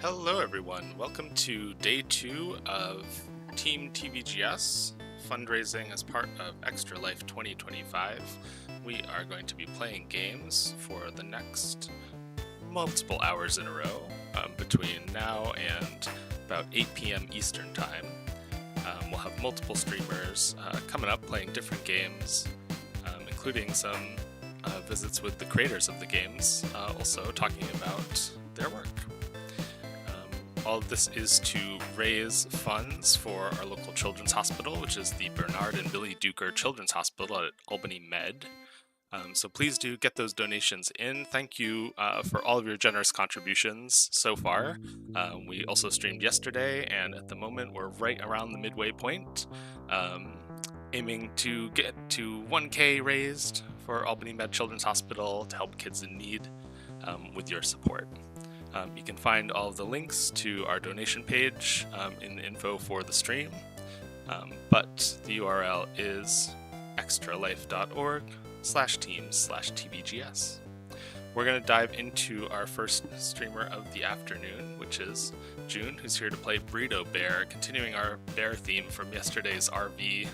Hello everyone, welcome to day 2 of Team TVGS fundraising as part of Extra Life 2025. We are going to be playing games for the next multiple hours in a row between now and about 8 p.m. Eastern Time. We'll have multiple streamers coming up playing different games, including some visits with the creators of the games, also talking about their work. All of this is to raise funds for our local children's hospital, which is the Bernard and Billy Duker Children's Hospital at Albany Med. So please do get those donations in. Thank you for all of your generous contributions so far. We also streamed yesterday, and at the moment we're right around the midway point, aiming to get to 1K raised for Albany Med Children's Hospital to help kids in need with your support. You can find all of the links to our donation page in the info for the stream, but the URL is extralife.org/teams/TVGS. We're going to dive into our first streamer of the afternoon, which is June, who's here to play Burrito Bear, continuing our bear theme from yesterday's RV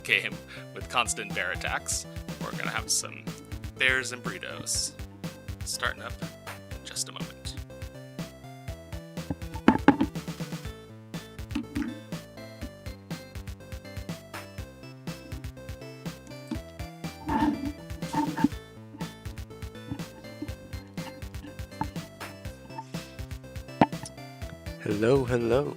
game with constant bear attacks. We're going to have some bears and burritos. Starting up in just a moment. Hello, hello.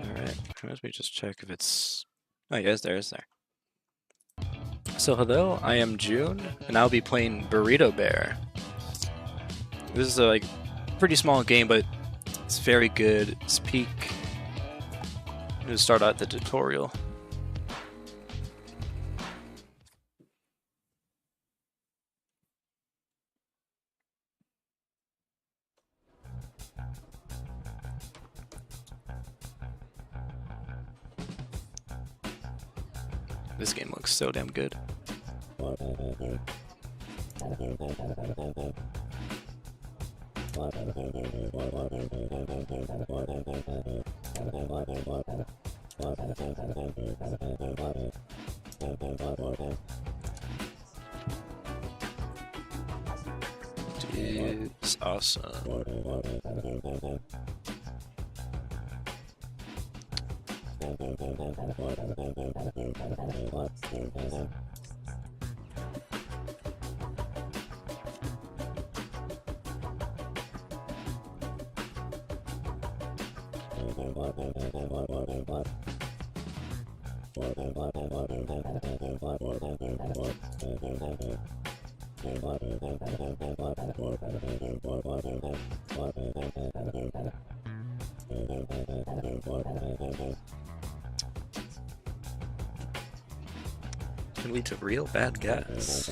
Alright, let me just check if it's... Oh, yeah, it's there. So hello, I am June, and I'll be playing Burrito Bear. This is a pretty small game, but it's very good. It's peak. I'm gonna start out the tutorial. This game looks so damn good. It's awesome. Can lead to real bad guys.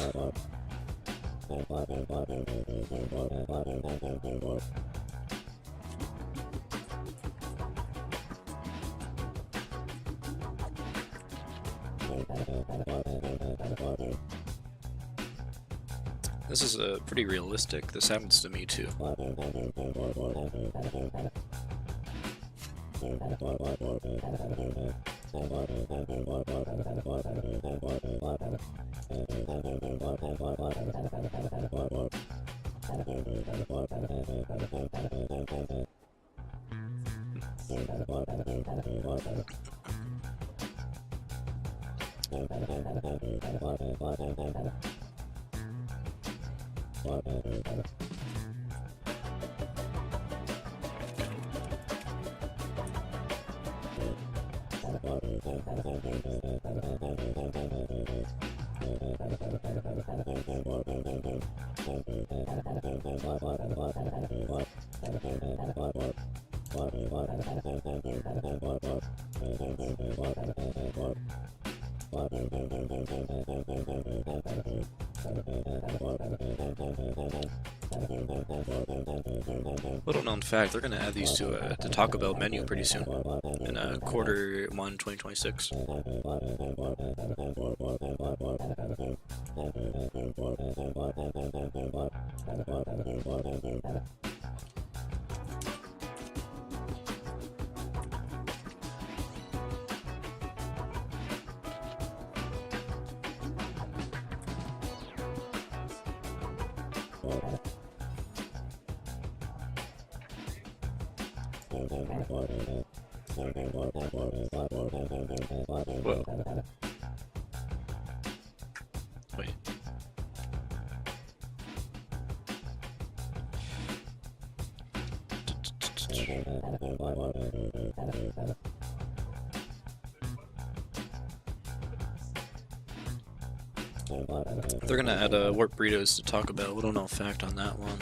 This is pretty realistic. This happens to me too. Little known fact, they're going to add these to the Taco Bell menu pretty soon, in Q1 2026. Whoa. Wait. They're gonna add warp burritos to Taco Bell. We don't know fact on that one.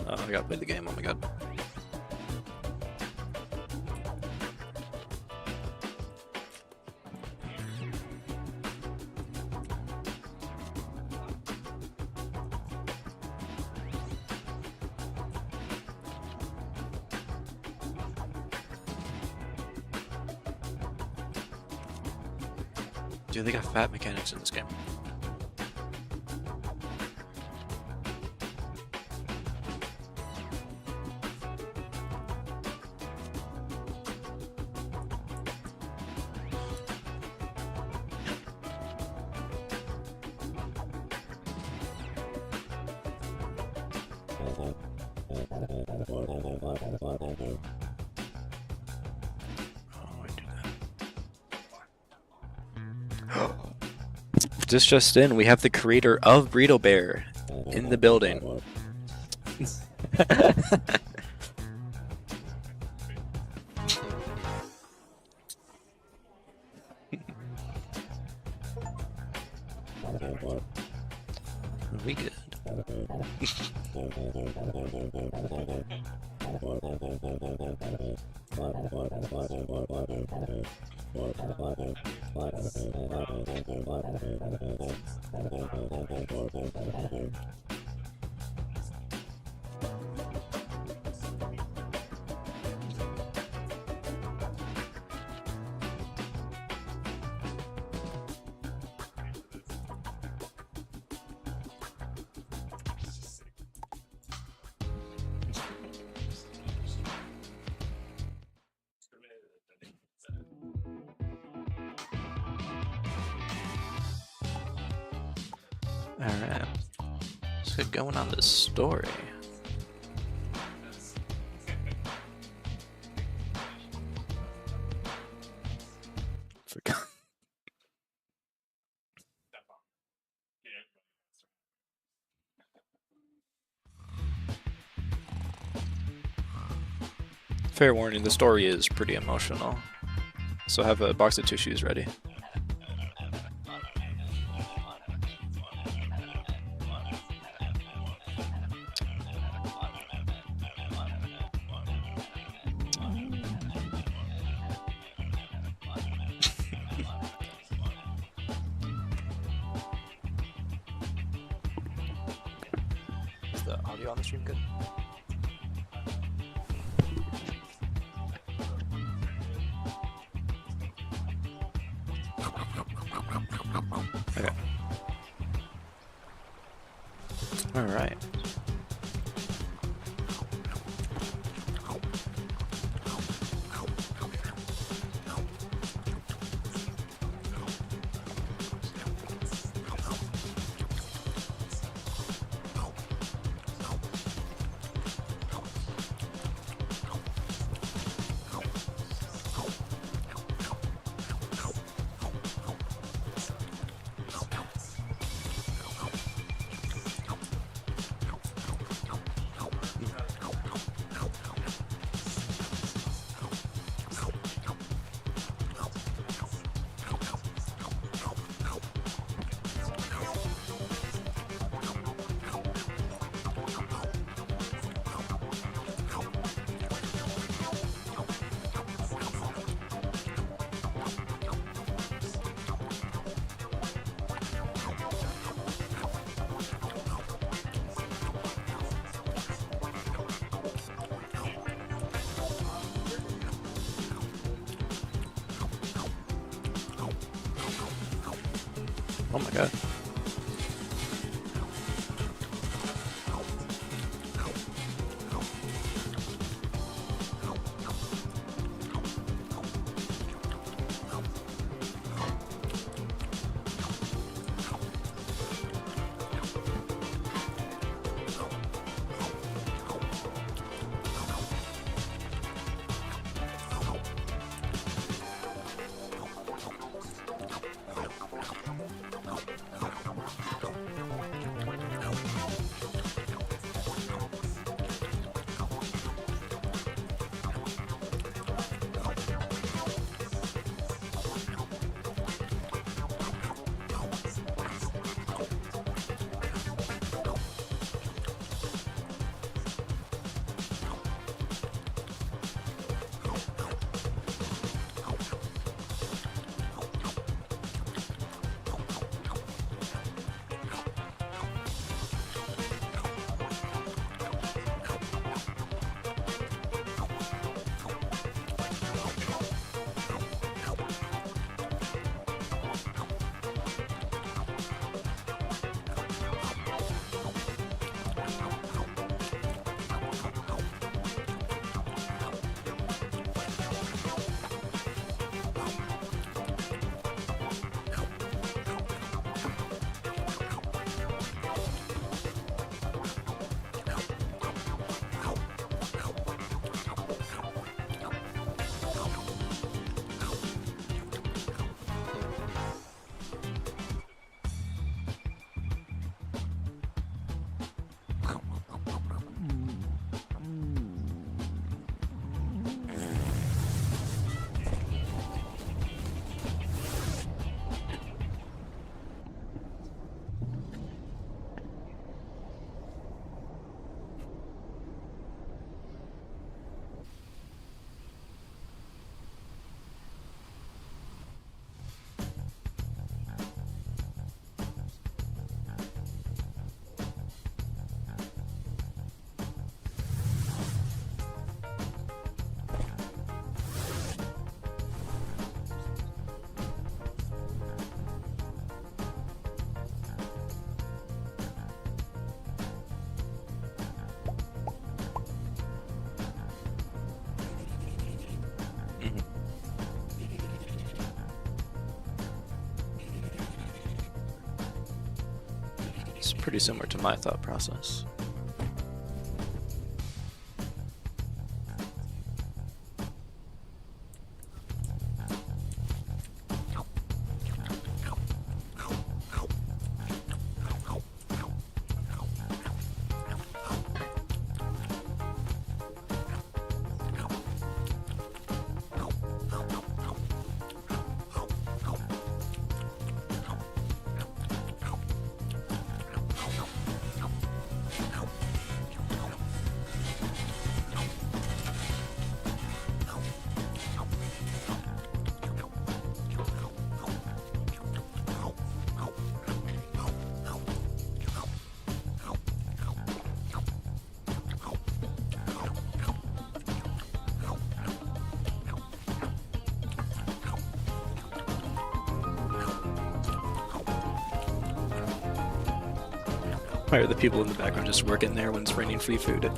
Oh, I gotta play the game. Oh my god. Dude, they got fat mechanics in this game. Just in, we have the creator of Burrito Bear in the building. Are we good? Alright, let's get going on this story. Forgot. Fair warning, the story is pretty emotional, so have a box of tissues ready. Is the audio on the stream good? Okay. All right. Oh my god. It's pretty similar to my thought process. Why are the people in the background just working there when it's raining free food?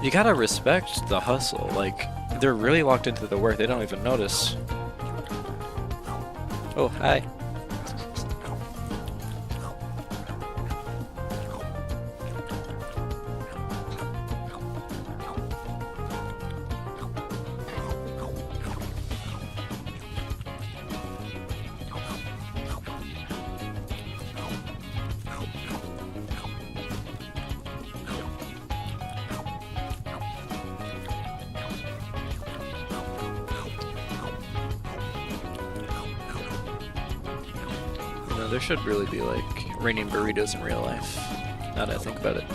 You gotta respect the hustle. Like, they're really locked into the work. They don't even notice. Oh, hi. There should really be like raining burritos in real life, now that I think about it.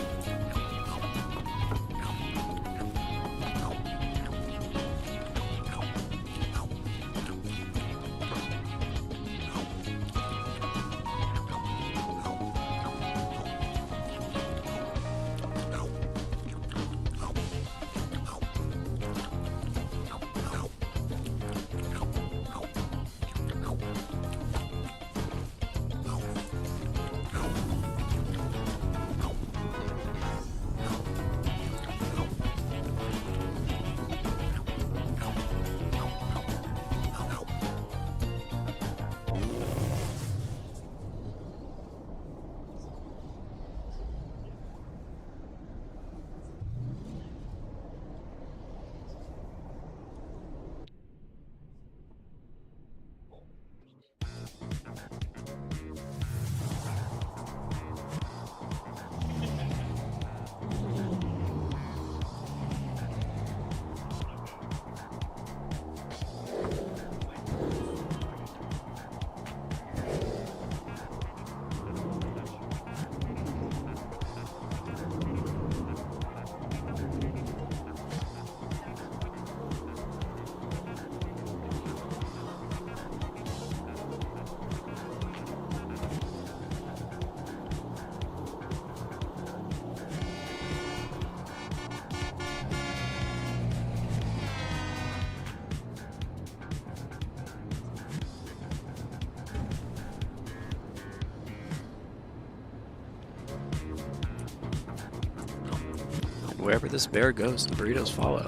Wherever this bear goes, the burritos follow.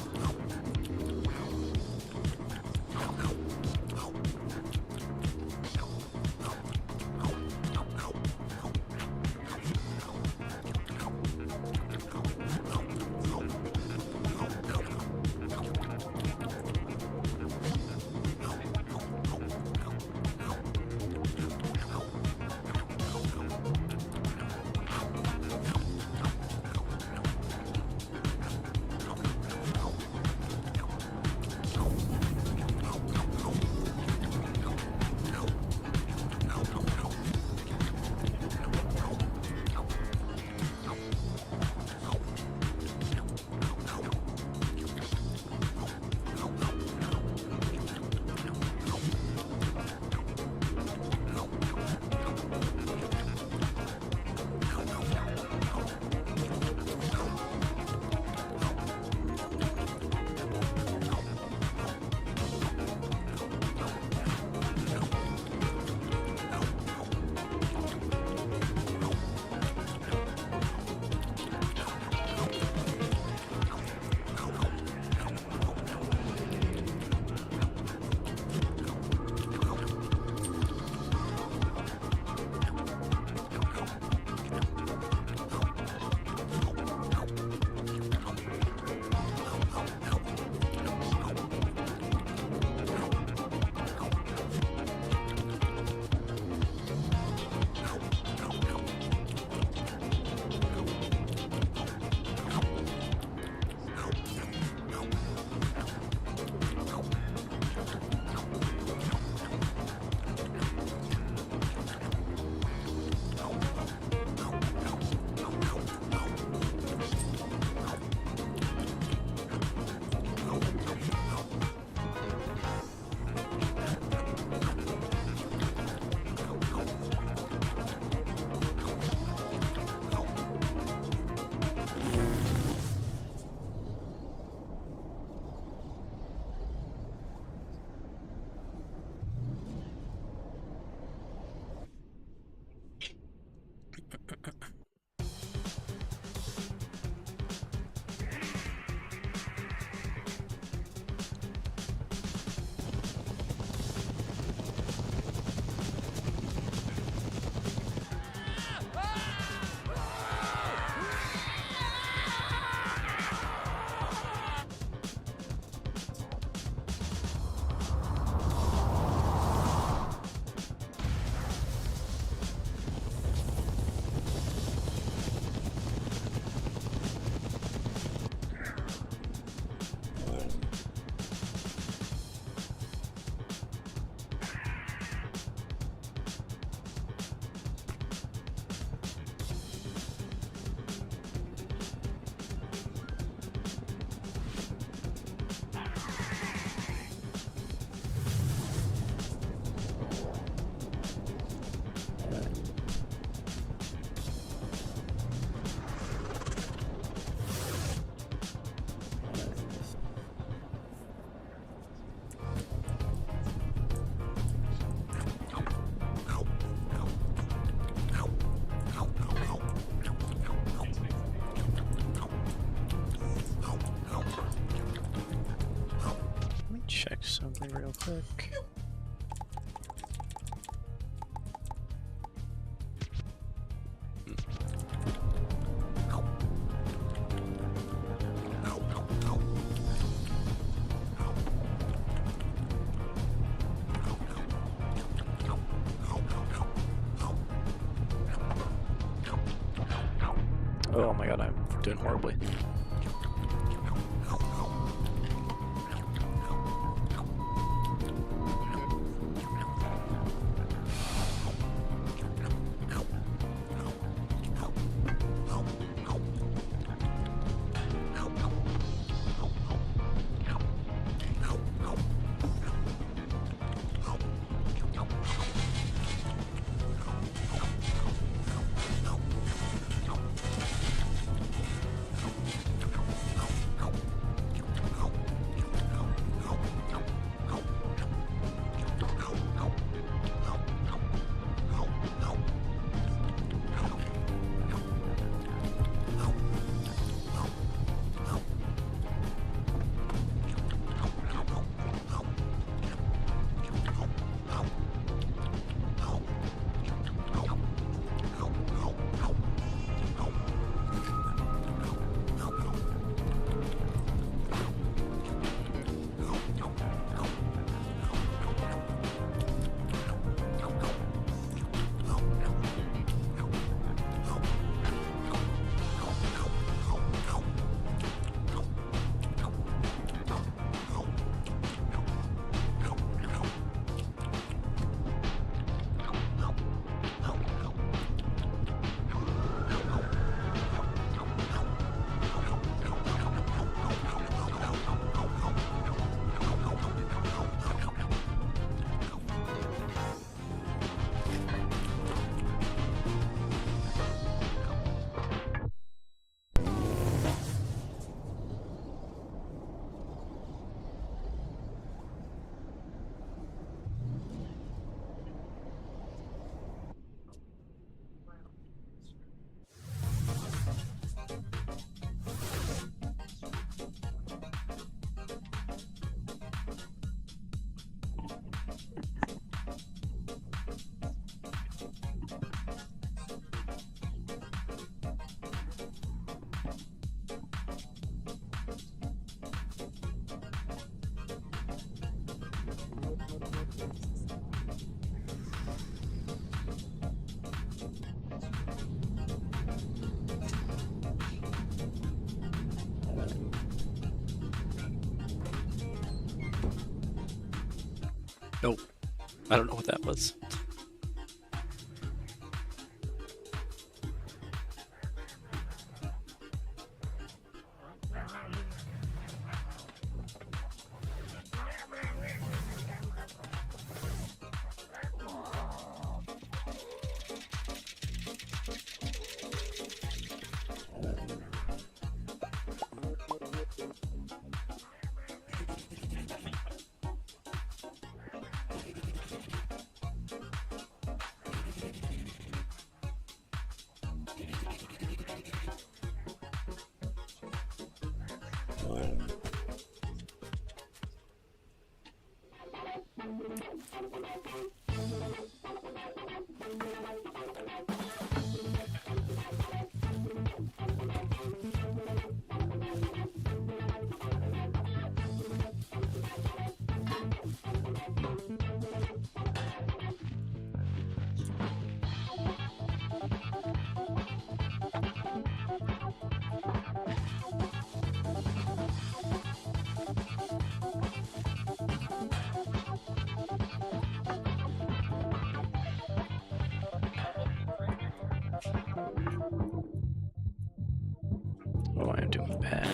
something real quick. Oh my god, I'm doing horribly. Nope. I don't know what that was. Oh, I am doing bad.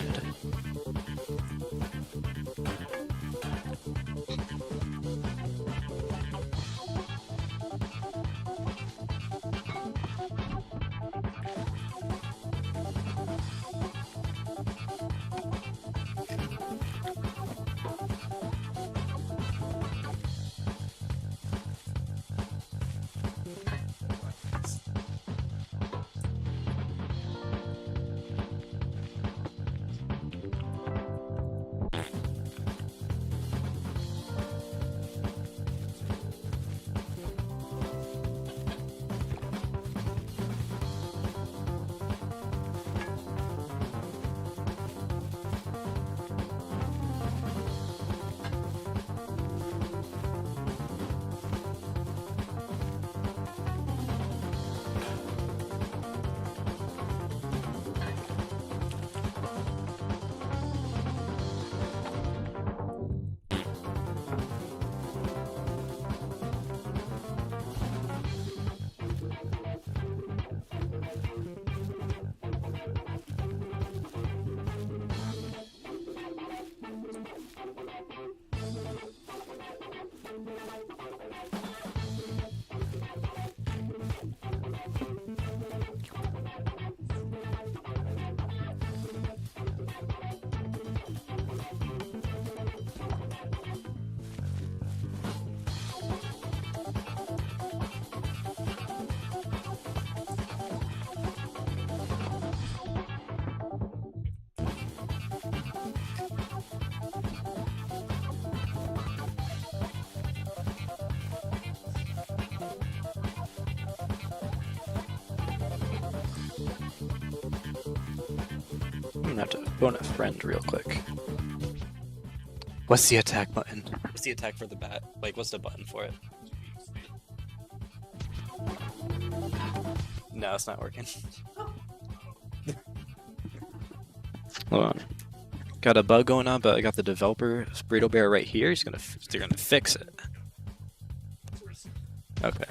I'm gonna have to phone a friend real quick. What's the attack button? What's the attack for the bat? Like, what's the button for it? No, it's not working. Hold on. Got a bug going on, but I got the developer Burrito Bear right here. They're gonna fix it. Okay.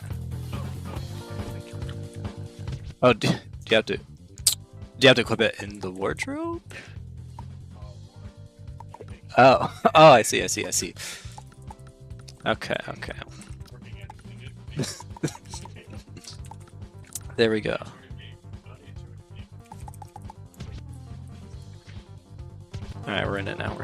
Oh, do you have to equip it in the wardrobe? Oh, oh, I see. Okay. There we go. Alright, we're in it now.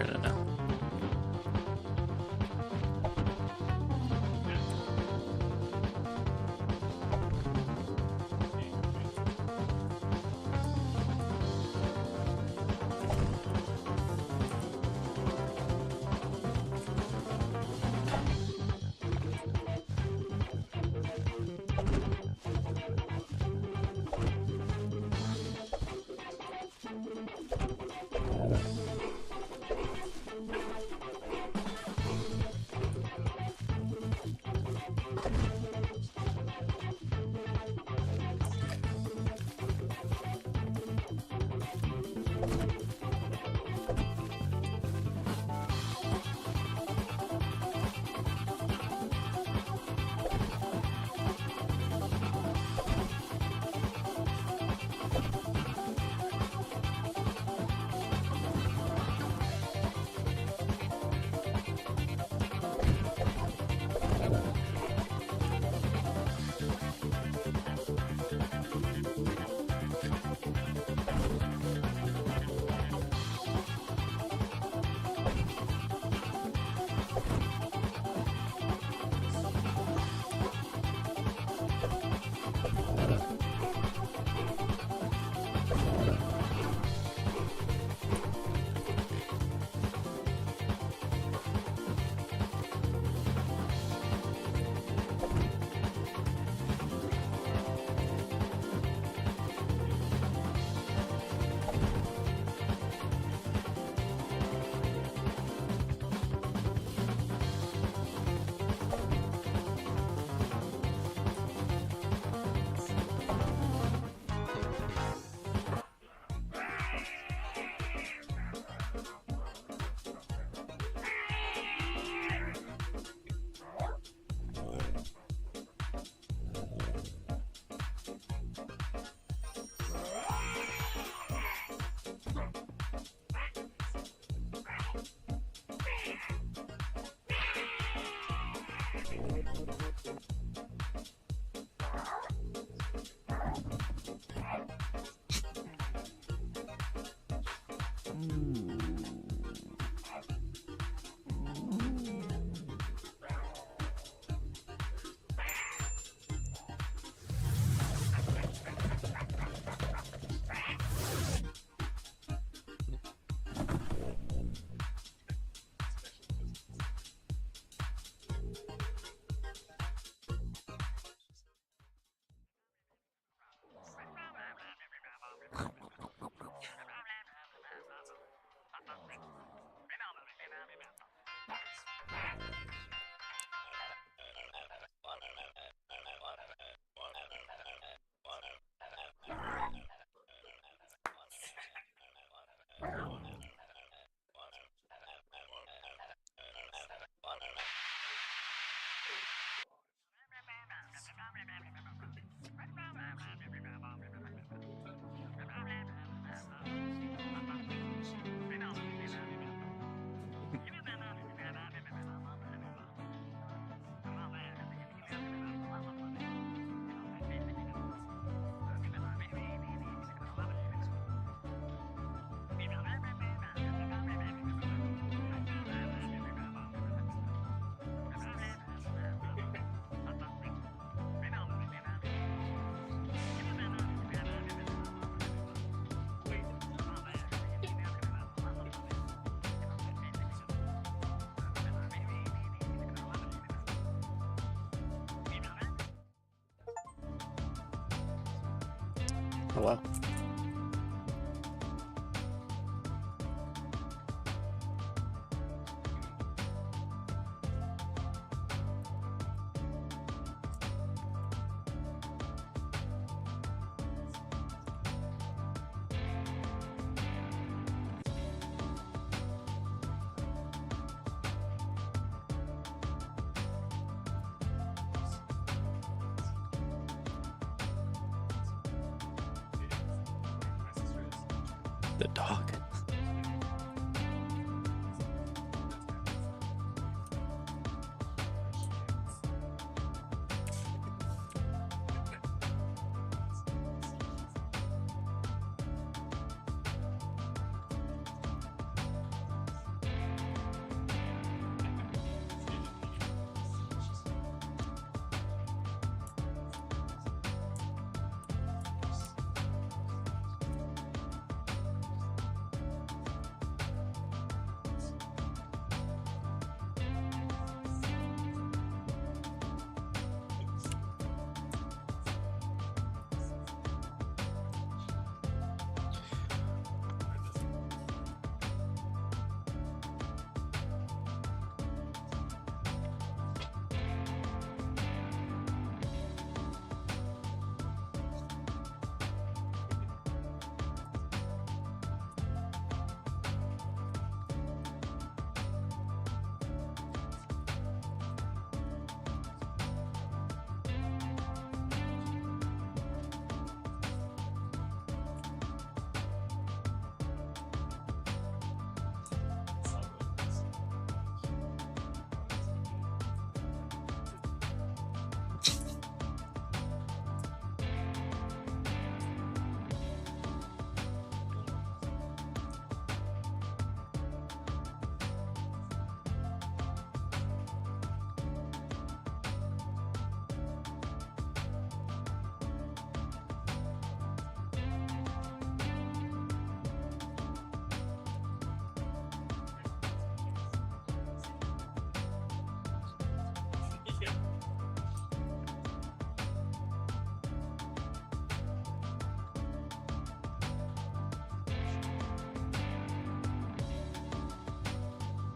Oh wow. The dog.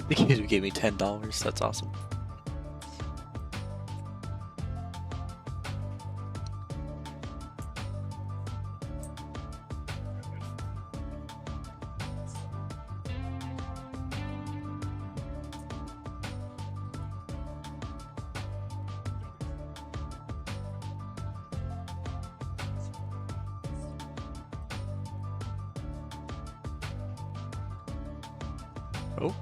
The kid who gave me $10. That's awesome. Oh.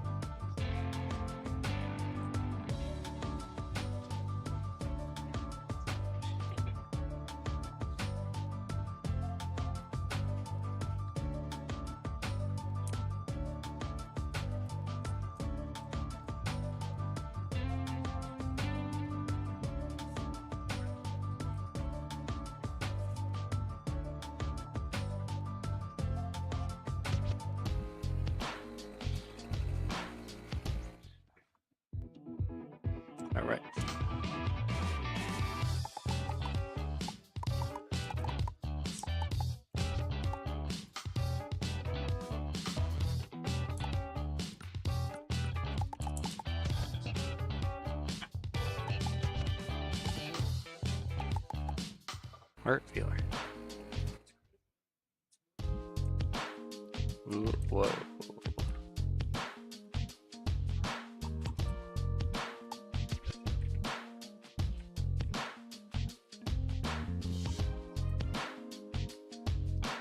All right. Art feeler. Ooh, whoa.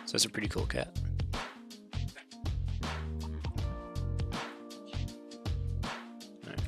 So that's a pretty cool cat. Alright.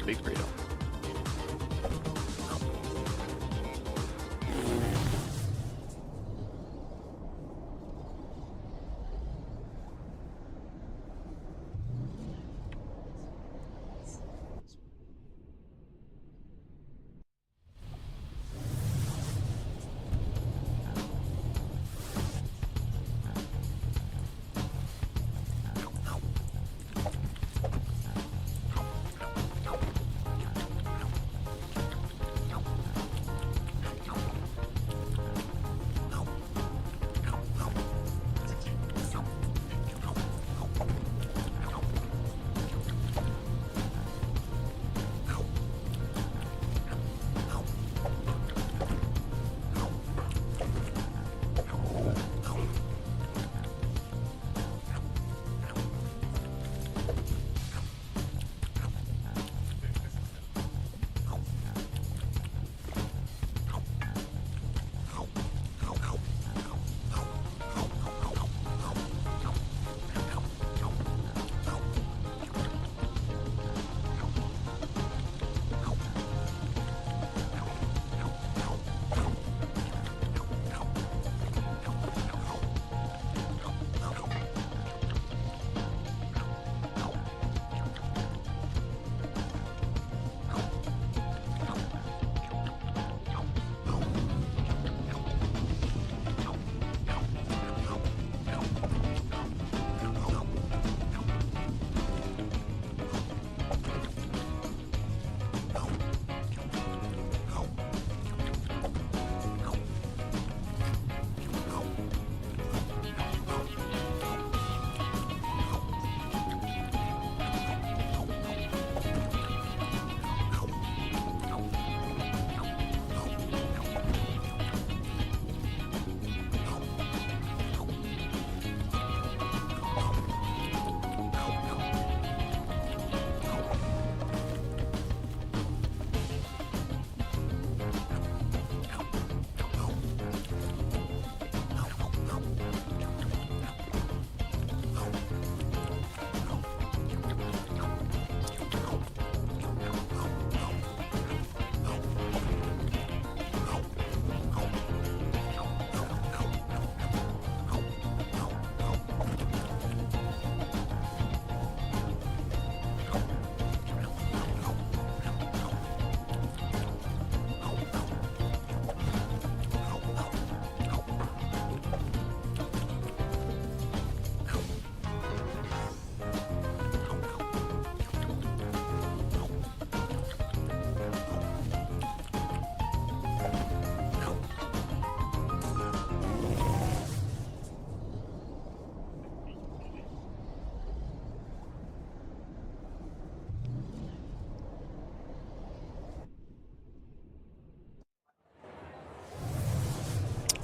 big burrito.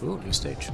Ooh, new stage.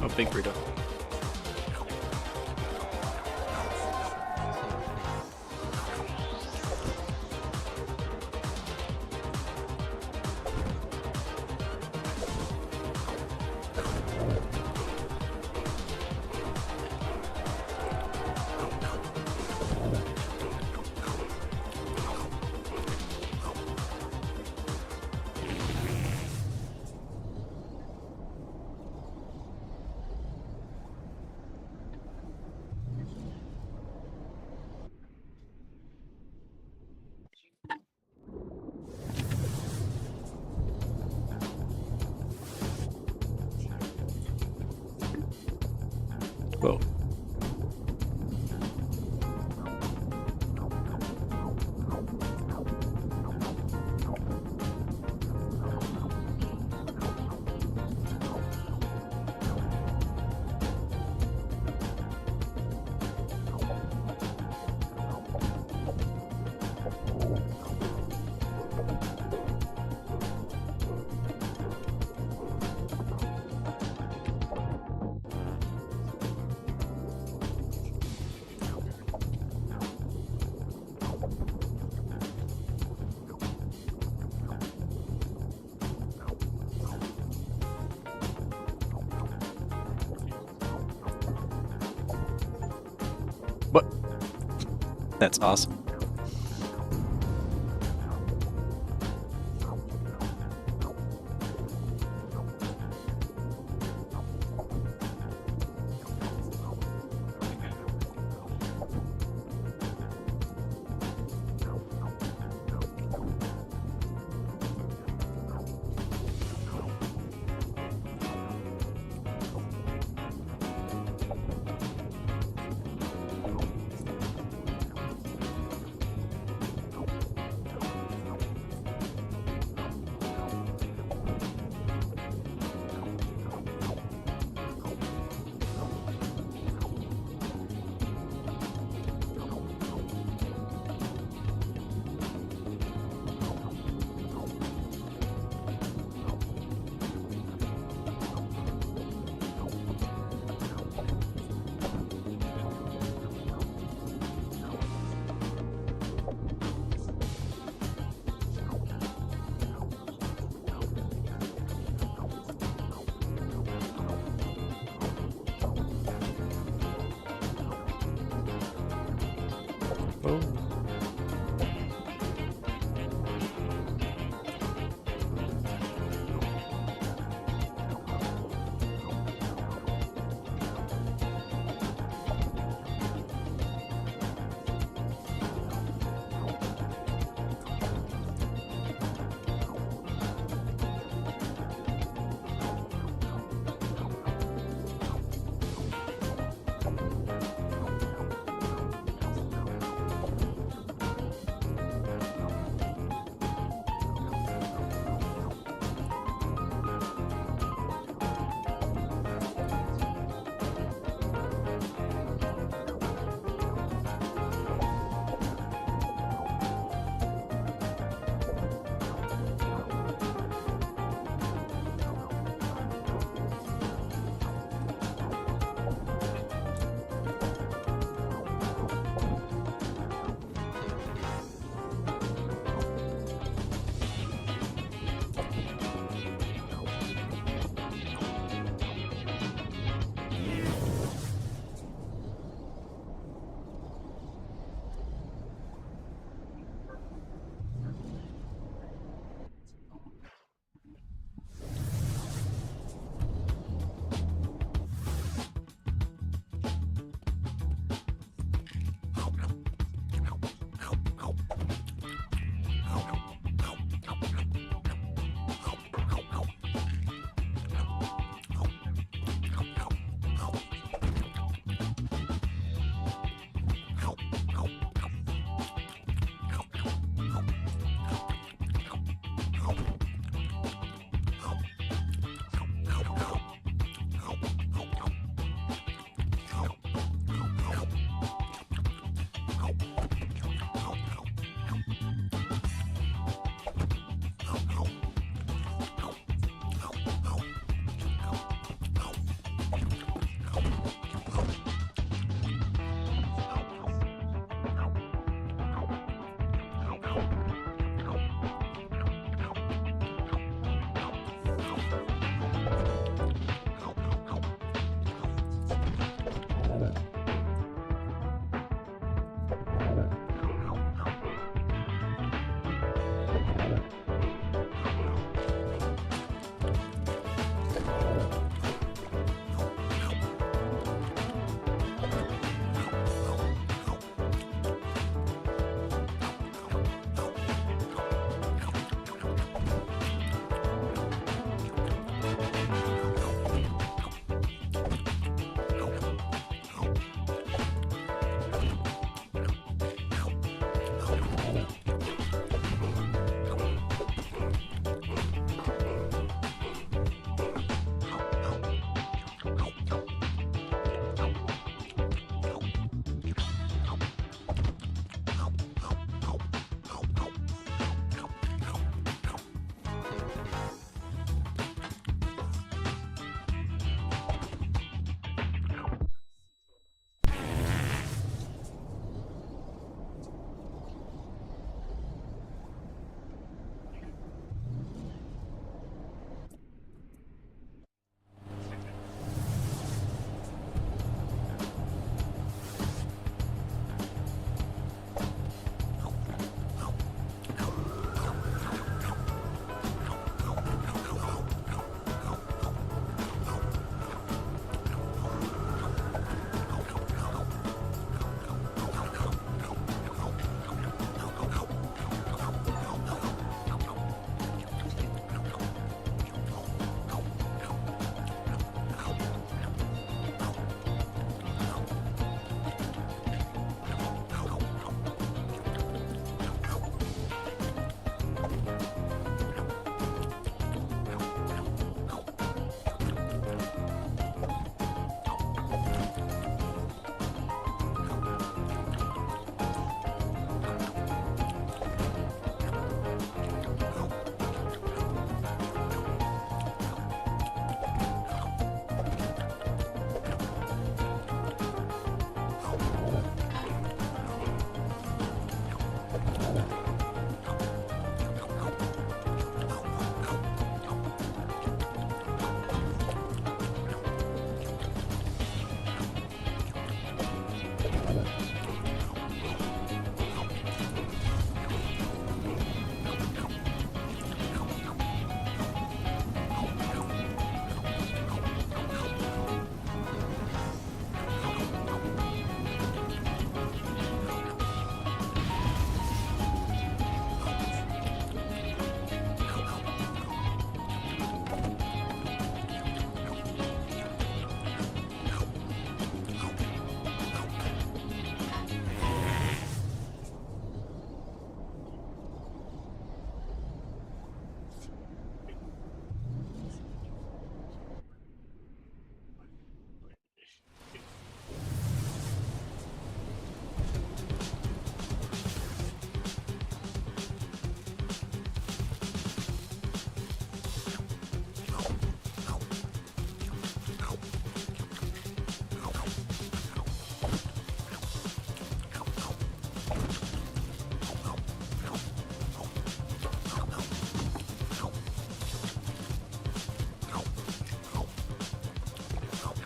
Oh, big burrito. Whoa. What? That's awesome. Oh.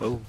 Oh.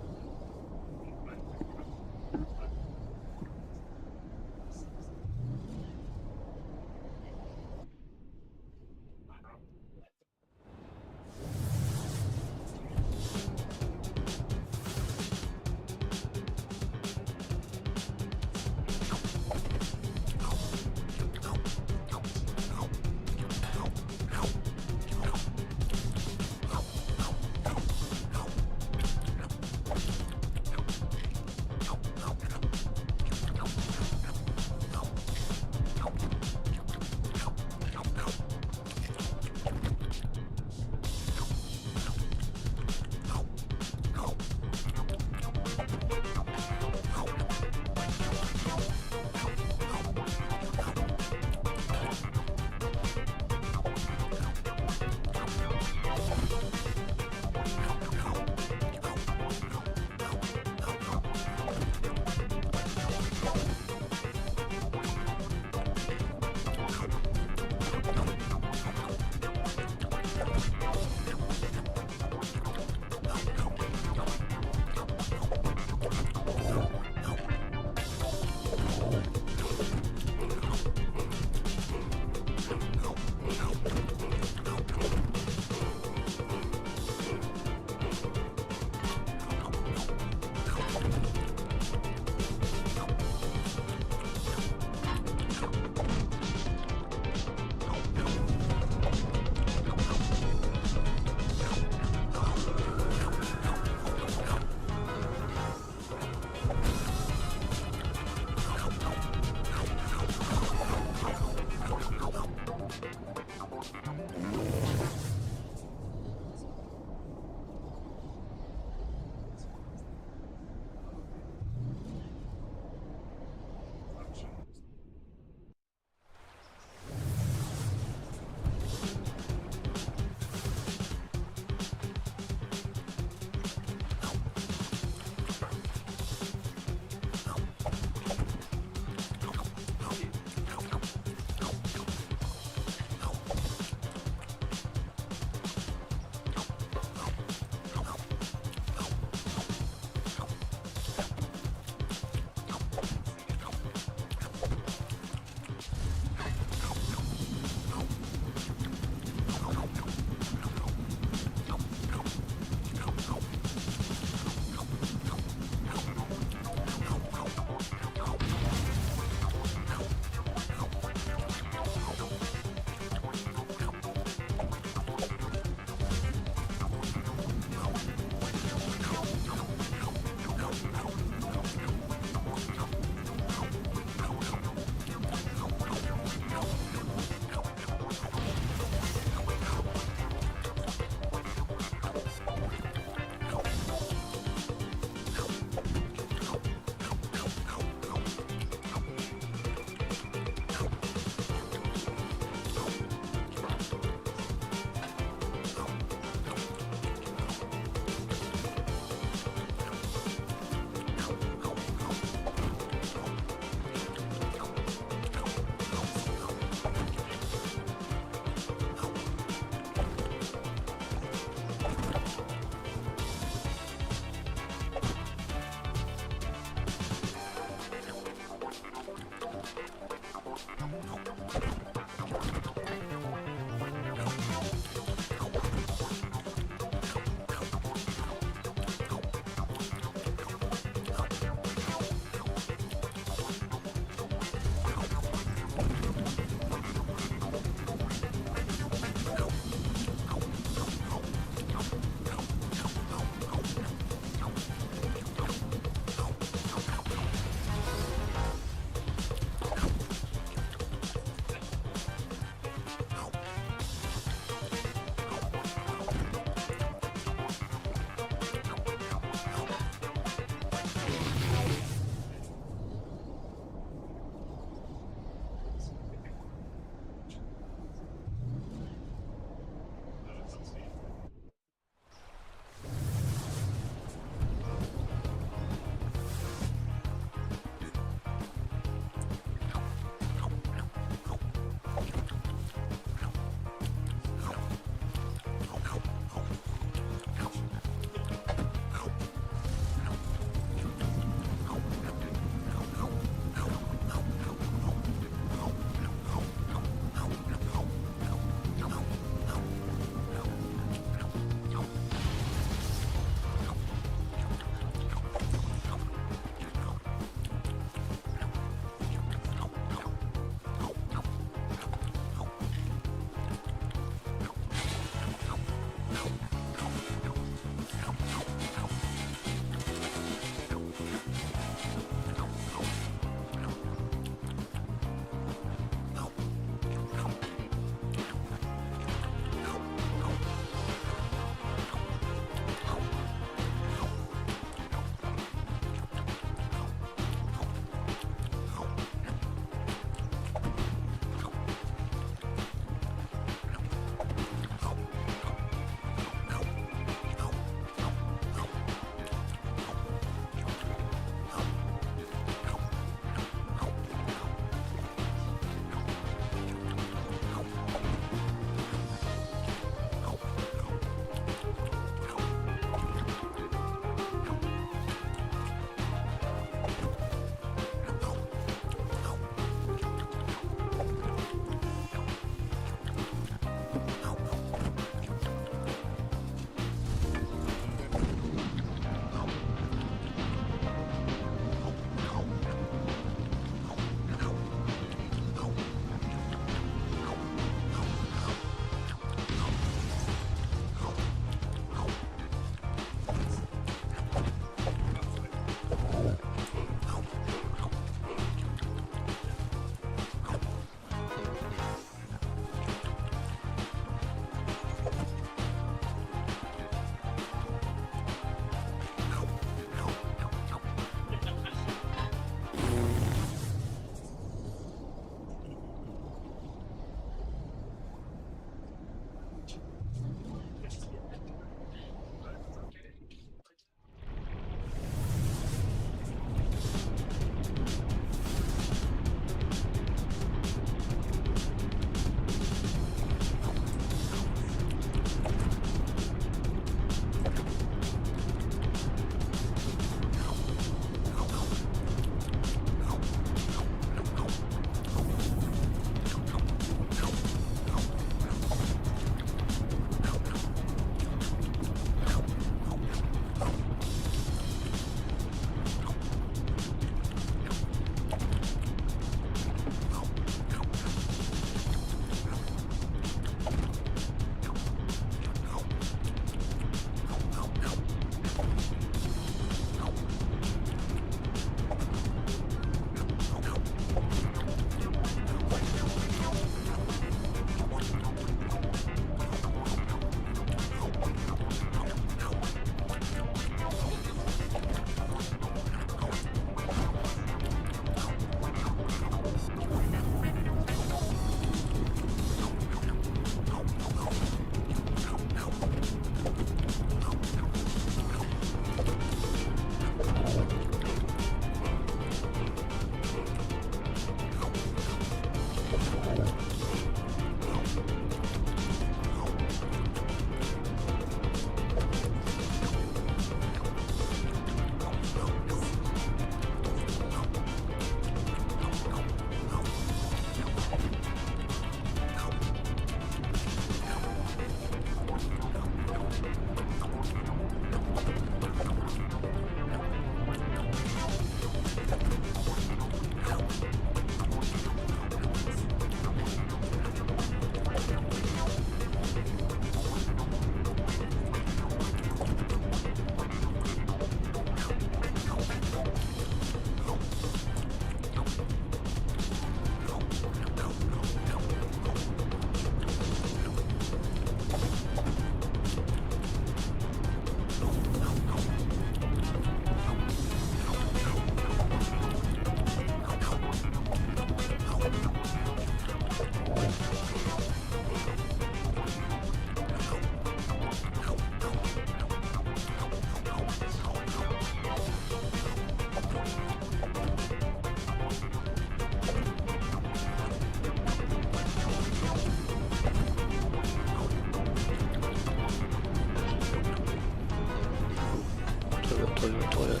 Toilet.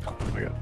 Oh my god.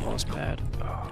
Oh, it's bad. Oh.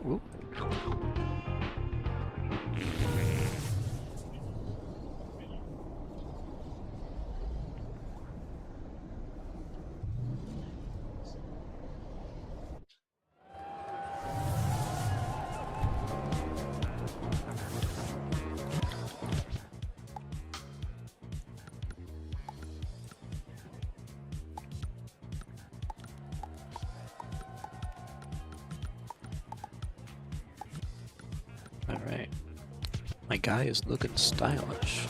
Whoop. Alright. My guy is looking stylish.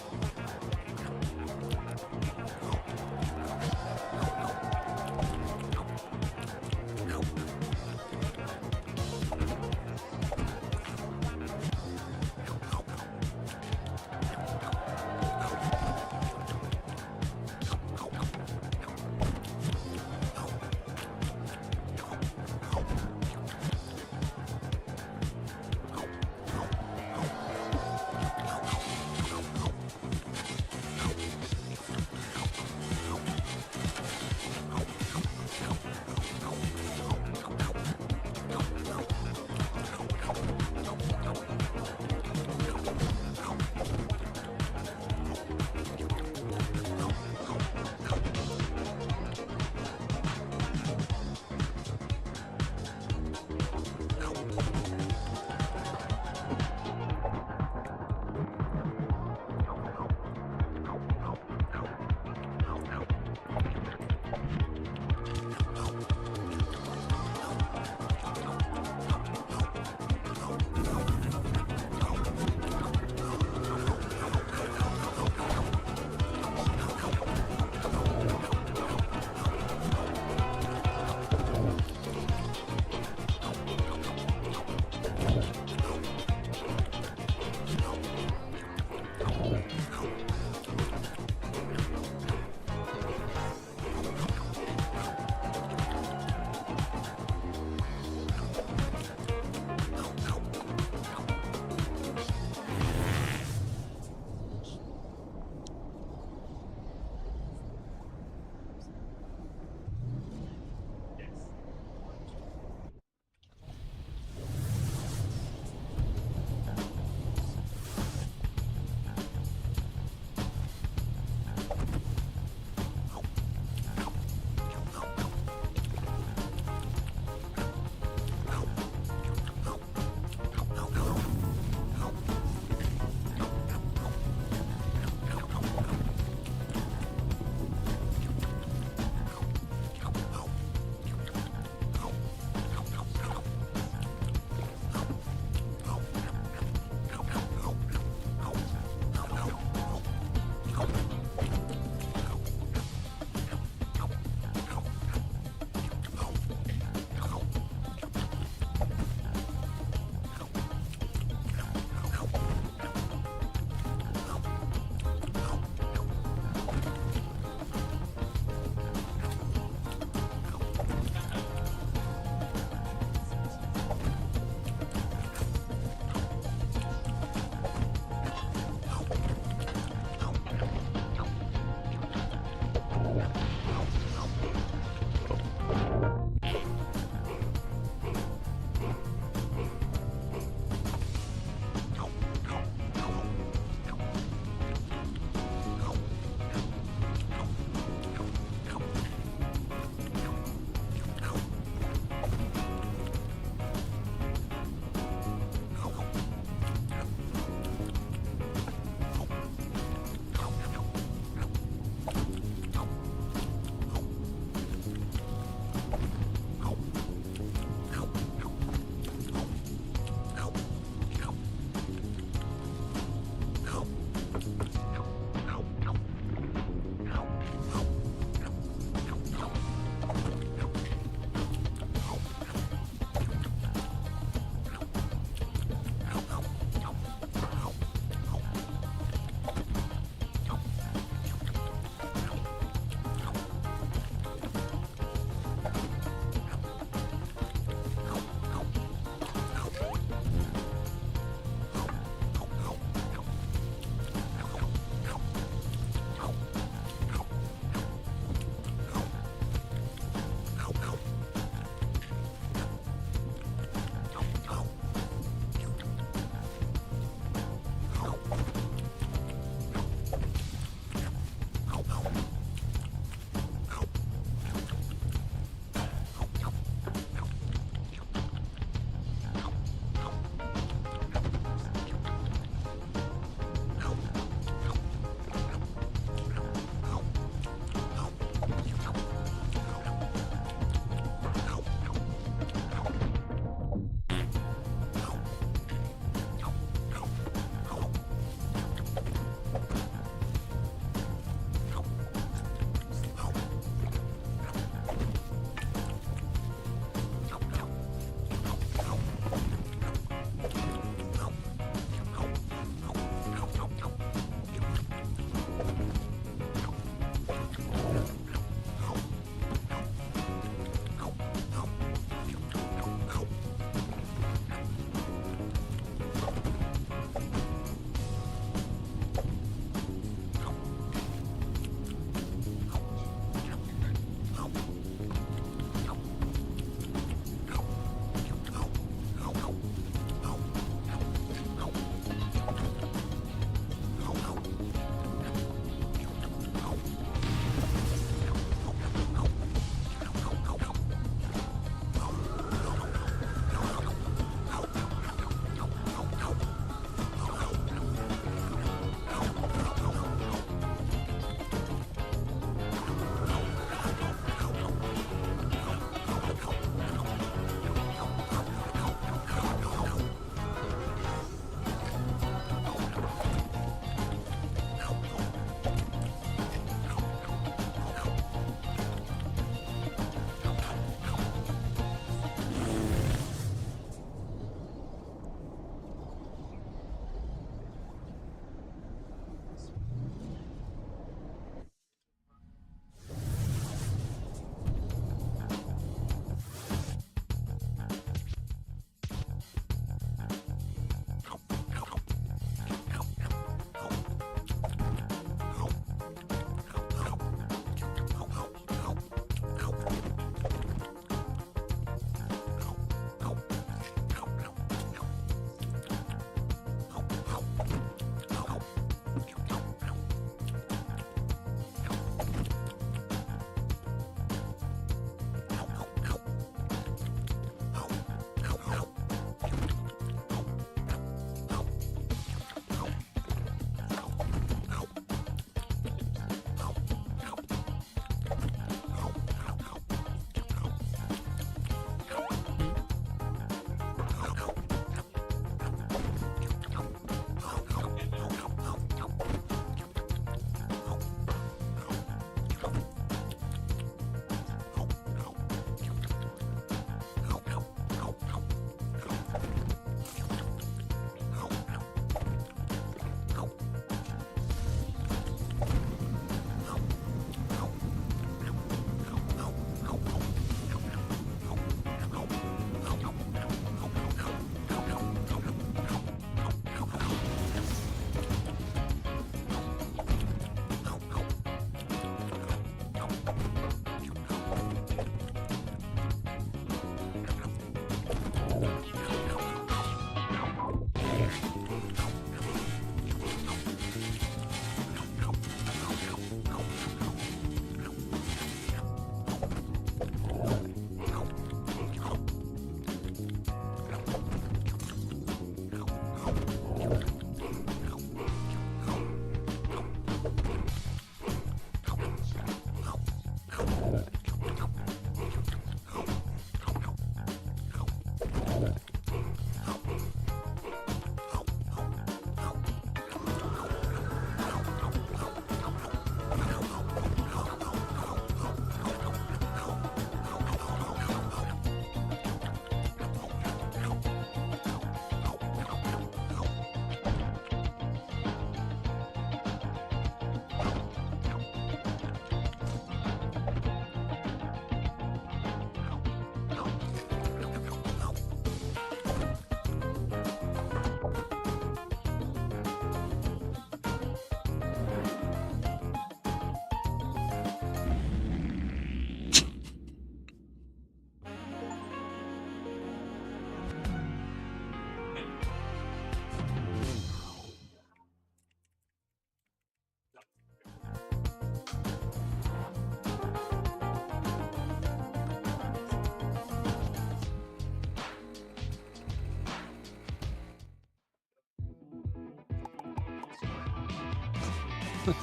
Let's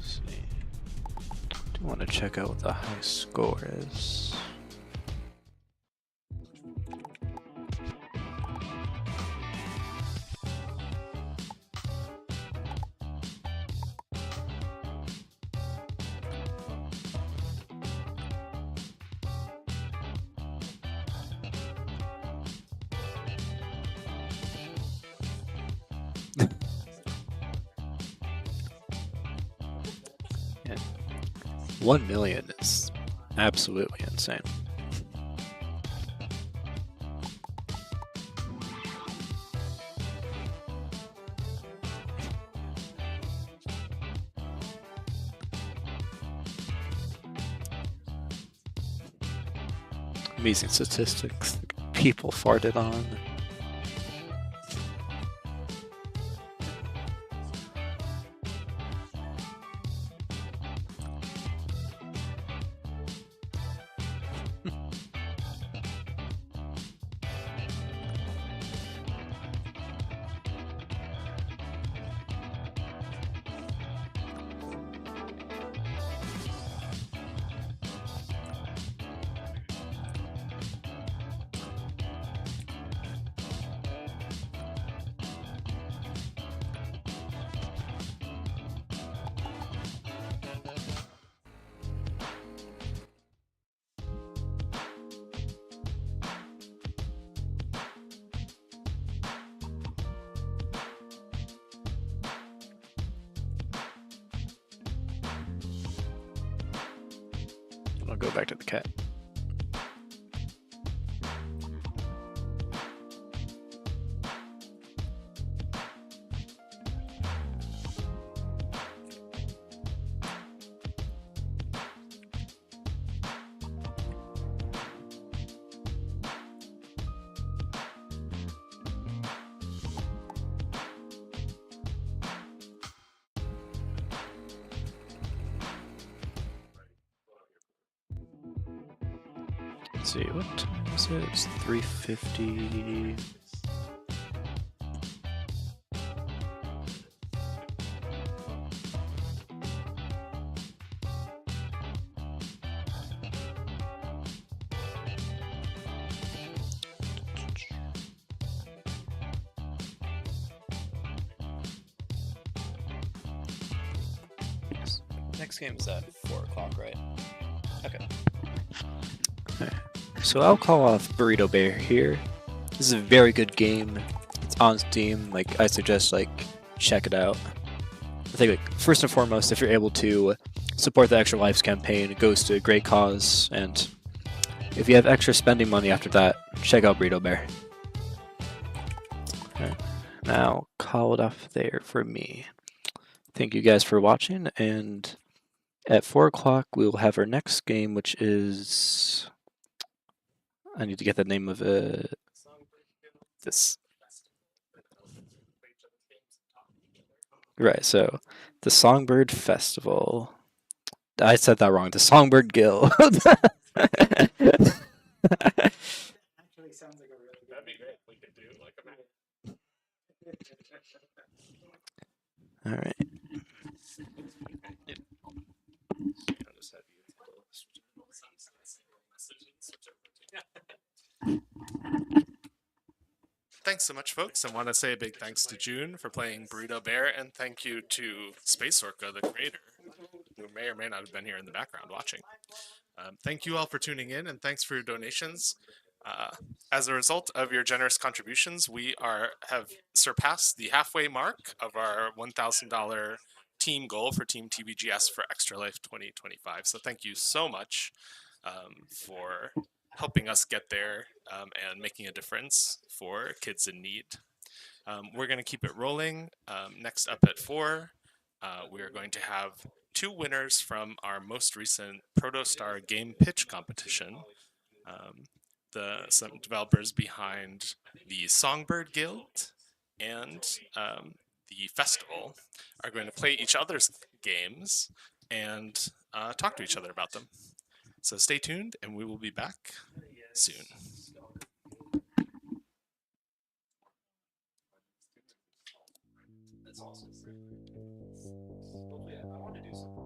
see. Do want to check out what the high score is. Yeah. 1 million is absolutely insane. Amazing statistics. People farted on. I'll go back to the cat. Let's see, what time is it? It's 3:50. Yes. Next game is at 4 o'clock, right? Okay. So I'll call off Burrito Bear here. This is a very good game. It's on Steam. Like, I suggest, like, check it out. I think, like, first and foremost, if you're able to support the Extra Lives campaign, it goes to a great cause. And if you have extra spending money after that, check out Burrito Bear. Okay. Now, call it off there for me. Thank you guys for watching, and at 4 o'clock, we will have our next game, which is... I need to get the name of this. Right, so the Songbird Festival. I said that wrong. The Songbird Guild. Actually sounds like a really good That'd be great. We could do like a map. All right. Thanks so much, folks. I want to say a big thanks to June for playing Burrito Bear, and thank you to Space Orca, the creator, who may or may not have been here in the background watching. Thank you all for tuning in, and thanks for your donations. As a result of your generous contributions, we have surpassed the halfway mark of our $1,000 team goal for Team TVGS for Extra Life 2025. So thank you so much for helping us get there and making a difference for kids in need. We're going to keep it rolling. Next up at 4, we are going to have 2 winners from our most recent Protostar game pitch competition. Some developers behind the Songbird Guild and the festival are going to play each other's games and talk to each other about them. So stay tuned, and we will be back soon. That's awesome. Hopefully, I want to do something.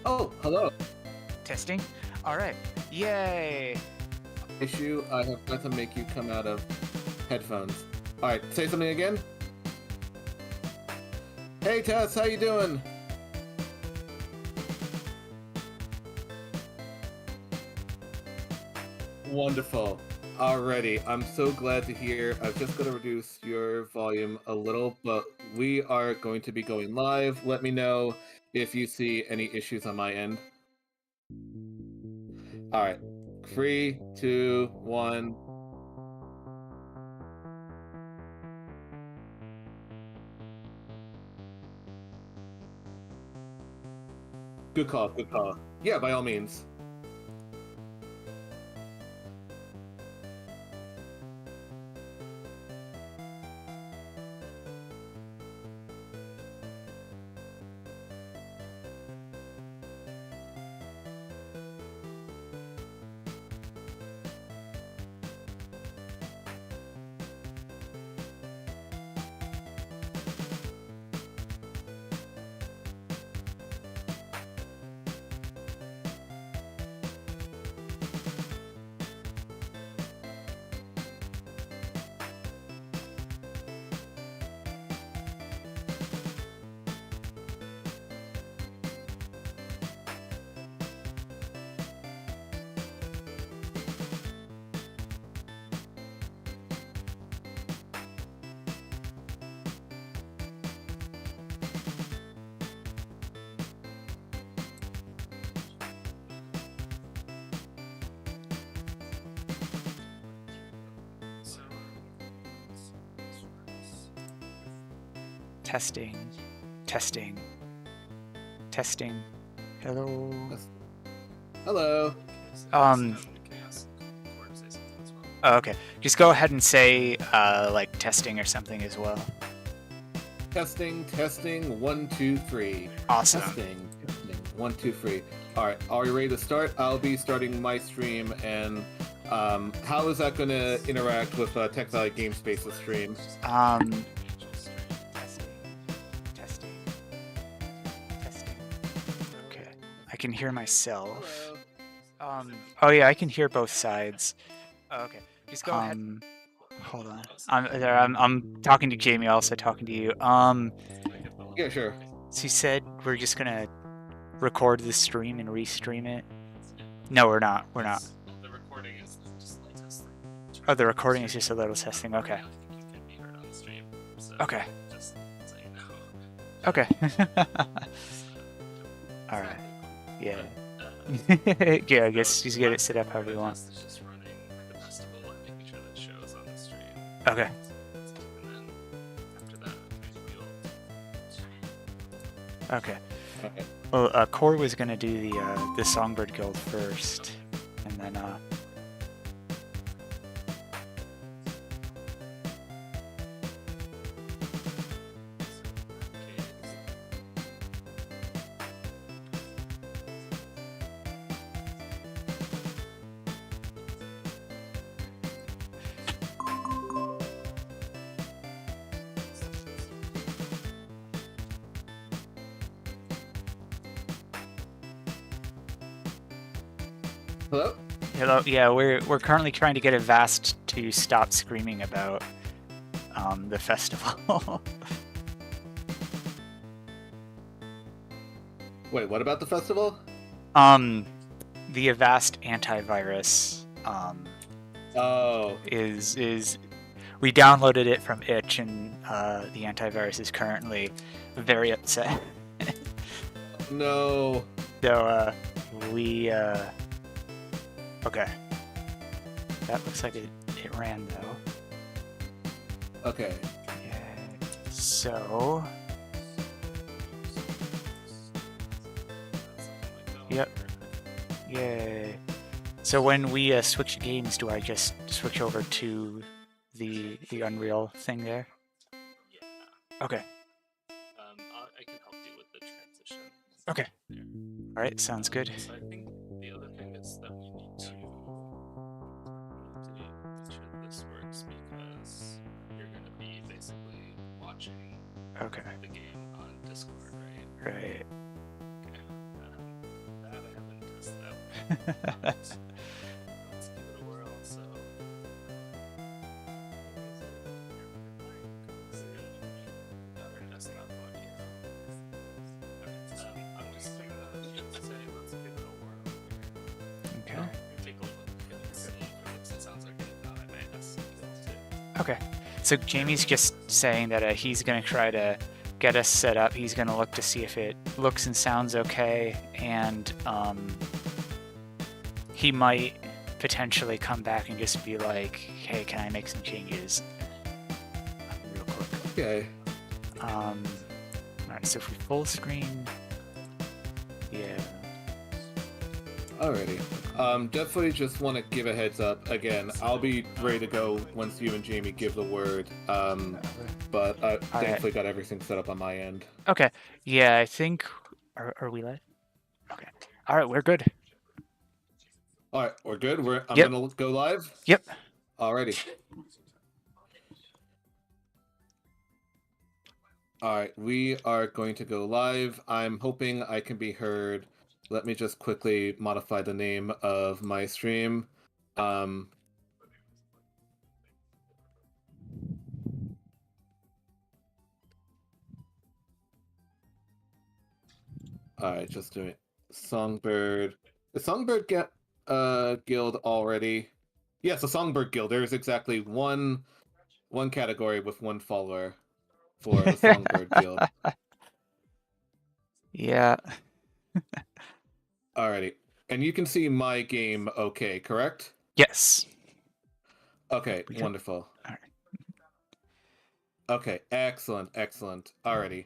Oh, hello. Testing. All right. Yay. Issue, I have got to make you come out of headphones. Alright, say something again. Hey Tess, how you doing? Wonderful. Alrighty, I'm so glad to hear. I've just got to reduce your volume a little, but we are going to be going live. Let me know if you see any issues on my end. Alright. 3, 2, 1. Good call, good call. Yeah, by all means. Testing. Testing. Testing. Hello. Hello. Oh, okay. Just go ahead and say like testing or something as well. Testing, testing, 1, 2, 3. Awesome. Testing, testing, 1, 2, 3. Alright, are you ready to start? I'll be starting my stream, and how is that going to interact with Tech Valley Game Space's stream? Testing. Okay. I can hear myself. Oh yeah, I can hear both sides. Okay. Just go ahead. Hold on. I'm talking to Jamie, also talking to you. Yeah, sure. So you said we're just gonna record the stream and restream it? No, we're not. We're not. The recording is just a little testing. Oh, the recording is just a little testing. Okay. It can be heard on the stream. So Okay. Just so you know. Okay. All right. Yeah. Yeah, I guess just get it set up however you want. It's just running the festival and making sure that shows on the stream. Okay. And then after that, Okay. Okay. Well, Core was gonna do the Songbird Guild first, and then Hello? hello. Yeah, we're currently trying to get Avast to stop screaming about the festival. Wait, what about the festival? The Avast antivirus Oh. is we downloaded it from itch, and the antivirus is currently very upset. No. So we okay. That looks like it ran though. Okay. Yeah. So yep. Yay. So when we switch games, do I just switch over to the Unreal thing there? yeah. Okay. I can help you with the transition. Okay. All right. Sounds good. So I think the other thing is that we need to make sure that this works because you're going to be basically watching Okay. the game on Discord, right? Right. Okay. Let's give it a whirl. So. Our desktop audio. I'm just gonna say let's give it a whirl. Okay. Take a look and see if it sounds like it. I might have some too. Okay. So Jamie's just saying that he's going to try to get us set up. He's going to look to see if it looks and sounds okay, and he might potentially come back and just be like, "Hey, can I make some changes?" Real quick. Okay. All right. So if we full screen, yeah. Alrighty. Definitely just want to give a heads up. Again, I'll be ready to go once you and Jamie give the word. But I thankfully got everything set up on my end. Okay. Yeah, I think. Are we live? Okay. All right, we're good. Alright, we're good. I'm Yep. gonna go live. Yep. Alrighty. Alright, we are going to go live. I'm hoping I can be heard. Let me just quickly modify the name of my stream. Alright, just doing Songbird. The Songbird Guild already. Yes, the Songbird Guild. There's exactly one category with one follower for the Songbird Guild. Yeah. Alrighty. And you can see my game okay, correct? Yes. Okay, We can- wonderful. Alright. Okay, excellent. Alrighty.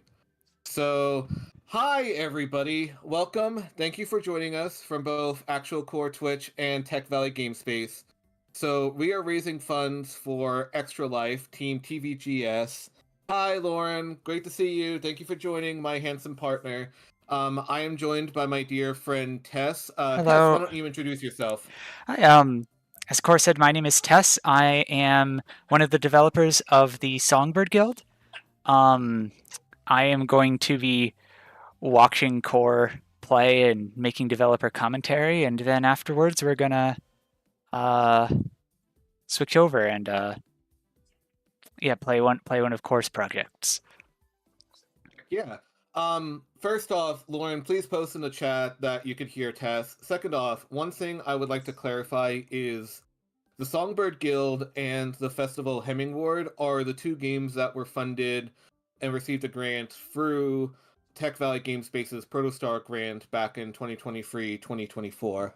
So, hi everybody. Welcome. Thank you for joining us from both Actual Core Twitch and Tech Valley Game Space. So, we are raising funds for Extra Life, Team TVGS. Hi, Lauren. Great to see you. Thank you for joining, my handsome partner. I am joined by my dear friend Tess. Tess, Hello. why don't you introduce yourself? Hi, as Cor said, my name is Tess. I am one of the developers of the Songbird Guild. I am going to be watching Cor play and making developer commentary, and then afterwards we're gonna switch over and play one of Cor's projects. Yeah. First off, Lauren, please post in the chat that you could hear Tess. Second off, one thing I would like to clarify is the Songbird Guild and the Festival Hemmingward are the two games that were funded and received a grant through Tech Valley Game Space's Protostar grant back in 2023-2024.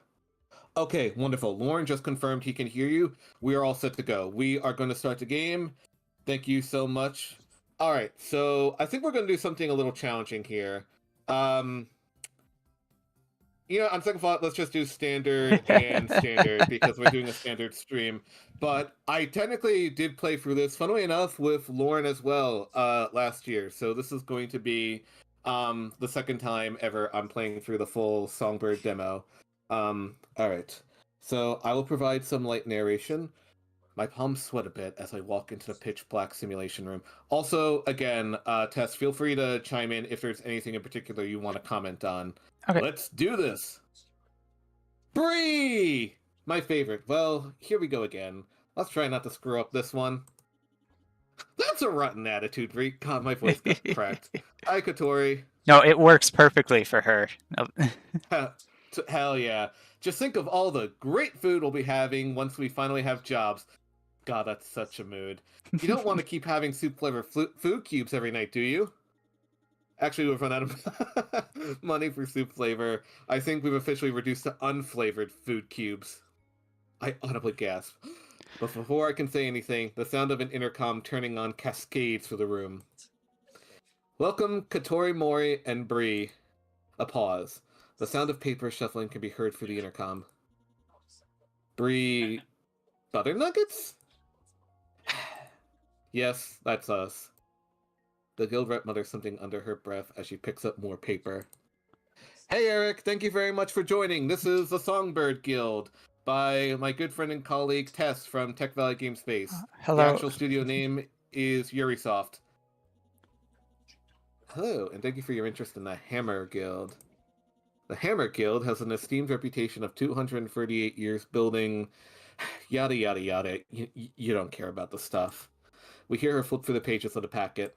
Okay, wonderful. Lauren just confirmed he can hear you. We are all set to go. We are going to start the game. Thank you so much. All right, so I think we're going to do something a little challenging here. On second thought, let's just do standard and standard because we're doing a standard stream. But I technically did play through this, funnily enough, with Lauren as well last year. So this is going to be the second time ever I'm playing through the full Songbird demo. All right, so I will provide some light narration. My palms sweat a bit as I walk into the pitch black simulation room. Also, again, Tess, feel free to chime in if there's anything in particular you want to comment on. Okay. Let's do this! Bree! My favorite. Well, here we go again. Let's try not to screw up this one. That's a rotten attitude, Bree. God, my voice got cracked. Hi, Katori. No, it works perfectly for her. Hell yeah. Just think of all the great food we'll be having once we finally have jobs. God, that's such a mood. You don't want to keep having soup-flavored food cubes every night, do you? Actually, we've run out of money for soup flavor. I think we've officially reduced to unflavored food cubes. I audibly gasp. But before I can say anything, the sound of an intercom turning on cascades through the room. Welcome, Katori Mori and Bree. A pause. The sound of paper shuffling can be heard through the intercom. Bree... Butter nuggets? Yes, that's us. The guild rep mutters something under her breath as she picks up more paper. Hey Eric, thank you very much for joining. This is the Songbird Guild by my good friend and colleague Tess from Tech Valley Game Space. Hello. The actual studio name is Yurisoft. Hello, and thank you for your interest in the Hammer Guild. The Hammer Guild has an esteemed reputation of 238 years building yada yada yada. You don't care about the stuff. We hear her flip through the pages of the packet.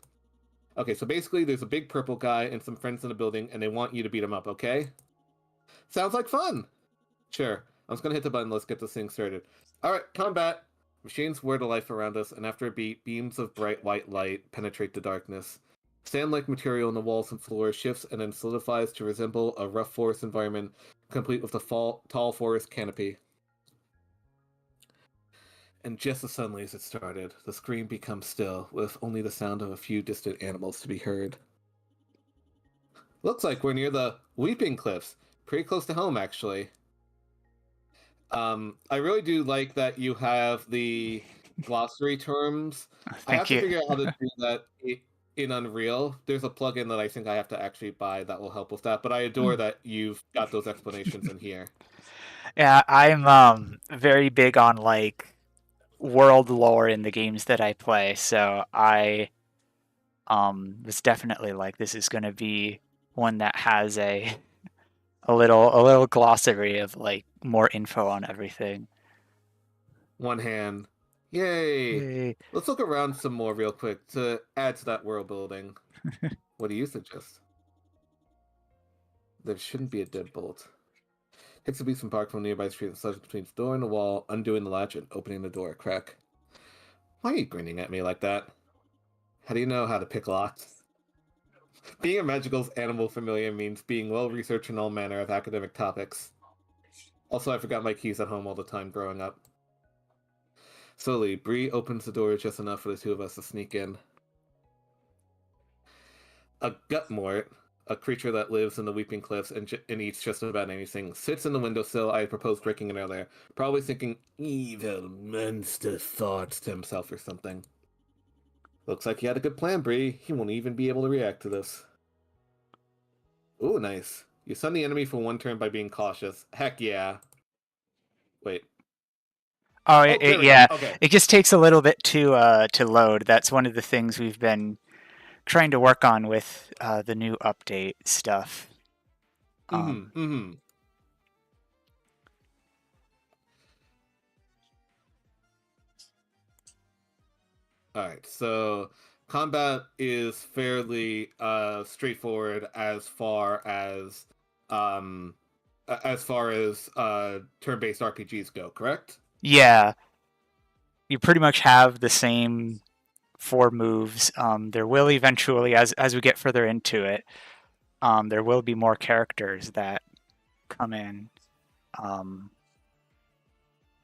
Okay, so basically there's a big purple guy and some friends in the building, and they want you to beat him up, okay? Sounds like fun! Sure. I'm just gonna hit the button, let's get this thing started. Alright, combat! Machines whir to life around us, and after a beat, beams of bright white light penetrate the darkness. Sand-like material in the walls and floor shifts and then solidifies to resemble a rough forest environment, complete with a tall forest canopy. And just as suddenly as it started, the scream becomes still, with only the sound of a few distant animals to be heard. Looks like we're near the Weeping Cliffs. Pretty close to home, actually. I really do like that you have the glossary terms. I have to figure out how to do that in Unreal. There's a plugin that I think I have to actually buy that will help with that, but I adore that you've got those explanations in here. Yeah, I'm very big on like world lore in the games that I play, so I was definitely like, this is going to be one that has a little glossary of like more info on everything. One hand. Yay! Yay. Let's look around some more real quick to add to that world building. What do you suggest? There shouldn't be a deadbolt. Takes a piece of bark from a nearby street and slides between the door and the wall, undoing the latch and opening the door a crack. Why are you grinning at me like that? How do you know how to pick locks? Being a magical animal familiar means being well-researched in all manner of academic topics. Also, I forgot my keys at home all the time growing up. Slowly, Bree opens the door just enough for the two of us to sneak in. A gutmort, a creature that lives in the Weeping Cliffs and eats just about anything, sits in the windowsill. I had proposed breaking in earlier, probably thinking evil monster thoughts to himself or something. Looks like he had a good plan, Bree. He won't even be able to react to this. Ooh, nice. You stun the enemy for one turn by being cautious. Heck yeah. Wait. Yeah. Okay. It just takes a little bit to load. That's one of the things we've been trying to work on with the new update stuff. Alright, so combat is fairly straightforward as far as turn-based RPGs go, correct? Yeah. You pretty much have the same 4 moves. There will eventually, as we get further into it, there will be more characters that come in.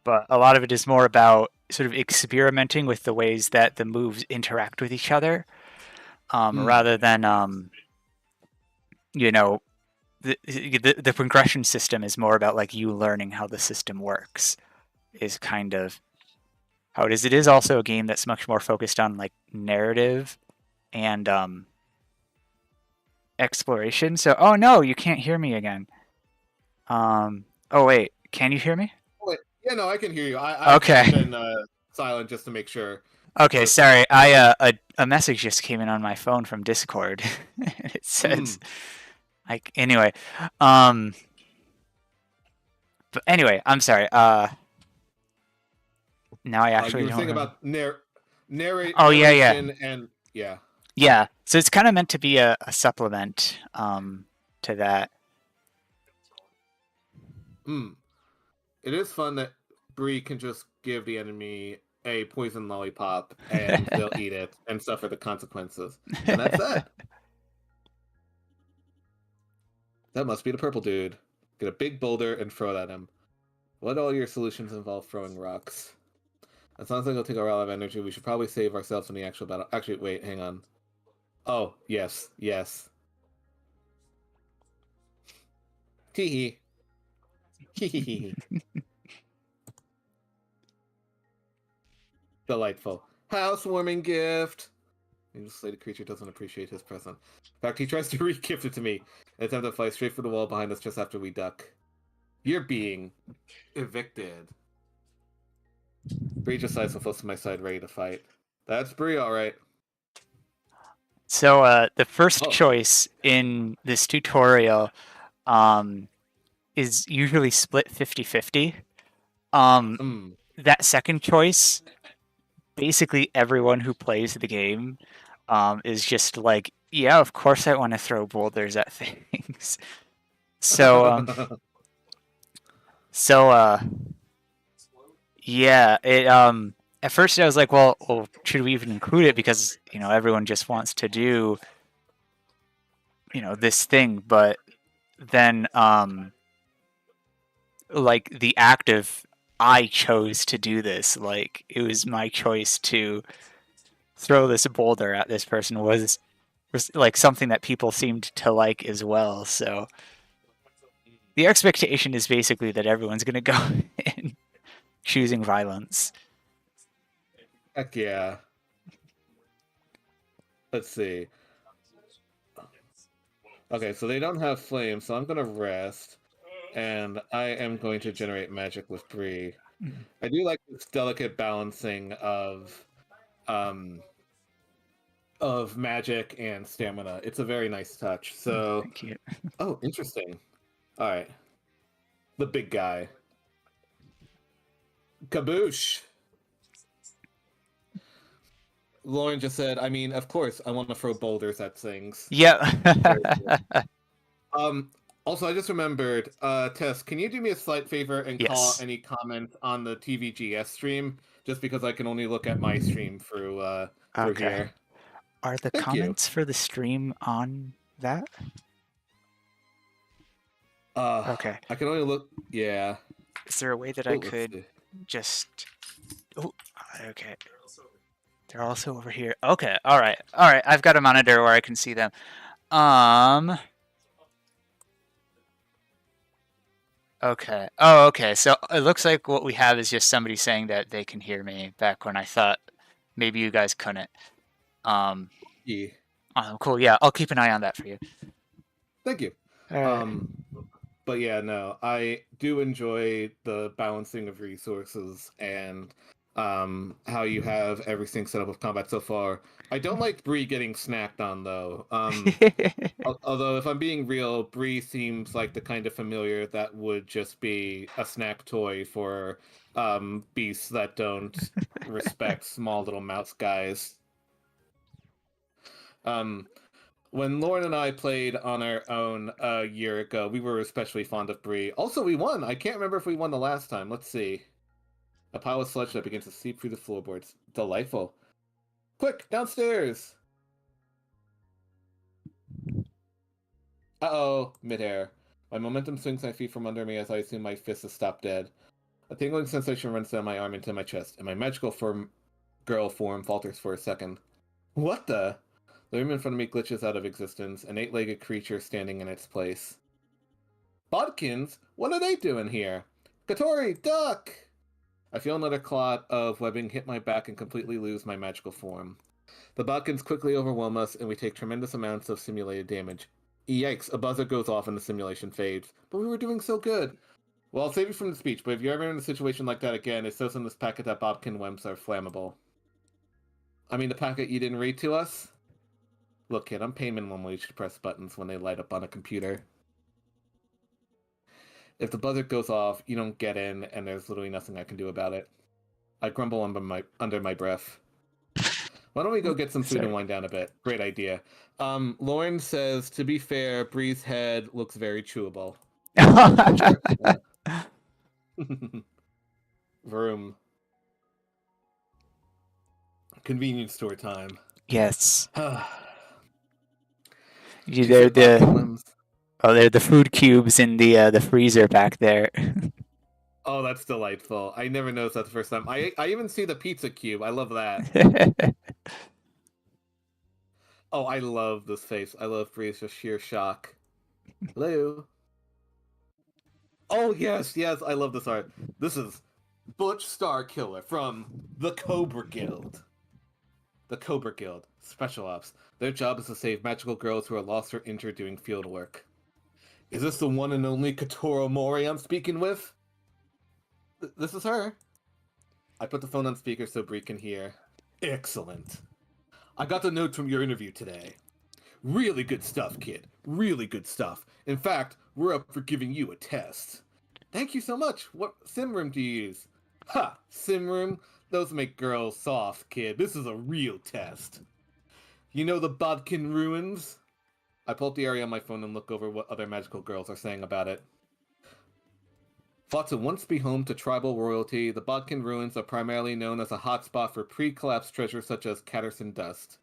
But a lot of it is more about sort of experimenting with the ways that the moves interact with each other, rather than the progression system is more about like you learning how the system works, is kind of how it is. It is also a game that's much more focused on like narrative and exploration. So, oh no, you can't hear me again. Oh wait, can you hear me? Wait, yeah, no, I can hear you. I Okay. I've been silent just to make sure. Okay, sorry. A message just came in on my phone from Discord. It says, like, anyway, but anyway, I'm sorry. Now I actually you were don't saying remember. about narration. Oh, yeah. And yeah. Yeah, so it's kind of meant to be a supplement to that. It is fun that Bree can just give the enemy a poison lollipop and they'll eat it and suffer the consequences. And that's that. That must be the purple dude. Get a big boulder and throw it at him. What all your solutions involve throwing rocks? It sounds like it'll take a lot of energy. We should probably save ourselves in the actual battle. Actually, wait, hang on. Oh, yes. Hee hee. Delightful. Housewarming gift! The slated creature doesn't appreciate his present. In fact, he tries to re-gift it to me. And attempt to fly straight for the wall behind us just after we duck. You're being evicted. Bree just slides so close to my side, ready to fight. That's Bree, alright. So the first choice in this tutorial is usually split 50-50. That second choice, basically everyone who plays the game is just like, yeah, of course I want to throw boulders at things. So yeah, it at first I was like, well, should we even include it, because everyone just wants to do this thing, but then like the act of I chose to do this, like it was my choice to throw this boulder at this person, was like something that people seemed to like as well. So the expectation is basically that everyone's going to go in choosing violence. Heck yeah. Let's see. Okay, so they don't have flames, so I'm gonna rest, and I am going to generate magic with Bree. I do like this delicate balancing um of magic and stamina. It's a very nice touch. So, Thank you. oh, interesting. All right, the big guy, Kaboosh. Lauren just said, I mean, of course, I want to throw boulders at things. Yeah. Also, I just remembered, Tess, can you do me a slight favor and call Yes. any comments on the TVGS stream? Just because I can only look at my stream through Okay. here. Are the Thank you. comments for the stream on that? Okay. I can only look. Yeah. Is there a way that Oh, I let's could see. just? Oh, okay. They're also over here. Okay. All right. All right. I've got a monitor where I can see them. Okay. Oh, okay. So it looks like what we have is just somebody saying that they can hear me back when I thought maybe you guys couldn't. Yeah. Cool. Yeah, I'll keep an eye on that for you. Thank you. But yeah, no, I do enjoy the balancing of resources and how you have everything set up with combat so far. I don't like Bree getting snacked on though. Although if I'm being real, Bree seems like the kind of familiar that would just be a snack toy for beasts that don't respect small little mouse guys. When Lauren and I played on our own a year ago, we were especially fond of Bree. Also, we won. I can't remember if we won the last time. Let's see. A pile of sludge that begins to seep through the floorboards. Delightful. Quick, downstairs! Uh-oh, midair. My momentum swings my feet from under me as I assume my fist has stopped dead. A tingling sensation runs down my arm into my chest, and my magical girl form falters for a second. What the? The room in front of me glitches out of existence, an 8-legged creature standing in its place. Bodkins? What are they doing here? Katori, duck! I feel another clot of webbing hit my back and completely lose my magical form. The Bodkins quickly overwhelm us, and we take tremendous amounts of simulated damage. Yikes, a buzzer goes off and the simulation fades. But we were doing so good. Well, I'll save you from the speech, but if you're ever in a situation like that again, it says in this packet that Bodkin webs are flammable. I mean, the packet you didn't read to us? Look, kid, I'm paying minimum wage to press buttons when they light up on a computer. If the buzzer goes off, you don't get in, and there's literally nothing I can do about it. I grumble under my breath. Why don't we go get some food and wind down a bit? Great idea. Lauren says, to be fair, Bree's head looks very chewable. Vroom. Convenience store time. Yes. They're the food cubes in the freezer back there. Oh, that's delightful. I never noticed that the first time. I even see the pizza cube. I love that. Oh, I love this face. I love Bree's just sheer shock. Hello. Oh, yes, I love this art. This is Butch Starkiller from the Cobra Guild. The Cobra Guild. Special Ops. Their job is to save magical girls who are lost or injured doing field work. Is this the one and only Katoro Mori I'm speaking with? This is her. I put the phone on speaker so Bree can hear. Excellent. I got the note from your interview today. Really good stuff, kid. Really good stuff. In fact, we're up for giving you a test. Thank you so much. What sim room do you use? Ha! Sim room? Those make girls soft, kid. This is a real test. You know the Bodkin Ruins? I pull up the area on my phone and look over what other magical girls are saying about it. Thought to once be home to tribal royalty, the Bodkin Ruins are primarily known as a hotspot for pre-collapse treasures such as Catterson dust.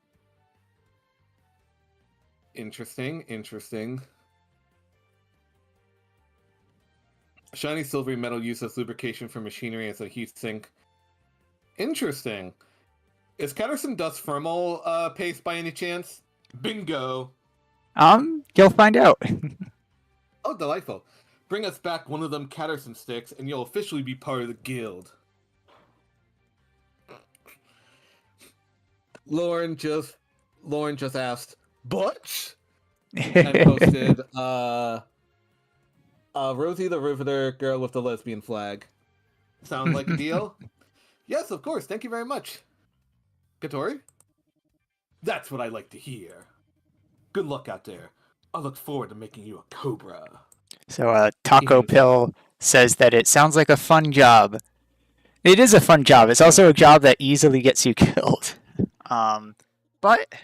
Interesting, interesting. Shiny silvery metal used as lubrication for machinery as a heat sink. Interesting. Is Catterson dust thermal paste by any chance? Bingo! You'll find out. Oh, delightful. Bring us back one of them Catterson sticks, and you'll officially be part of the guild. Lauren just asked, Butch? And posted, Rosie the Riveter, girl with the lesbian flag. Sound like a deal? Yes, of course. Thank you very much. Katori? That's what I like to hear. Good luck out there. I look forward to making you a cobra. So Taco Pill says that it sounds like a fun job. It is a fun job. It's also a job that easily gets you killed. But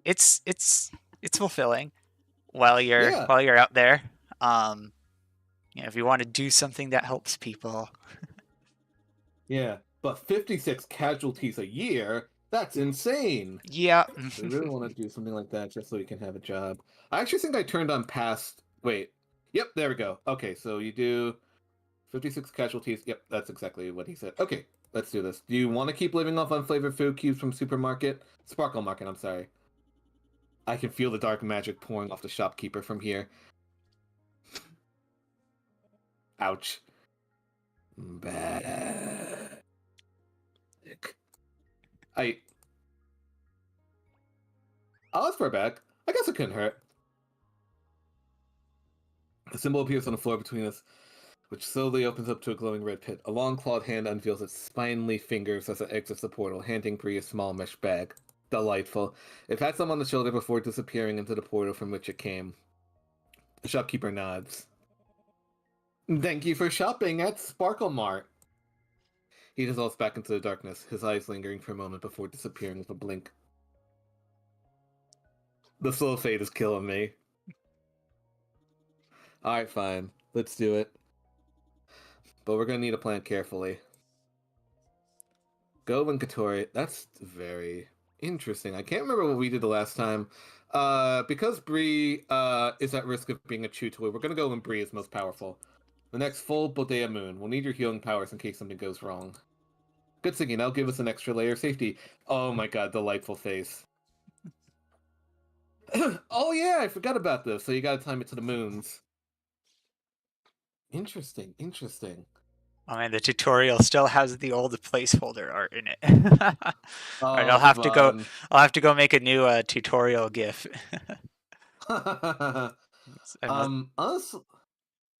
it's fulfilling while you're out there. If you want to do something that helps people. Yeah, but 56 casualties a year? That's insane. Yeah. We really want to do something like that just so we can have a job. I actually think I turned on past... Wait. Yep, there we go. Okay, so you do 56 casualties. Yep, that's exactly what he said. Okay, let's do this. Do you want to keep living off unflavored food cubes from Supermarket? Sparkle Market, I'm sorry. I can feel the dark magic pouring off the shopkeeper from here. Ouch. Bad. I'll ask for it back. I guess it couldn't hurt. A symbol appears on the floor between us, which slowly opens up to a glowing red pit. A long clawed hand unveils its spindly fingers as it exits the portal, handing Bree a small mesh bag. Delightful. It pats him on the shoulder before disappearing into the portal from which it came. The shopkeeper nods. Thank you for shopping at Sparkle Mart. He dissolves back into the darkness, his eyes lingering for a moment before disappearing with a blink. The slow fade is killing me. Alright, fine. Let's do it. But we're gonna need to plan carefully. Go and Katori. That's very interesting. I can't remember what we did the last time. Because Bree is at risk of being a chew toy, we're gonna go when Bree is most powerful. The next full Bodea moon. We'll need your healing powers in case something goes wrong. Good thinking. That'll give us an extra layer of safety. Oh my god, delightful face. Oh yeah, I forgot about this. So you gotta time it to the moons. Interesting, interesting. I mean, the tutorial still has the old placeholder art in it. Alright, I'll have to go make a new tutorial GIF. Honestly,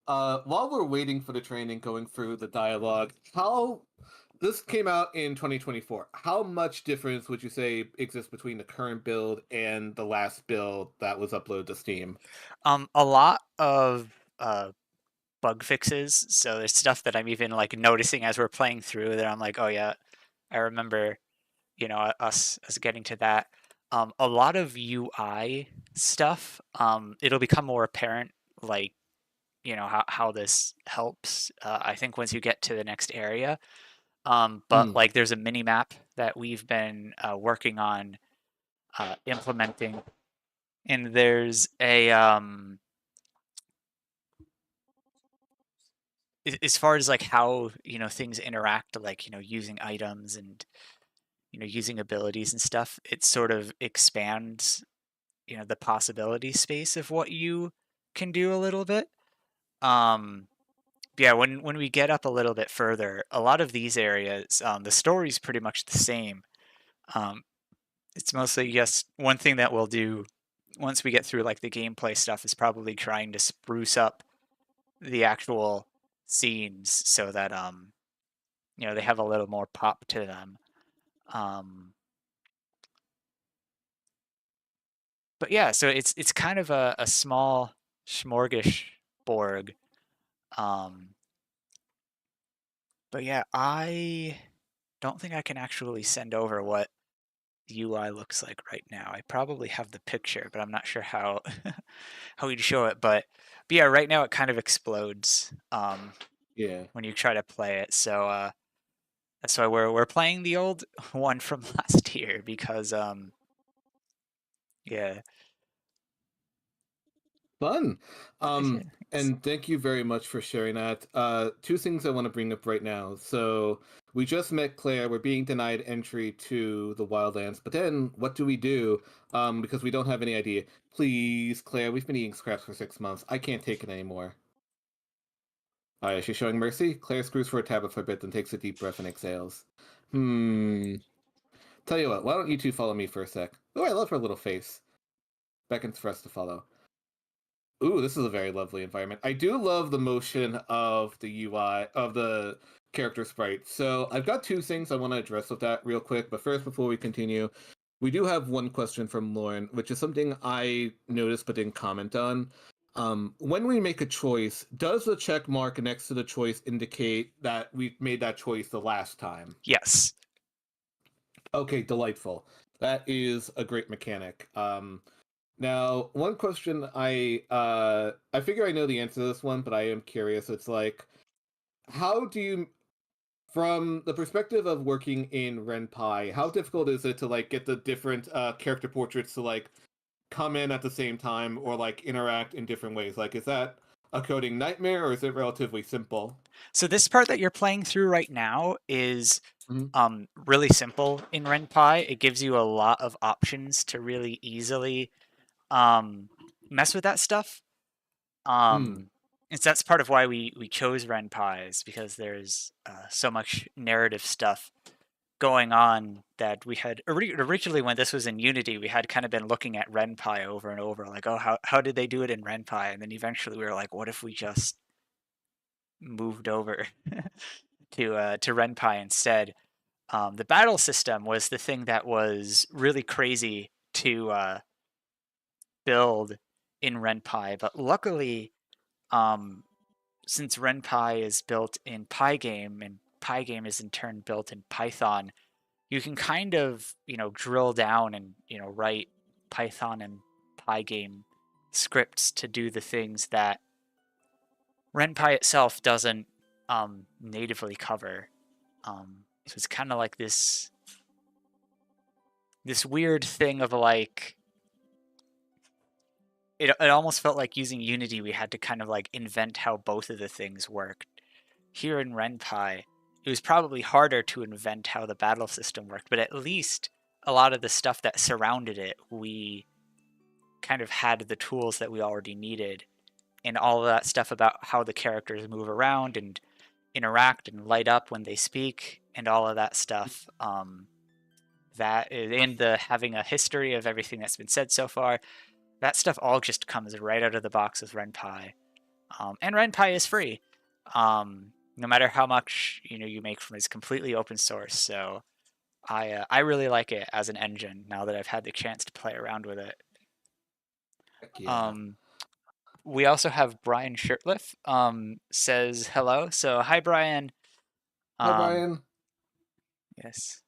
while we're waiting for the training, going through the dialogue, this came out in 2024. How much difference would you say exists between the current build and the last build that was uploaded to Steam? A lot of bug fixes. So there's stuff that I'm even like noticing as we're playing through that I'm like, oh yeah, I remember, us getting to that. A lot of UI stuff. It'll become more apparent, like, how this helps. I think once you get to the next area. But like, there's a mini map that we've been working on implementing, and there's a as far as like how things interact, like using items and using abilities and stuff, it sort of expands the possibility space of what you can do a little bit. Yeah, when we get up a little bit further, a lot of these areas, the story's pretty much the same. It's mostly just one thing that we'll do once we get through like the gameplay stuff is probably trying to spruce up the actual scenes so that they have a little more pop to them. But yeah, so it's kind of a small smorgasbord. But yeah, I don't think I can actually send over what the UI looks like right now. I probably have the picture, but I'm not sure how how we'd show it. But yeah, right now it kind of explodes Yeah. when you try to play it. So that's why we're playing the old one from last year because yeah. Fun. Okay, thanks. And thank you very much for sharing that. Two things I want to bring up right now. So we just met Claire. We're being denied entry to the Wildlands, but then what do we do? Because we don't have any idea. Please, Claire, we've been eating scraps for 6 months. I can't take it anymore. Is she showing mercy? Claire screws for a tablet for a bit, then takes a deep breath and exhales. Tell you what, why don't you two follow me for a sec? Oh, I love her little face. Beckons for us to follow. Ooh, this is a very lovely environment. I do love the motion of the UI, of the character sprite. So I've got two things I want to address with that real quick. But first, before we continue, we do have one question from Lauren, which is something I noticed but didn't comment on. When we make a choice, does the check mark next to the choice indicate that we made that choice the last time? Yes. Okay, delightful. That is a great mechanic. Now, one question I figure I know the answer to this one, but I am curious. It's like, how do you, from the perspective of working in Ren'Py, how difficult is it to like get the different character portraits to like come in at the same time or like interact in different ways? Like, is that a coding nightmare or is it relatively simple? So this part that you're playing through right now is Mhm. really simple in Ren'Py. It gives you a lot of options to really easily mess with that stuff. Hmm. And so that's part of why we chose Ren'Py, is because there's so much narrative stuff going on that we had originally, when this was in Unity, we had kind of been looking at Ren'Py over and over, like, oh, how did they do it in Ren'Py? And then eventually we were like, what if we just moved over to Ren'Py instead? The battle system was the thing that was really crazy to build in Ren'Py, but luckily, um, since Ren'Py is built in Pygame and Pygame is in turn built in Python, you can kind of drill down and write Python and Pygame scripts to do the things that Ren'Py itself doesn't natively cover. So it's kind of like this weird thing of like it almost felt like using Unity, we had to kind of like invent how both of the things worked. Here in Ren'Py, it was probably harder to invent how the battle system worked, but at least a lot of the stuff that surrounded it, we kind of had the tools that we already needed, and all of that stuff about how the characters move around and interact and light up when they speak, and all of that stuff. That is, and the having a history of everything that's been said so far, that stuff all just comes right out of the box with Ren'Py. And Ren'Py is free. No matter how much you make from it, it's completely open source. So I really like it as an engine now that I've had the chance to play around with it. Heck yeah. Um, we also have Brian Shirtliff says hello. So hi Brian. Hi, Um, Brian. yes.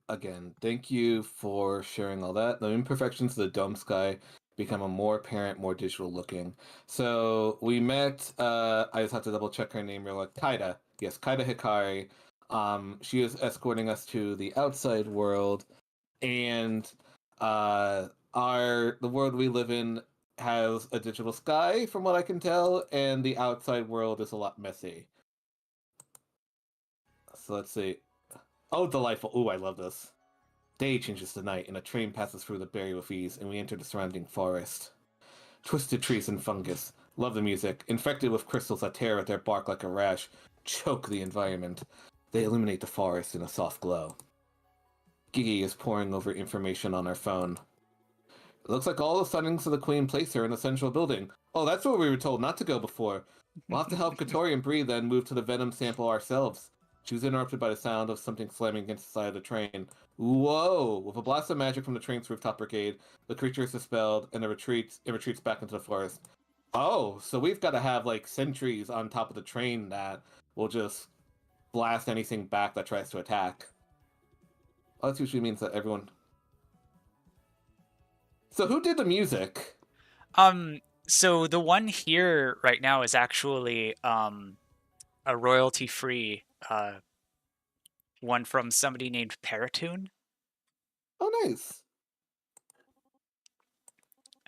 Again, thank you for sharing all that. The imperfections of the dome sky become a more apparent, more digital looking. So we met, I just have to double check her name real quick. Kaida. Yes, Kaida Hikari. She is escorting us to the outside world, and the world we live in has a digital sky, from what I can tell, and the outside world is a lot messy. So let's see. Oh, delightful. Ooh, I love this. Day changes to night, and a train passes through the barrier with ease, and we enter the surrounding forest. Twisted trees and fungus. Love the music. Infected with crystals that tear at their bark like a rash, choke the environment. They illuminate the forest in a soft glow. Gigi is poring over information on her phone. It looks like all the settings of the Queen place her in a central building. Oh, that's where we were told not to go before. We'll have to help Katori and Bree then move to the Venom sample ourselves. She was interrupted by the sound of something slamming against the side of the train. Whoa! With a blast of magic from the train's rooftop brigade, the creature is dispelled and it retreats back into the forest. Oh, so we've got to have like sentries on top of the train that will just blast anything back that tries to attack. Oh, that usually means that everyone. So who did the music? So the one here right now is actually a royalty-free one from somebody named Paratoon. Oh, nice.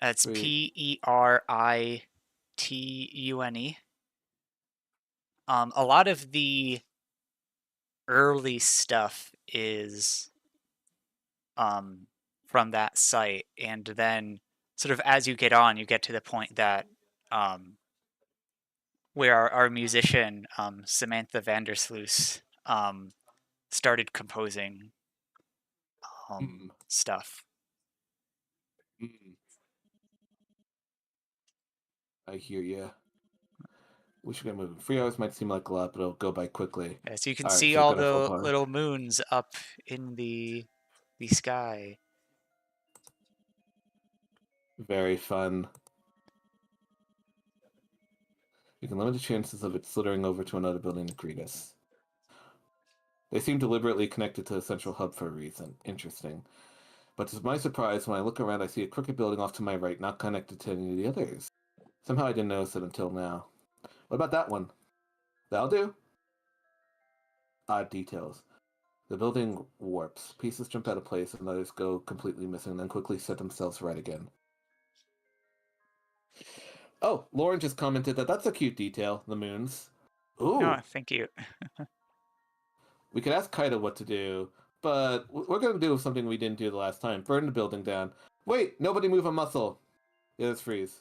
It's Sweet. Peritune. A lot of the early stuff is from that site, and then sort of as you get on, you get to the point that where our musician Samantha Vandersloot started composing stuff. Mm. I hear ya. We should get moving. 3 hours might seem like a lot, but it'll go by quickly. As you can All right, see so we've all got a full the bar. little moons up in the sky. Very fun. You can limit the chances of it slithering over to another building to greet us. They seem deliberately connected to the central hub for a reason. Interesting. But to my surprise, when I look around, I see a crooked building off to my right, not connected to any of the others. Somehow I didn't notice it until now. What about that one? That'll do. Odd details. The building warps. Pieces jump out of place and others go completely missing, then quickly set themselves right again. Oh, Lauren just commented that that's a cute detail, the moons. Ooh. Oh, thank you. We could ask Kaida what to do, but we're going to do something we didn't do the last time. Burn the building down. Wait, nobody move a muscle. Yeah, let's freeze.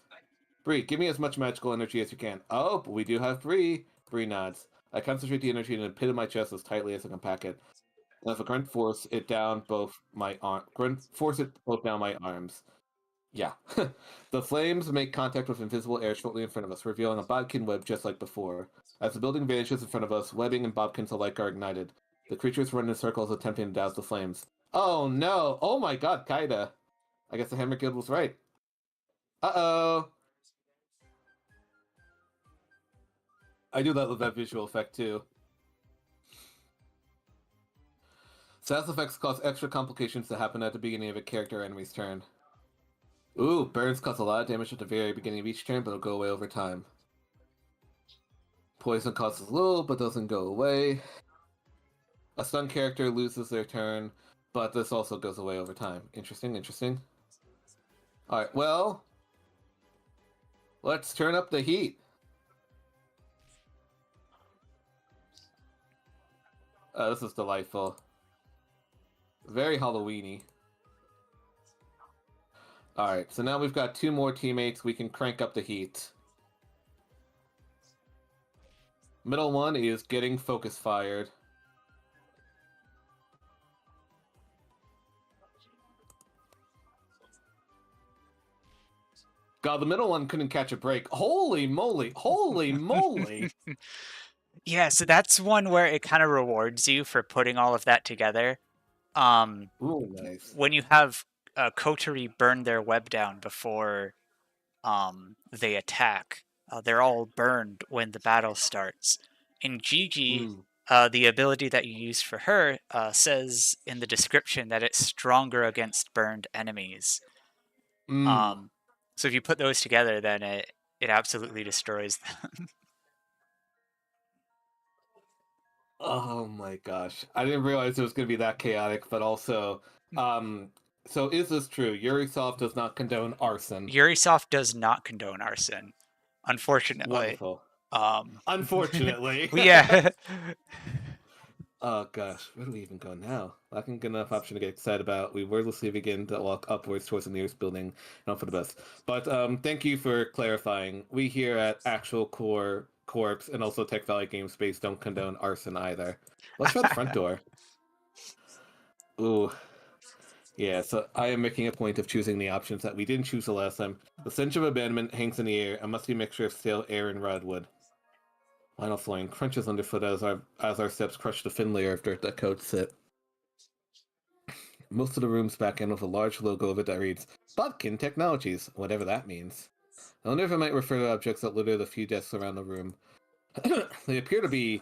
Bree, give me as much magical energy as you can. Oh, but we do have Bree. Bree nods. I concentrate the energy in the pit of my chest as tightly as I can pack it. And if I grunt, force it down both my force it both down my arms. Yeah. The flames make contact with invisible air shortly in front of us, revealing a bodkin web just like before. As the building vanishes in front of us, webbing and bodkins alike are ignited. The creatures run in circles attempting to douse the flames. Oh no! Oh my god, Kaida! I guess the Hammer Guild was right. Uh-oh! I do love that visual effect too. Sound effects cause extra complications to happen at the beginning of a character or enemy's turn. Ooh, burns cause a lot of damage at the very beginning of each turn, but it'll go away over time. Poison causes little, but doesn't go away. A stun character loses their turn, but this also goes away over time. Interesting, interesting. Alright, well... let's turn up the heat. This is delightful. Very Halloween-y. Alright, so now we've got 2 more teammates. We can crank up the heat. Middle one is getting focus fired. God, the middle one couldn't catch a break. Holy moly! Holy moly! Yeah, so that's one where it kind of rewards you for putting all of that together. Ooh, nice. When you have Coterie burn their web down before they attack, they're all burned when the battle starts. In Gigi, the ability that you use for her says in the description that it's stronger against burned enemies. So if you put those together, then it absolutely destroys them. Oh my gosh. I didn't realize it was going to be that chaotic, but also, so is this true? Yurisoft does not condone arson. Yurisoft does not condone arson, unfortunately. Wonderful. Unfortunately. Yeah. Oh gosh, where do we even go now? Lacking good enough option to get excited about. We wordlessly begin to walk upwards towards the nearest building, and hope for the best. But thank you for clarifying. We here at Actual Core Corps and also Tech Valley Game Space don't condone arson either. Let's try the front door. Ooh. Yeah, so I am making a point of choosing the options that we didn't choose the last time. The stench of abandonment hangs in the air, a musty mixture of stale air and rotted wood. Vinyl flooring crunches underfoot as our steps crush the thin layer of dirt that coats it. Most of the room's back end with a large logo of it that reads Bodkin Technologies, whatever that means. I wonder if it might refer to objects that litter the few desks around the room. They appear to be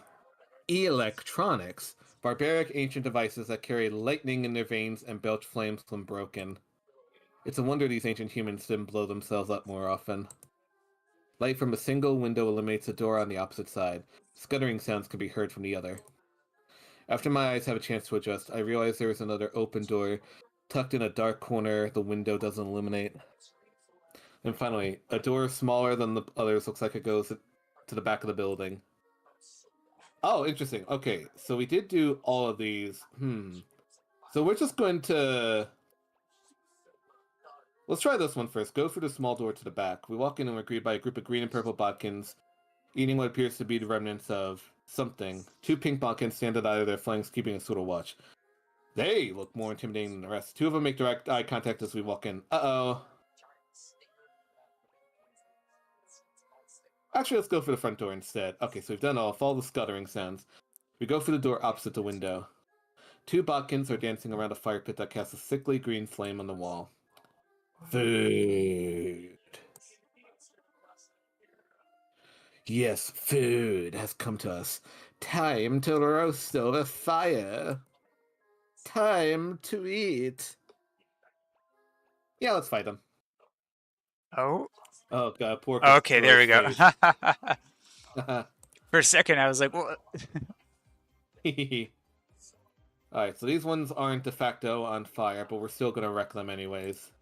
electronics, barbaric ancient devices that carry lightning in their veins and belch flames when broken. It's a wonder these ancient humans didn't blow themselves up more often. Light from a single window illuminates a door on the opposite side. Scuttering sounds can be heard from the other. After my eyes have a chance to adjust, I realize there is another open door, tucked in a dark corner the window doesn't illuminate. And finally, a door smaller than the others looks like it goes to the back of the building. Oh, interesting. Okay, so we did do all of these. So we're just going to... Let's try this one first. Go through the small door to the back. We walk in and we're greeted by a group of green and purple bodkins, eating what appears to be the remnants of something. 2 pink bodkins stand at either their flanks, keeping a sort of watch. They look more intimidating than the rest. 2 of them make direct eye contact as we walk in. Uh-oh. Actually, let's go for the front door instead. Okay, so we've done all. Follow the scuttering sounds. We go for the door opposite the window. 2 bodkins are dancing around a fire pit that casts a sickly green flame on the wall. Food. Yes, food has come to us. Time to roast over fire. Time to eat. Yeah, let's fight them. Oh. Oh god, poor. Okay, there we go. For a second, I was like, "What?" Alright, so these ones aren't de facto on fire, but we're still gonna wreck them anyways.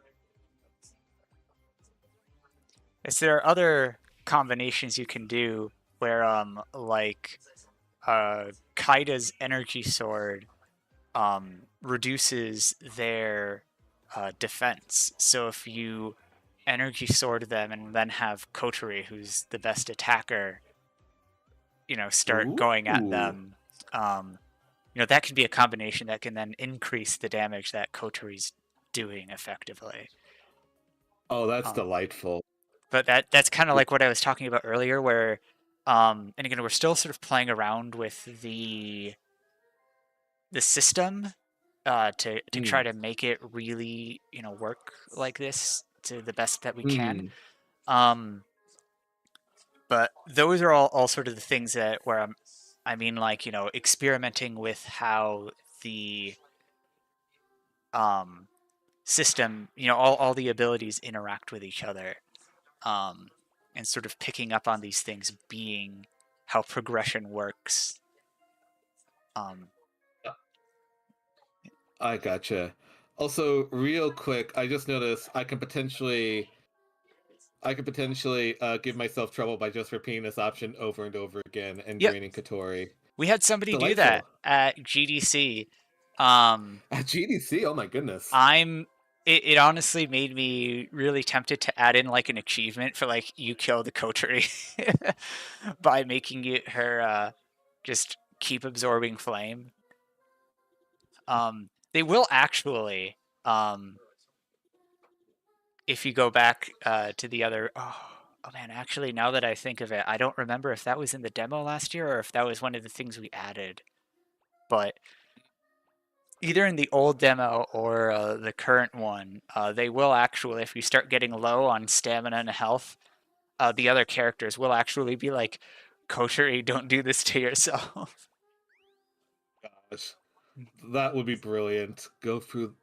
Is there other combinations you can do where, like, Kaida's energy sword, reduces their defense. So if you energy sword them and then have Kotori, who's the best attacker, start going at them, that could be a combination that can then increase the damage that Kotori's doing effectively. Oh, that's delightful. But that's kind of like what I was talking about earlier, where, and again, we're still sort of playing around with the system to try to make it really, work like this to the best that we can. But those are all sort of the things that where experimenting with how the system, all the abilities interact with each other, and sort of picking up on these things being how progression works. I gotcha. Also, real quick, I just noticed I could potentially give myself trouble by just repeating this option over and over again and draining Kotori. We had somebody do that at GDC. At GDC? Oh my goodness. It honestly made me really tempted to add in like an achievement for like you kill the Kotori by making it her just keep absorbing flame. They will actually, if you go back to the other, oh man, actually now that I think of it, I don't remember if that was in the demo last year or if that was one of the things we added, but either in the old demo or the current one, they will actually, if you start getting low on stamina and health, the other characters will actually be like, Kotori, don't do this to yourself. Gosh, that would be brilliant. Go through.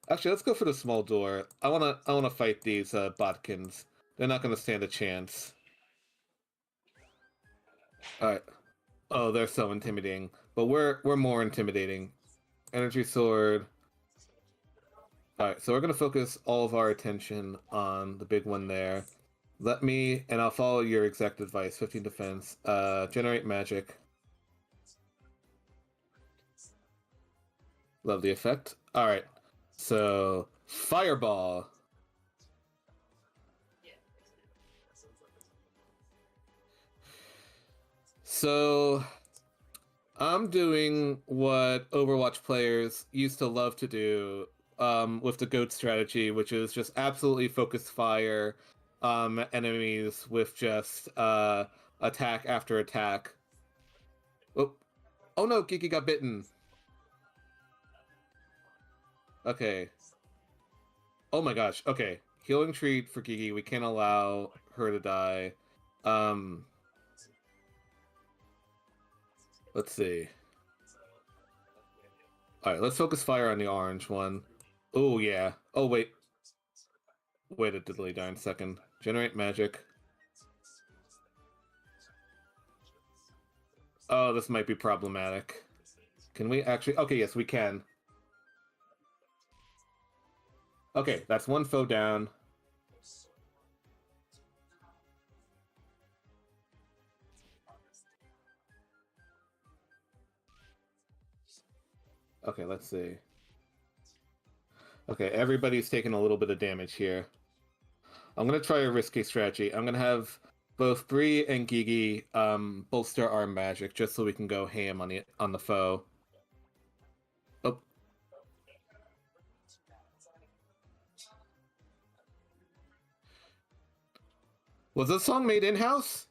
Actually, let's go for the small door. I wanna fight these botkins. They're not gonna stand a chance. All right. Oh, they're so intimidating, but we're more intimidating. Energy sword. Alright, so we're going to focus all of our attention on the big one there. And I'll follow your exact advice. 15 defense. Generate magic. Love the effect. Alright, so fireball. So I'm doing what Overwatch players used to love to do with the GOAT strategy, which is just absolutely focus fire enemies with just attack after attack. Oh, oh no, Gigi got bitten. Okay. Oh my gosh. Okay. Healing treat for Gigi. We can't allow her to die. Let's see. Alright, let's focus fire on the orange one. Oh, yeah. Oh, wait. Wait a diddly darn second. Generate magic. Oh, this might be problematic. Can we actually... Okay, yes, we can. Okay, that's one foe down. Okay, let's see. Okay, everybody's taking a little bit of damage here. I'm gonna try a risky strategy. I'm gonna have both Bree and Gigi bolster our magic just so we can go ham on the foe. Oh. Was this song made in-house?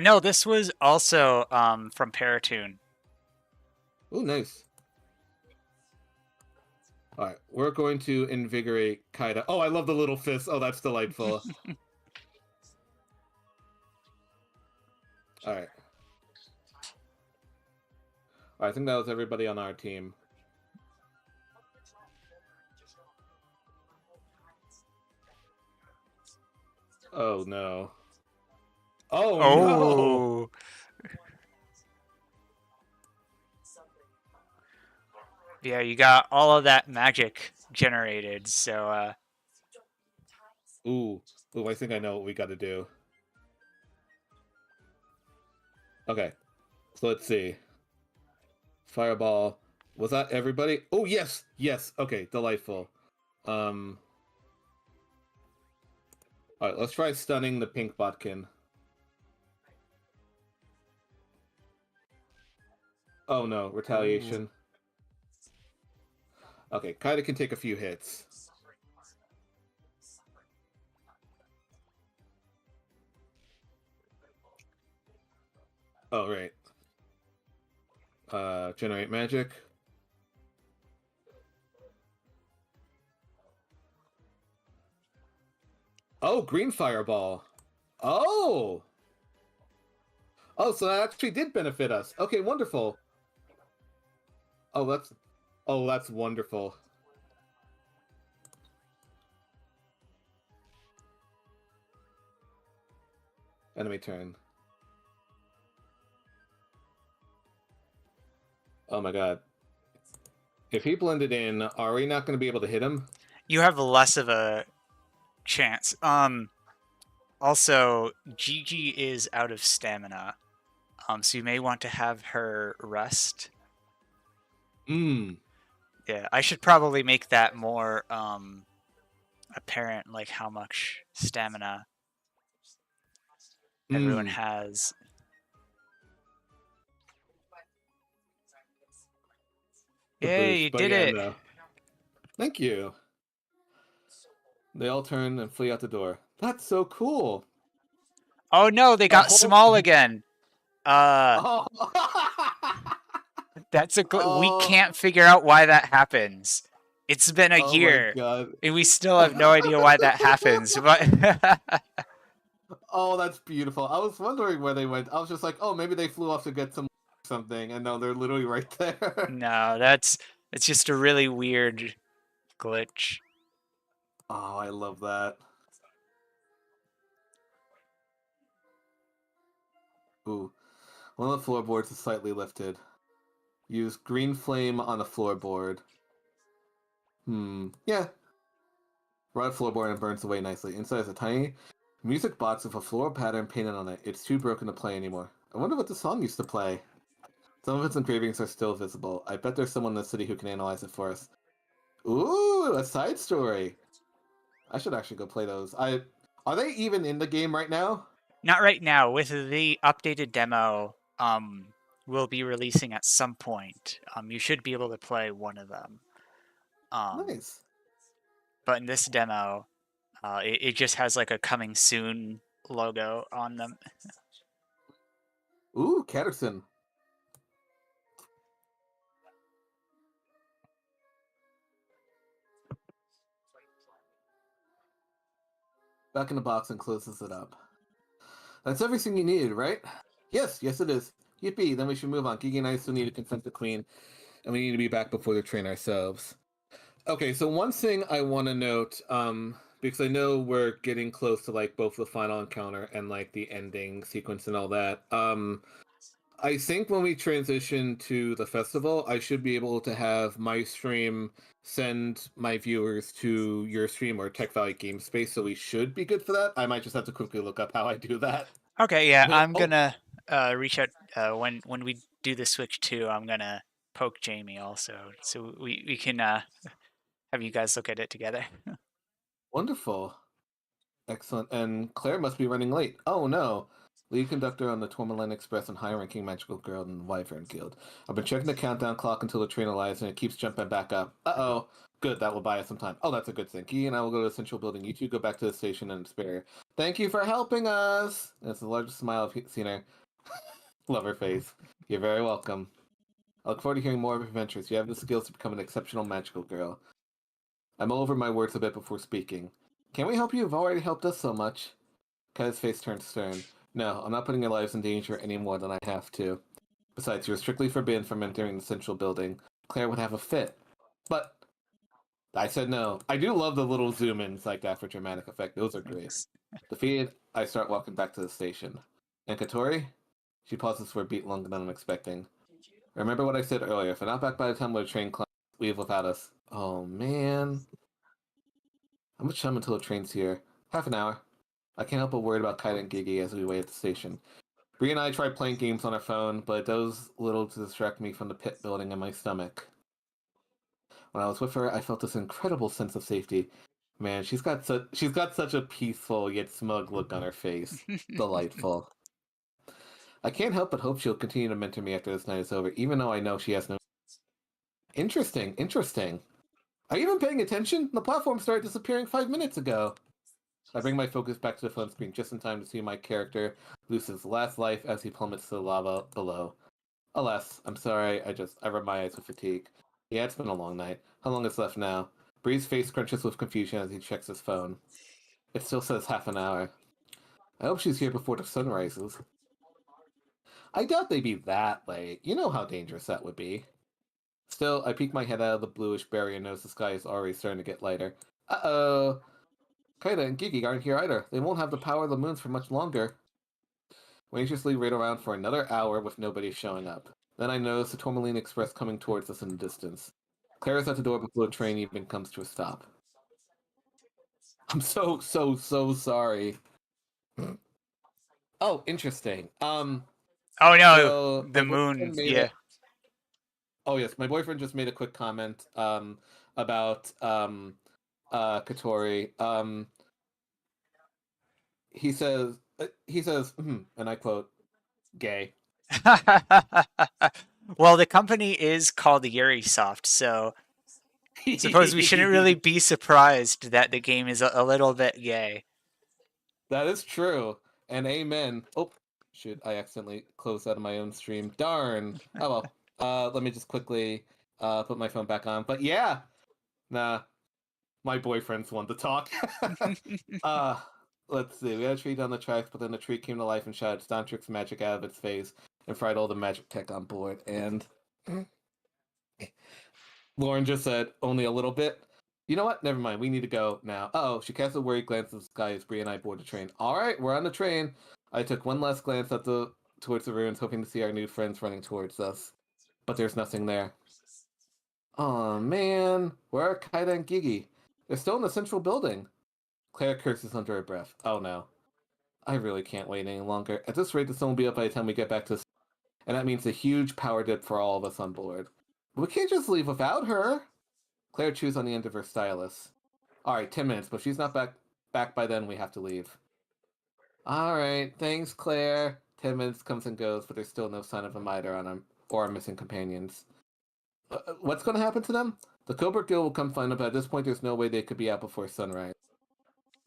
No, this was also from Paratune. Oh, nice. Alright, we're going to invigorate Kaida. Oh, I love the little fist. Oh, that's delightful. Alright. I think that was everybody on our team. Oh, no. Oh, no! Yeah, you got all of that magic generated, so Ooh, I think I know what we gotta do. Okay, so let's see. Fireball. Was that everybody? Oh, yes! Yes! Okay, delightful. Alright, let's try stunning the pink botkin. Oh no, retaliation. Ooh. Okay, Kaida can take a few hits. Oh, right. Generate magic. Oh, green fireball. Oh! Oh, so that actually did benefit us. Okay, wonderful. Oh, that's wonderful. Enemy turn. Oh my god. If he blended in, are we not going to be able to hit him? you have less of a chance. Also, Gigi is out of stamina, so you may want to have her rest. Yeah, I should probably make that more apparent, like how much stamina everyone has. Yay, you did it! Thank you. They all turn and flee out the door. That's so cool. Oh no, they got small again. Oh. That's we can't figure out why that happens. It's been a year, and we still have no idea why that happens. But oh, that's beautiful. I was wondering where they went. I was just like, oh, maybe they flew off to get something, and no, they're literally right there. No, it's just a really weird glitch. Oh, I love that. Ooh. One of the floorboards is slightly lifted. Use green flame on the floorboard. Yeah. Red floorboard and burns away nicely. Inside is a tiny music box with a floral pattern painted on it. It's too broken to play anymore. I wonder what the song used to play. Some of its engravings are still visible. I bet there's someone in the city who can analyze it for us. Ooh, a side story. I should actually go play those. Are they even in the game right now? Not right now. With the updated demo, we'll be releasing at some point. You should be able to play one of them. Nice. But in this demo, it just has like a coming soon logo on them. Ooh, Catterson. Back in the box and closes it up. That's everything you needed, right? Yes, it is. Yippee, then we should move on. Gigi and I still need to confront the queen, and we need to be back before the train ourselves. Okay, so one thing I want to note, because I know we're getting close to like both the final encounter and like the ending sequence and all that. I think when we transition to the festival, I should be able to have my stream send my viewers to your stream or Tech Valley Game Space, so we should be good for that. I might just have to quickly look up how I do that. Okay, yeah, I'm Oh. gonna reach out when we do the switch too. I'm gonna poke Jamie also, so we can have you guys look at it together. Wonderful. Excellent. And Claire must be running late. Oh no. Lead conductor on the Tourmaline Express and high-ranking magical girl in the Wyvern Guild. I've been checking the countdown clock until the train arrives, and it keeps jumping back up. Uh-oh. Good, that will buy us some time. Oh, that's a good thing. Key and I will go to the central building. You two go back to the station and spare. Thank you for helping us! And it's the largest smile I've seen her. Love her face. You're very welcome. I look forward to hearing more of your adventures. You have the skills to become an exceptional magical girl. I'm all over my words a bit before speaking. Can we help you? You've already helped us so much. Kai's face turned stern. No, I'm not putting your lives in danger any more than I have to. Besides, you're strictly forbidden from entering the central building. Claire would have a fit. But I said no. I do love the little zoom-ins like that for dramatic effect. Those are great. Defeated, I start walking back to the station. And Katori? She pauses for a beat longer than I'm expecting. Remember what I said earlier. If we're not back by the time the train leave without us. Oh, man. How much time until the train's here? Half an hour. I can't help but worry about Kaida and Gigi as we wait at the station. Bree and I tried playing games on our phone, but it does little to distract me from the pit building in my stomach. When I was with her, I felt this incredible sense of safety. Man, she's got such a peaceful yet smug look on her face. Delightful. I can't help but hope she'll continue to mentor me after this night is over, even though I know she has no... Interesting. Are you even paying attention? The platform started disappearing 5 minutes ago. I bring my focus back to the phone screen just in time to see my character lose his last life as he plummets to the lava below. Alas, I'm sorry, I rub my eyes with fatigue. Yeah, it's been a long night. How long is left now? Bree's face crunches with confusion as he checks his phone. It still says half an hour. I hope she's here before the sun rises. I doubt they'd be that late. You know how dangerous that would be. Still, I peek my head out of the bluish barrier and notice the sky is already starting to get lighter. Uh-oh. Kaida and Gigi aren't here either. They won't have the power of the moons for much longer. We anxiously wait around for another hour with nobody showing up. Then I notice the Tourmaline Express coming towards us in the distance. Claire is at the door before the train even comes to a stop. I'm so sorry. Oh, interesting. Oh no, So the moon. Yeah. Oh yes, my boyfriend just made a quick comment about Katori. He says, and I quote, "gay." Well, the company is called Yurisoft, so I suppose we shouldn't really be surprised that the game is a little bit gay. That is true, and amen. Oh, shoot! I accidentally closed out of my own stream. Darn. Oh well. Let me just quickly put my phone back on. But yeah, nah. My boyfriend's one to talk. Let's see. We had a tree down the tracks, but then the tree came to life and shot Stontrix's magic out of its face and fried all the magic tech on board. And Lauren just said, only a little bit. You know what? Never mind. We need to go now. Uh-oh. She cast a worried glance at the sky as Bree and I board the train. All right, we're on the train. I took one last glance towards the ruins, hoping to see our new friends running towards us. But there's nothing there. Oh man. Where are Kaida and Gigi? They're still in the central building. Claire curses under her breath. Oh no. I really can't wait any longer. At this rate, the sun will be up by the time we get back to... And that means a huge power dip for all of us on board. But we can't just leave without her. Claire chews on the end of her stylus. Alright, 10 minutes, but if she's not back by then, we have to leave. Alright, thanks, Claire. 10 minutes comes and goes, but there's still no sign of a miter on them, or our missing companions. What's going to happen to them? The Cobra Guild will come find them, but at this point, there's no way they could be out before sunrise.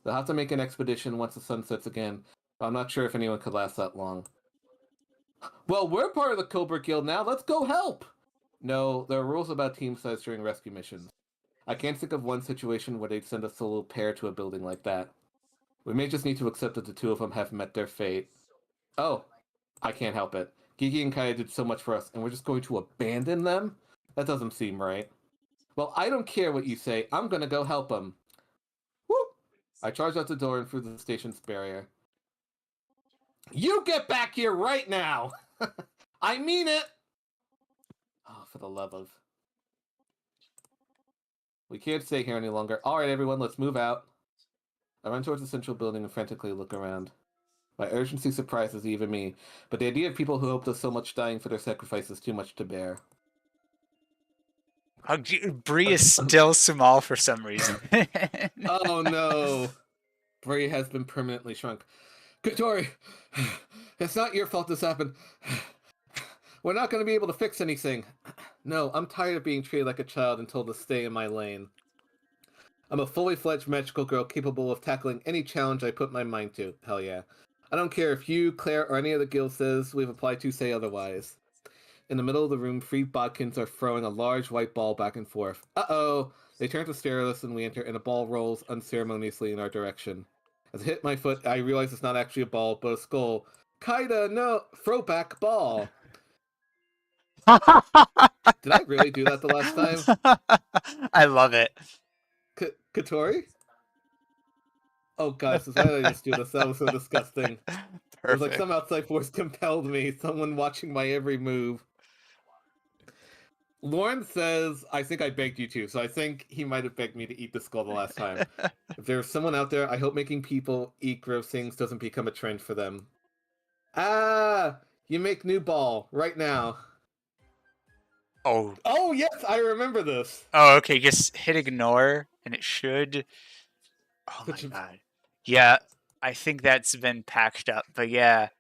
They'll have to make an expedition once the sun sets again, but I'm not sure if anyone could last that long. Well, we're part of the Cobra Guild now. Let's go help. No, there are rules about team size during rescue missions. I can't think of one situation where they'd send a solo pair to a building like that. We may just need to accept that the two of them have met their fate. Oh, I can't help it. Gigi and Kaya did so much for us, and we're just going to abandon them? That doesn't seem right. Well, I don't care what you say. I'm gonna go help them. Whoop! I charged out the door and through the station's barrier. You get back here right now! I mean it! Oh, for the love of... We can't stay here any longer. Alright, everyone, let's move out. I run towards the central building and frantically look around. My urgency surprises even me, but the idea of people who helped us so much dying for their sacrifice is too much to bear. Bree is still small for some reason. Oh no! Bray has been permanently shrunk. Katori, it's not your fault this happened. We're not going to be able to fix anything. No, I'm tired of being treated like a child and told to stay in my lane. I'm a fully fledged magical girl capable of tackling any challenge I put my mind to. Hell yeah. I don't care if you, Claire, or any other guild says we've applied to say otherwise. In the middle of the room, three bodkins are throwing a large white ball back and forth. Uh-oh! They turn to stare at us and we enter, and a ball rolls unceremoniously in our direction. As it hit my foot, I realize it's not actually a ball, but a skull. Kaida, no! Throwback ball! Did I really do that the last time? I love it. Katori? Oh gosh, why did I just do this? That was so disgusting. It was like Perfect. some outside force compelled me, someone watching my every move. Lauren says, I think I begged you to, so I think he might have begged me to eat the skull the last time. If there's someone out there, I hope making people eat gross things doesn't become a trend for them. Ah! You make new ball, right now. Oh. Oh, yes, I remember this! Oh, okay, just hit ignore, and it should... Oh my god. Yeah, I think that's been packed up, but yeah.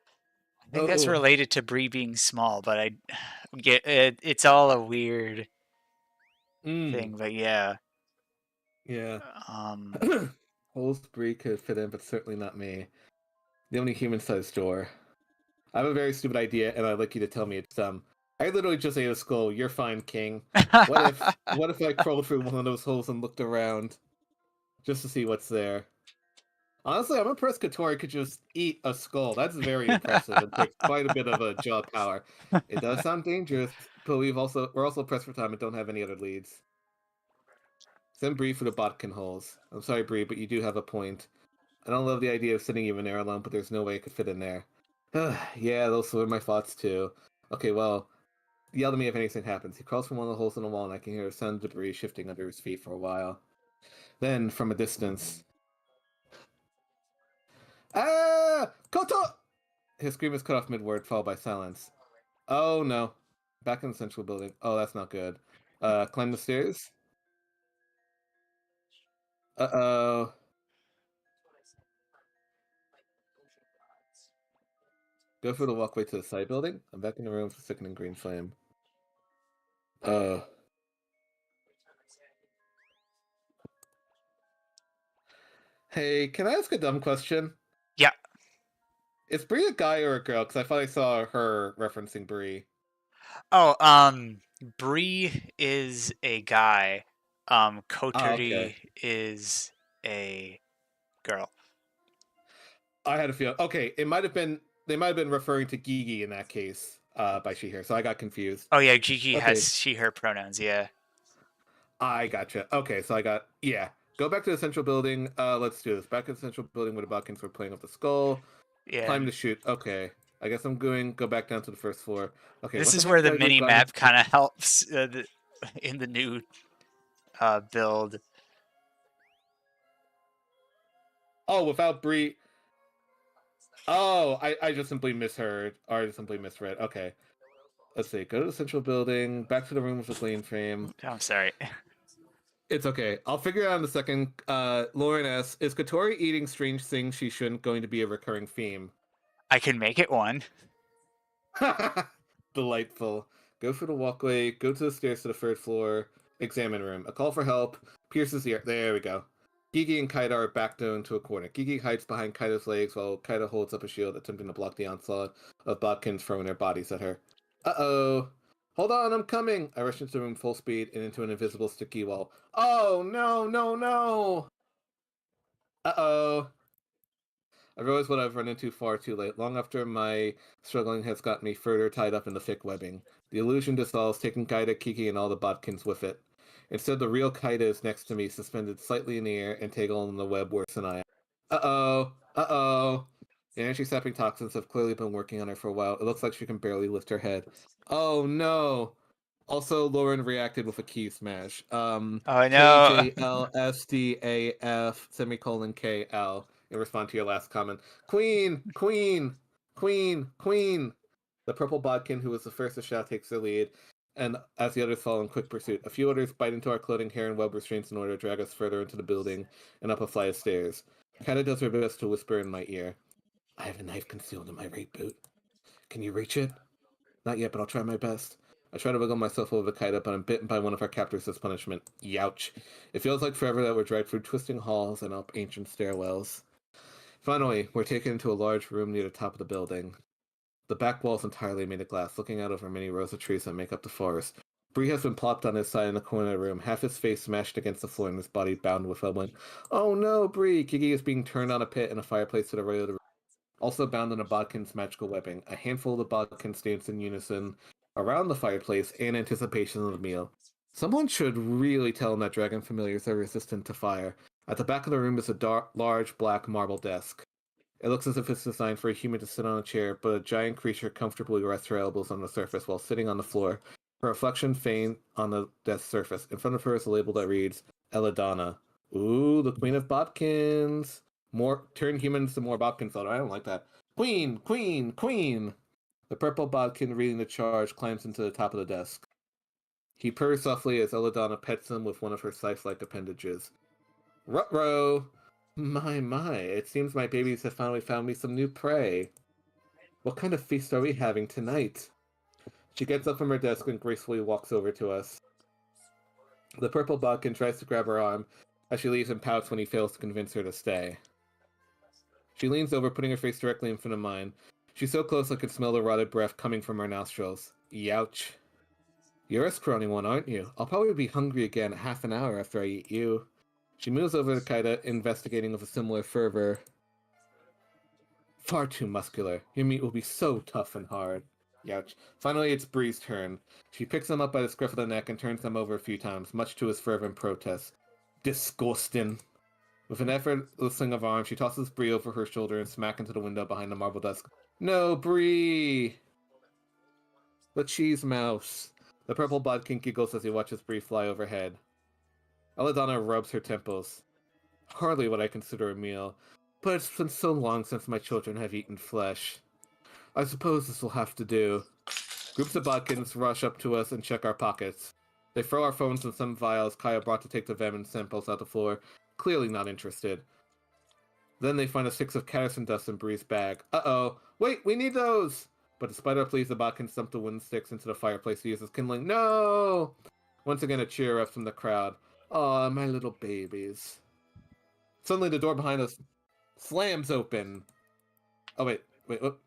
I think that's related to Bree being small, but I get it, it's all a weird thing, but yeah. Yeah. Um Holes Bree could fit in, but certainly not me. The only human-sized door. I have a very stupid idea, and I'd like you to tell me it's dumb. I literally just ate a skull. You're fine, King. What if I crawled through one of those holes and looked around? Just to see what's there. Honestly, I'm impressed Katori could just eat a skull. That's very impressive. It takes quite a bit of a jaw power. It does sound dangerous, but we're also pressed for time and don't have any other leads. Send Bree for the botkin holes. I'm sorry, Bree, but you do have a point. I don't love the idea of sitting you in there alone, but there's no way it could fit in there. Yeah, those were my thoughts too. Okay, well, yell at me if anything happens. He crawls from one of the holes in the wall, and I can hear some debris shifting under his feet for a while. Then, from a distance... Ah! Koto! His scream is cut off mid-word, followed by silence. Oh, no. Back in the central building. Oh, that's not good. Climb the stairs? Uh-oh. Go through the walkway to the side building. I'm back in the room with the sickening green flame. Hey, can I ask a dumb question? Yeah. Is Bree a guy or a girl? Because I thought I saw her referencing Bree. Oh, Bree is a guy. Kotori okay. is a girl. I had a feeling. Okay, they might have been referring to Gigi in that case, by she, her, so I got confused. Oh yeah, Gigi Okay. has she, her pronouns, yeah. I gotcha. Okay, so yeah. Go back to the central building. Let's do this. Back to the central building with the Buckins. We're playing with the skull. Yeah. Climb to shoot. Okay. I guess I'm go back down to the first floor. Okay. This what is heck where did the I do mini gotten- map kind of helps in the new build. Oh, without Bree. Oh, I just simply misheard. Or I just simply misread. Okay. Let's see. Go to the central building. Back to the room with the clean frame. Oh, I'm sorry. It's okay. I'll figure it out in a second. Lauren S. Is Katori eating strange things she shouldn't going to be a recurring theme? I can make it one. Delightful. Go through the walkway. Go to the stairs to the third floor. Examine room. A call for help. Pierces the ear. There we go. Gigi and Kaida are backed into a corner. Gigi hides behind Kaida's legs while Kaida holds up a shield, attempting to block the onslaught of Botkins throwing their bodies at her. Uh-oh. Hold on, I'm coming! I rush into the room full speed and into an invisible sticky wall. Oh, no, no, no! Uh-oh. I realize what I've run into far too late. Long after my struggling has got me further tied up in the thick webbing. The illusion dissolves, taking Kaida, Kiki, and all the Botkins with it. Instead, the real Kaida is next to me, suspended slightly in the air and tangled in the web worse than I am. Uh-oh. Uh-oh. The anti-sapping toxins have clearly been working on her for a while. It looks like she can barely lift her head. Oh, no. Also, Lauren reacted with a key smash. Oh no. KJLSDAF semicolon KL in response to your last comment. Queen! Queen! Queen! Queen! The purple bodkin, who was the first to shout, takes the lead, and as the others follow in quick pursuit. A few others bite into our clothing, hair, and web restraints in order to drag us further into the building and up a flight of stairs. Kaida does her best to whisper in my ear. I have a knife concealed in my rape boot. Can you reach it? Not yet, but I'll try my best. I try to wiggle myself over the Kaida, but I'm bitten by one of our captors as punishment. Youch. It feels like forever that we're dragged through twisting halls and up ancient stairwells. Finally, we're taken into a large room near the top of the building. The back wall is entirely made of glass, looking out over many rows of trees that make up the forest. Bree has been plopped on his side in the corner of the room, half his face smashed against the floor and his body bound with webbing. Oh no, Bree! Kiki is being turned on a pit in a fireplace to the right of the room. Also bound in a bodkin's magical webbing. A handful of the bodkins dance in unison around the fireplace in anticipation of the meal. Someone should really tell him that dragon familiars are resistant to fire. At the back of the room is a large black marble desk. It looks as if it's designed for a human to sit on a chair, but a giant creature comfortably rests her elbows on the surface while sitting on the floor. Her reflection faint on the desk surface. In front of her is a label that reads, Eladonna. Ooh, the Queen of Bodkins. More turn humans to more Bodkins. I don't like that. Queen, Queen, Queen. The purple Bodkin reading the charge climbs into the top of the desk. He purrs softly as Eladonna pets him with one of her scythe-like appendages. Ruh-roh! My, it seems my babies have finally found me some new prey. What kind of feast are we having tonight? She gets up from her desk and gracefully walks over to us. The purple Bodkin tries to grab her arm as she leaves and pouts when he fails to convince her to stay. She leans over, putting her face directly in front of mine. She's so close I could smell the rotted breath coming from her nostrils. Youch. You're a scrawny one, aren't you? I'll probably be hungry again half an hour after I eat you. She moves over to Kaida, investigating with a similar fervor. Far too muscular. Your meat will be so tough and hard. Youch. Finally, it's Bree's turn. She picks him up by the scruff of the neck and turns him over a few times, much to his fervent protest. Disgusting. With an effortless swing of arm, she tosses Bree over her shoulder and smack into the window behind the marble desk. No, Bree! The cheese mouse. The purple bodkin giggles as he watches Bree fly overhead. Eladonna rubs her temples. Hardly what I consider a meal, but it's been so long since my children have eaten flesh. I suppose this will have to do. Groups of bodkins rush up to us and check our pockets. They throw our phones and some vials Kaya brought to take the venom samples out the floor, clearly not interested. Then they find a six of Caddison dust in Bree's bag. Uh-oh. Wait, we need those! But despite our pleas, the bodkins dump the wooden sticks into the fireplace to use as kindling. No! Once again, a cheer erupts from the crowd. Aw, my little babies. Suddenly, the door behind us slams open. Oh, wait. Whoop.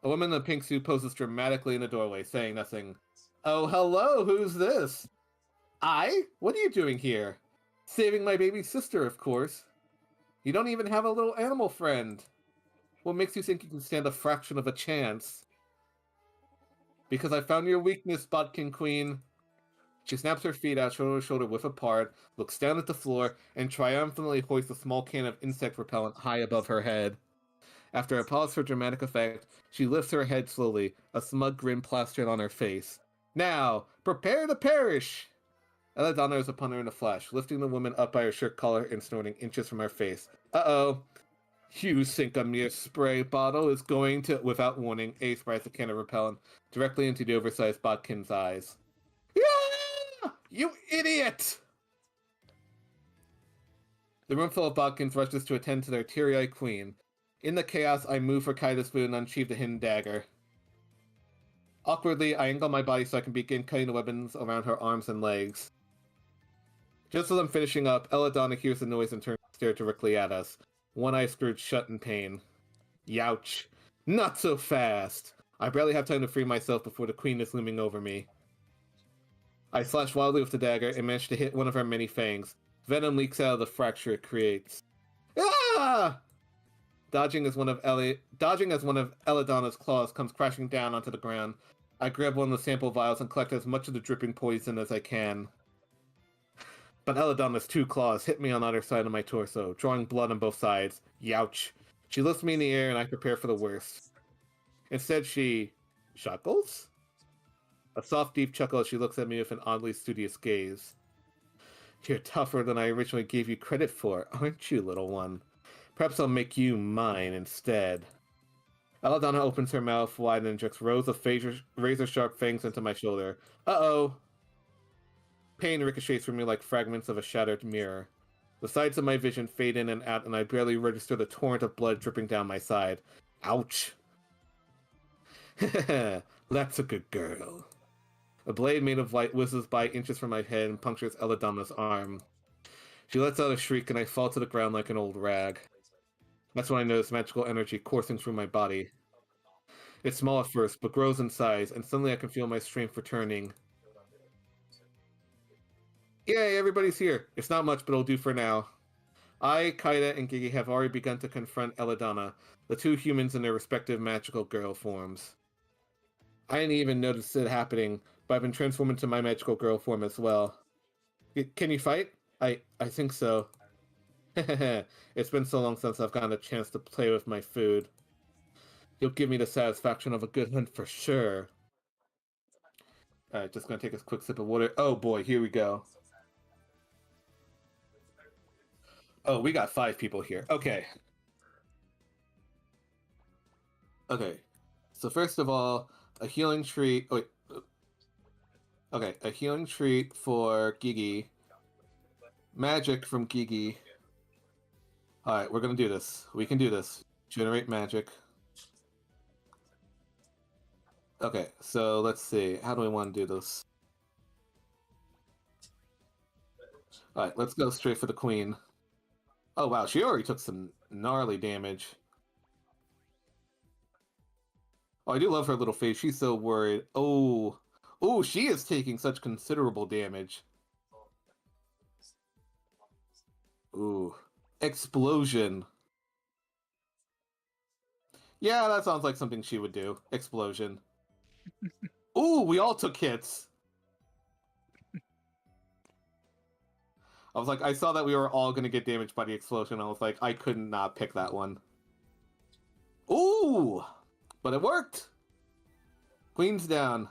A woman in a pink suit poses dramatically in the doorway, saying nothing. Oh, hello, who's this? I? What are you doing here? Saving my baby sister, of course. You don't even have a little animal friend. What makes you think you can stand a fraction of a chance? Because I found your weakness, Bodkin Queen. She snaps her feet out shoulder to shoulder with apart, looks down at the floor, and triumphantly hoists a small can of insect repellent high above her head. After a pause for dramatic effect, she lifts her head slowly, a smug grin plastered on her face. Now, prepare to perish! Eladonna is upon her in a flash, lifting the woman up by her shirt collar and snorting inches from her face. Uh-oh. You think a mere spray bottle is going to... Without warning, Ace sprays a can of repellent directly into the oversized bodkin's eyes. Yeah! You idiot! The room full of bodkins rushes to attend to their teary-eyed queen. In the chaos, I move for Kaida's boot and unsheathe the hidden dagger. Awkwardly, I angle my body so I can begin cutting the weapons around her arms and legs. Just as I'm finishing up, Eladonna hears the noise and turns stare directly at us, one eye screwed shut in pain. Youch. Not so fast! I barely have time to free myself before the queen is looming over me. I slash wildly with the dagger and manage to hit one of her many fangs. Venom leaks out of the fracture it creates. Ah! Dodging as one of Elladonna's claws comes crashing down onto the ground, I grab one of the sample vials and collect as much of the dripping poison as I can. But Elladonna's two claws hit me on either side of my torso, drawing blood on both sides. Youch. She lifts me in the air and I prepare for the worst. Instead, she chuckles? A soft, deep chuckle as she looks at me with an oddly studious gaze. You're tougher than I originally gave you credit for, aren't you, little one? Perhaps I'll make you mine instead. Belladonna opens her mouth wide and injects rows of razor-sharp fangs into my shoulder. Uh-oh! Pain ricochets from me like fragments of a shattered mirror. The sides of my vision fade in and out, and I barely register the torrent of blood dripping down my side. Ouch! That's a good girl. A blade made of light whizzes by inches from my head and punctures Elladonna's arm. She lets out a shriek, and I fall to the ground like an old rag. That's when I notice magical energy coursing through my body. It's small at first, but grows in size, and suddenly I can feel my strength returning. Yay, everybody's here! It's not much, but it'll do for now. I, Kaida, and Gigi have already begun to confront Elladonna, the two humans in their respective magical girl forms. I didn't even notice it happening, but I've been transformed into my magical girl form as well. Can you fight? I think so. It's been so long since I've gotten a chance to play with my food. You'll give me the satisfaction of a good hunt for sure. Alright, just gonna take a quick sip of water. Oh boy, here we go. Oh, we got 5 people here. Okay. Okay. So first of all, a healing treat... Oh, wait. Okay, a healing treat for Gigi. Magic from Gigi. Alright, we're gonna do this. We can do this. Generate magic. Okay, so let's see. How do we want to do this? Alright, let's go straight for the queen. Oh wow, she already took some gnarly damage. Oh, I do love her little face. She's so worried. Oh. Oh, she is taking such considerable damage. Ooh. Explosion. Yeah, that sounds like something she would do. Explosion. Ooh, we all took hits. I was like, I saw that we were all gonna get damaged by the explosion. I was like, I could not pick that one. Ooh! But it worked! Queen's down.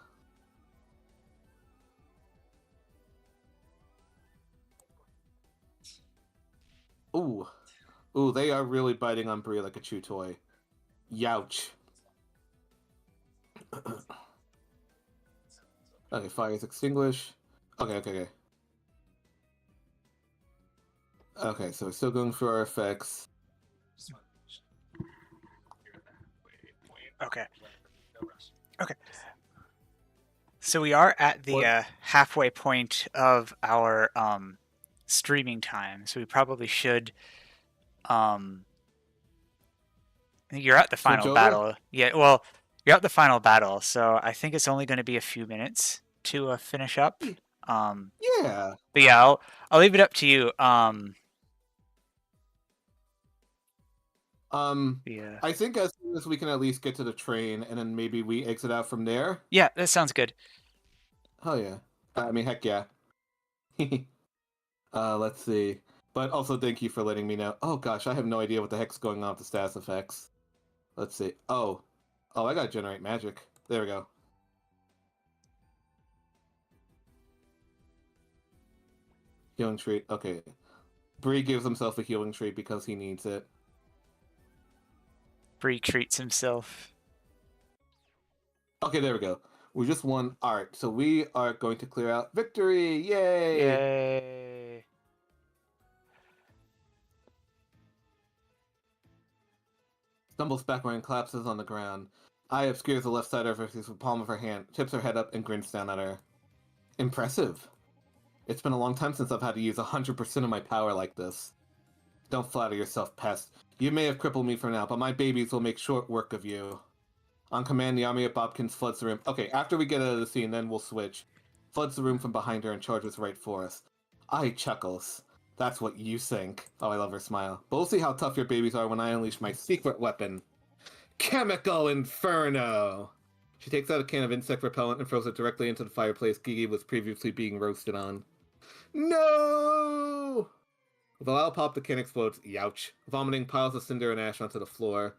Ooh. Ooh, they are really biting on Brie like a chew toy. Youch. Okay, fire is extinguished. Okay. Okay, so we're still going through our effects. Okay. So we are at the halfway point of our streaming time, so we probably should. I think you're at the final battle. Yeah, well, you're at the final battle, so I think it's only going to be a few minutes to finish up. Yeah. But yeah, I'll leave it up to you. Yeah. I think as soon as we can at least get to the train, and then maybe we exit out from there. Yeah, that sounds good. Oh yeah. I mean, heck yeah. Let's see. But also, thank you for letting me know. Oh gosh, I have no idea what the heck's going on with the status effects. Let's see. Oh, I gotta generate magic. There we go. Healing treat. Okay. Bree gives himself a healing treat because he needs it. Bree treats himself. Okay, there we go. We just won art, so we are going to clear out victory! Yay! Yay! Stumbles backward and collapses on the ground. Eye obscures the left side of her face with the palm of her hand, tips her head up, and grins down at her. Impressive. It's been a long time since I've had to use 100% of my power like this. Don't flatter yourself, pest. You may have crippled me for now, but my babies will make short work of you. On command, the army of Bobkins floods the room. Okay, after we get out of the scene, then we'll switch. Floods the room from behind her and charges right for us. I chuckles. That's what you think. Oh, I love her smile. But we'll see how tough your babies are when I unleash my secret weapon. Chemical Inferno! She takes out a can of insect repellent and throws it directly into the fireplace Gigi was previously being roasted on. No! With a loud pop, the can explodes. Youch. Vomiting piles of cinder and ash onto the floor.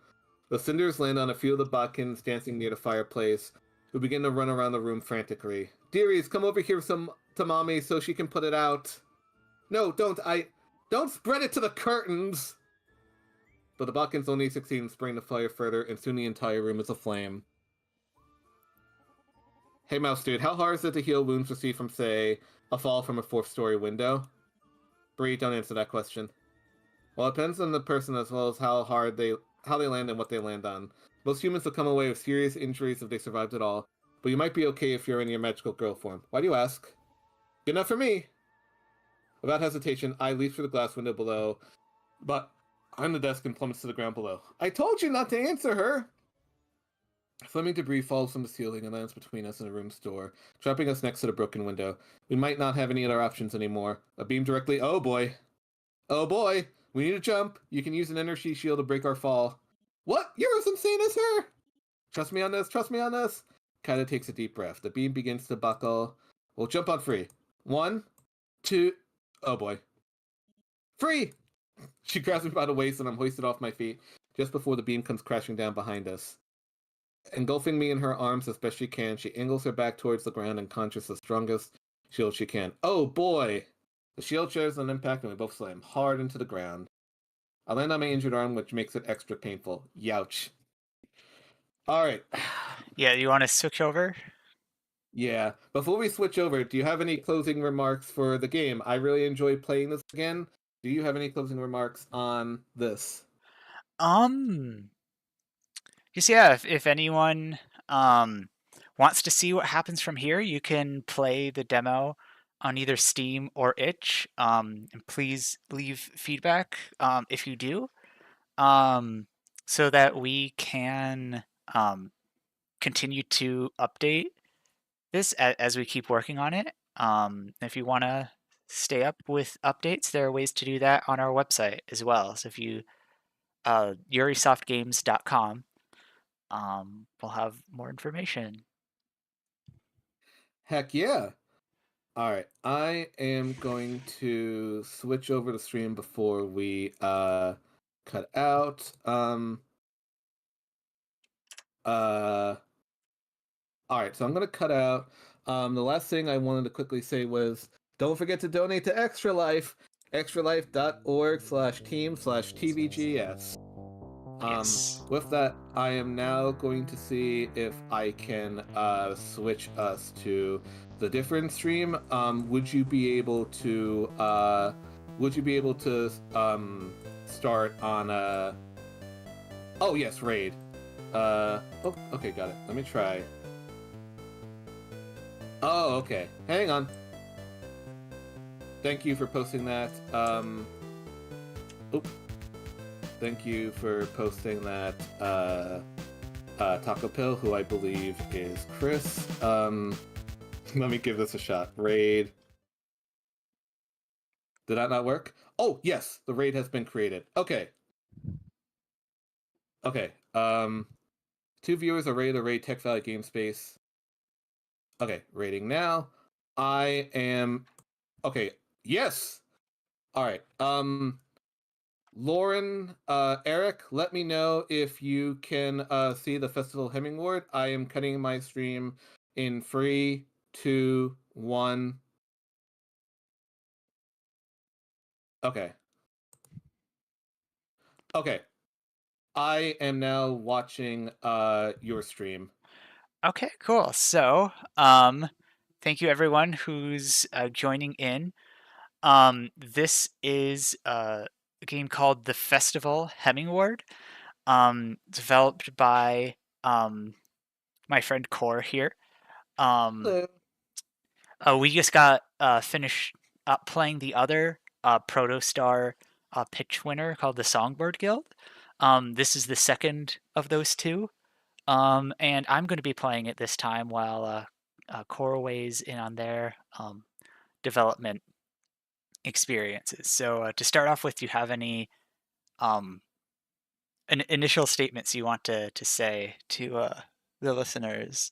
The cinders land on a few of the Botkins dancing near the fireplace, who begin to run around the room frantically. Dearies, come over here to Mommy so she can put it out. No, don't spread it to the curtains! But the Botkins only succeed in spraying the fire further, and soon the entire room is aflame. Hey, Mouse Dude, how hard is it to heal wounds received from, say, a fall from a 4th-story window? Bree, don't answer that question. Well, it depends on the person as well as how they land and what they land on. Most humans will come away with serious injuries if they survived at all, but you might be okay if you're in your magical girl form. Why do you ask? Good enough for me! Without hesitation, I leap through the glass window below, but on the desk and plummets to the ground below. I told you not to answer her! Flaming debris falls from the ceiling and lands between us and the room's door, trapping us next to the broken window. We might not have any other options anymore. A beam directly... Oh boy! Oh boy! We need to jump! You can use an energy shield to break our fall. What? You're as insane as her! Trust me on this, trust me on this! Kaida takes a deep breath. The beam begins to buckle. We'll jump on free. 1, 2... Oh boy. Free! She grabs me by the waist and I'm hoisted off my feet just before the beam comes crashing down behind us. Engulfing me in her arms as best she can, she angles her back towards the ground and conjures the strongest shield she can. Oh boy! The shield shares an impact and we both slam hard into the ground. I land on my injured arm, which makes it extra painful. Youch. Alright. Yeah, you want to switch over? Yeah. Before we switch over, do you have any closing remarks for the game? I really enjoyed playing this again. Do you have any closing remarks on this? Just yeah, if anyone wants to see what happens from here, you can play the demo on either Steam or Itch. And please leave feedback if you do, so that we can continue to update this as we keep working on it. If you want to stay up with updates, there are ways to do that on our website as well. So if you yurisoftgames.com, we'll have more information. Heck yeah. Alright, I am going to switch over the stream before we cut out. Alright, so I'm gonna cut out. The last thing I wanted to quickly say was don't forget to donate to Extra Life, extralife.org/team/TVGS. Yes. With that, I am now going to see if I can switch us to the different stream. Would you be able to start on oh yes, raid. Oh, okay, got it. Let me try. Oh, okay. Hang on. Thank you for posting that. Thank you for posting that, Taco Pill, who I believe is Chris. Let me give this a shot. Raid. Did that not work? Oh, yes! The raid has been created. Okay. Okay. 2 viewers are ready to raid Tech Valley Game Space. Okay, raiding now. I am... Okay, yes! Alright, Lauren, Eric, let me know if you can see the Festival Hemingward. I am cutting my stream in 3, 2, 1. Okay. Okay. I am now watching your stream. Okay, cool. So, thank you everyone who's joining in. This is a game called The Festival Hemingward, developed by my friend Core here. Hello. We just got finished playing the other Protostar pitch winner called the Songbird Guild. This is the second of those two. And I'm going to be playing it this time while Corway's in on their development experiences. So to start off with, do you have any initial statements you want to say to the listeners?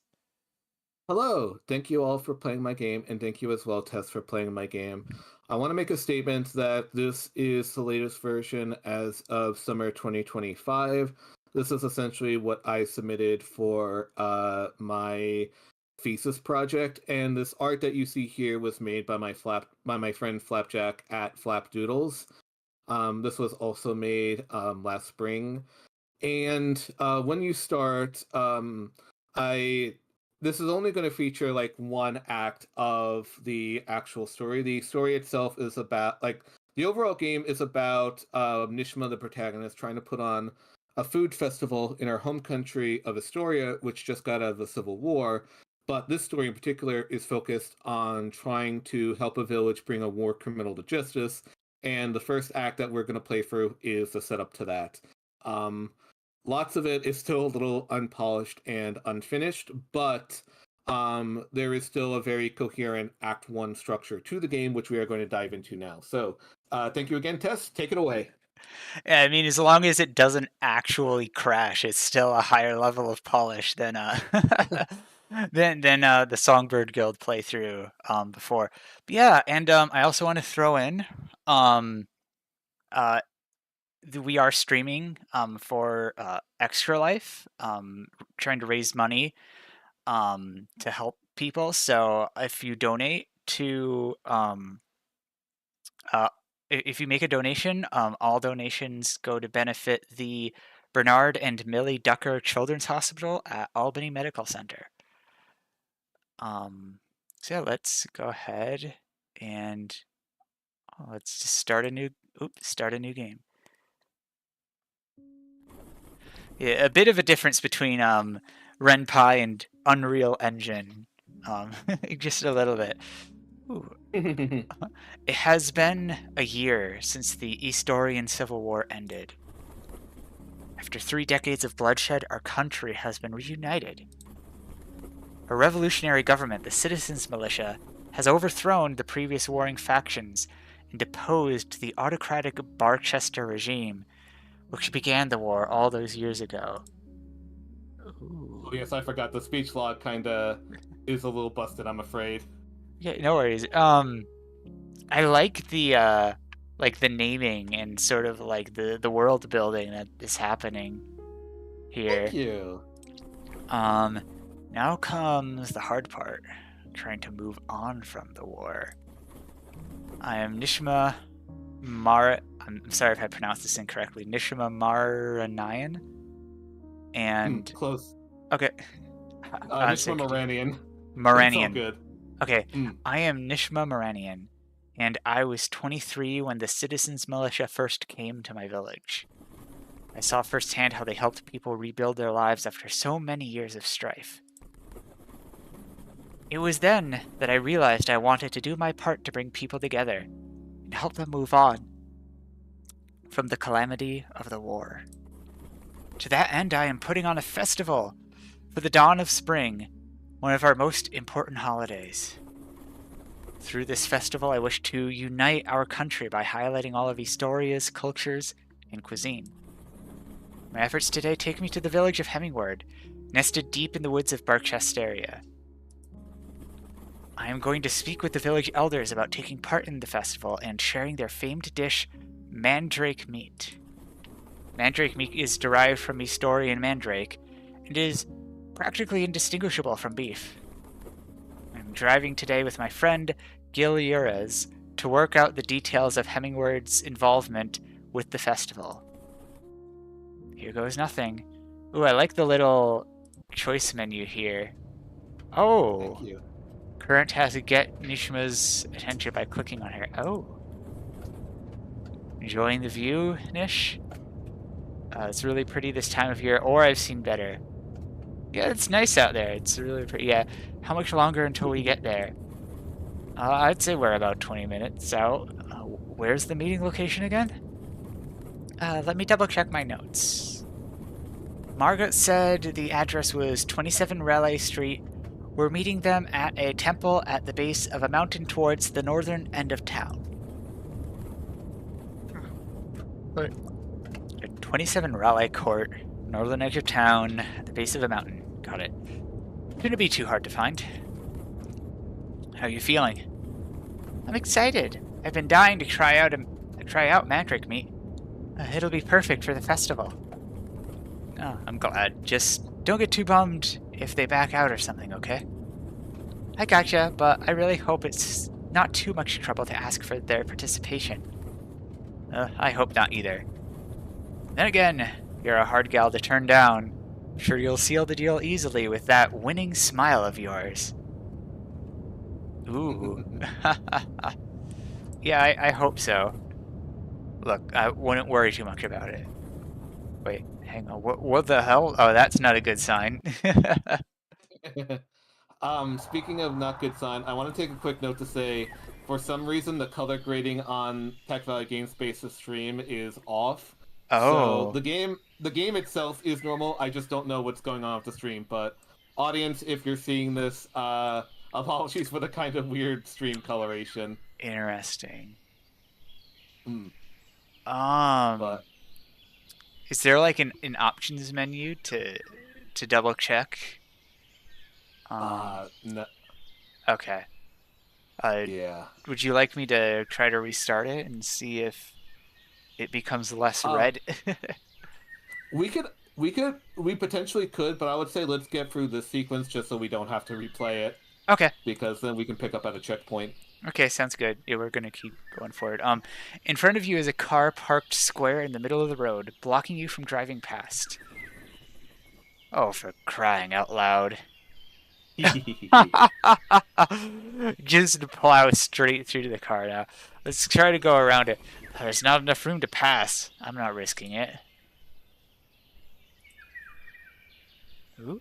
Hello, thank you all for playing my game, and thank you as well, Tess, for playing my game. I want to make a statement that this is the latest version as of summer 2025. This is essentially what I submitted for my thesis project, and this art that you see here was made by my friend Flapjack at Flapdoodles. This was also made last spring, and when you start, this is only going to feature like one act of the actual story. The story itself is about the overall game is about Nishma, the protagonist, trying to put on a food festival in her home country of Astoria, which just got out of the Civil War. But this story in particular is focused on trying to help a village bring a war criminal to justice. And the first act that we're going to play through is the setup to that. Lots of it is still a little unpolished and unfinished, but there is still a very coherent Act 1 structure to the game, which we are going to dive into now. So thank you again, Tess. Take it away. Yeah, I mean, as long as it doesn't actually crash, it's still a higher level of polish than than the Songbird Guild playthrough before. But yeah, and I also want to throw in we are streaming for Extra Life, trying to raise money to help people. So if you donate to if you make a donation, all donations go to benefit the Bernard and Millie Ducker Children's Hospital at Albany Medical Center. So yeah, let's go ahead and let's just start a new game. Yeah, a bit of a difference between RenPy and Unreal Engine, just a little bit. Ooh. It has been a year since the Eastorian Civil War ended. After 3 decades of bloodshed, our country has been reunited. A revolutionary government, the Citizens Militia, has overthrown the previous warring factions and deposed the autocratic Barchester regime, which began the war all those years ago. Ooh. Oh, yes, I forgot. The speech log kind of is a little busted, I'm afraid. Yeah, no worries. I like the naming and sort of like the world building that is happening here. Thank you. Now comes the hard part, trying to move on from the war. I am Nishma I'm sorry if I pronounced this incorrectly. Nishma Maranayan. And close. Okay. Nishma Maranian. Maranian. It's all good. Okay. I am Nishma Maranian, and I was 23 when the Citizens Militia first came to my village. I saw firsthand how they helped people rebuild their lives after so many years of strife. It was then that I realized I wanted to do my part to bring people together and help them move on from the calamity of the war. To that end, I am putting on a festival for the dawn of spring, one of our most important holidays. Through this festival, I wish to unite our country by highlighting all of Astoria's cultures and cuisine. My efforts today take me to the village of Hemingward, nested deep in the woods of Barchesteria. I am going to speak with the village elders about taking part in the festival and sharing their famed dish, mandrake meat. Mandrake meat is derived from Astorian mandrake and is practically indistinguishable from beef. I'm driving today with my friend Gil Urez to work out the details of Hemingward's involvement with the festival. Here goes nothing. Ooh, I like the little choice menu here. Oh! Thank you. Current has to get Nishma's attention by clicking on her. Oh. Enjoying the view, Nish? It's really pretty this time of year, or I've seen better. Yeah, it's nice out there. It's really pretty. Yeah. How much longer until we get there? I'd say we're about 20 minutes out. Where's the meeting location again? Let me double check my notes. Margaret said the address was 27 Raleigh Street. We're meeting them at a temple at the base of a mountain towards the northern end of town. 27 Raleigh Court, northern edge of town, at the base of a mountain. Got it. Shouldn't be too hard to find. How are you feeling? I'm excited. I've been dying to try out mandrake meat. It'll be perfect for the festival. Oh, I'm glad. Just don't get too bummed if they back out or something, okay? I gotcha, but I really hope it's not too much trouble to ask for their participation. I hope not either. Then again, you're a hard gal to turn down. I'm sure you'll seal the deal easily with that winning smile of yours. Ooh. Yeah, I hope so. Look, I wouldn't worry too much about it. Wait, hang on. What the hell? Oh, that's not a good sign. Speaking of not good sign, I want to take a quick note to say, for some reason, the color grading on Tech Valley Game Space's stream is off. Oh. So the game itself is normal. I just don't know what's going on with the stream. But audience, if you're seeing this, apologies for the kind of weird stream coloration. Interesting. But is there like an options menu to double check? no. Okay. Yeah. Would you like me to try to restart it and see if it becomes less red? We potentially could, but I would say let's get through this sequence just so we don't have to replay it. Okay. Because then we can pick up at a checkpoint. Okay, sounds good. Yeah, we're gonna keep going forward. In front of you is a car parked square in the middle of the road, blocking you from driving past. Oh, for crying out loud. Just plow straight through to the car now. Let's try to go around it. There's not enough room to pass. I'm not risking it. Ooh.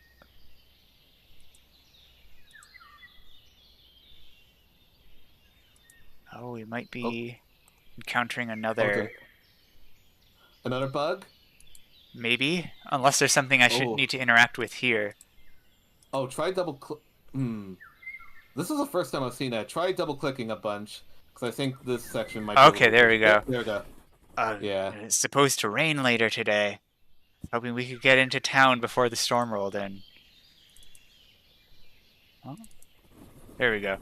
Oh, we might be encountering another... Another bug? Maybe. Unless there's something I should need to interact with here. Oh, try double click. This is the first time I've seen that. Try double clicking a bunch, because I think this section might. Okay, there we go. There we go. Yeah. It's supposed to rain later today. Hoping we could get into town before the storm rolled in. Oh, there we go.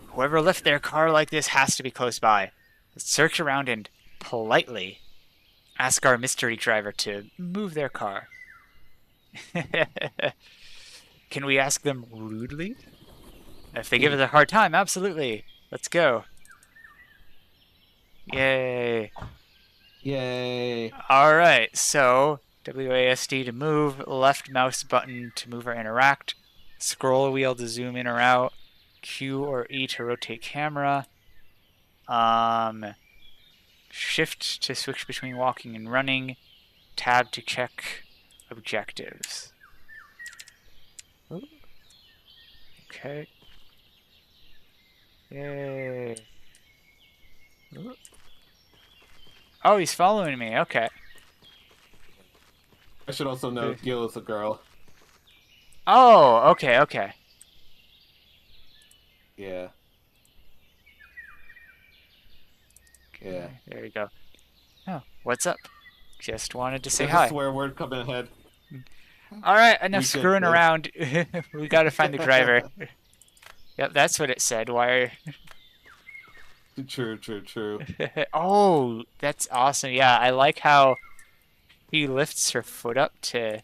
Whoever left their car like this has to be close by. Let's search around and politely ask our mystery driver to move their car. Can we ask them rudely? If they give us a hard time, absolutely. Let's go. Yay. Yay. Alright, so WASD to move, left mouse button to move or interact, scroll wheel to zoom in or out, Q or E to rotate camera, shift to switch between walking and running, tab to check objectives. Okay. Yay. Oh, he's following me. Okay. I should also note Gil is a girl. Oh, okay, okay. Yeah. Yeah. There you go. Oh, what's up? Just wanted to say There's hi. a swear word coming ahead. Alright, enough We good, screwing kid. around. We gotta find the driver. Yep, that's what it said. Why are... True. Oh, that's awesome. Yeah, I like how he lifts her foot up to...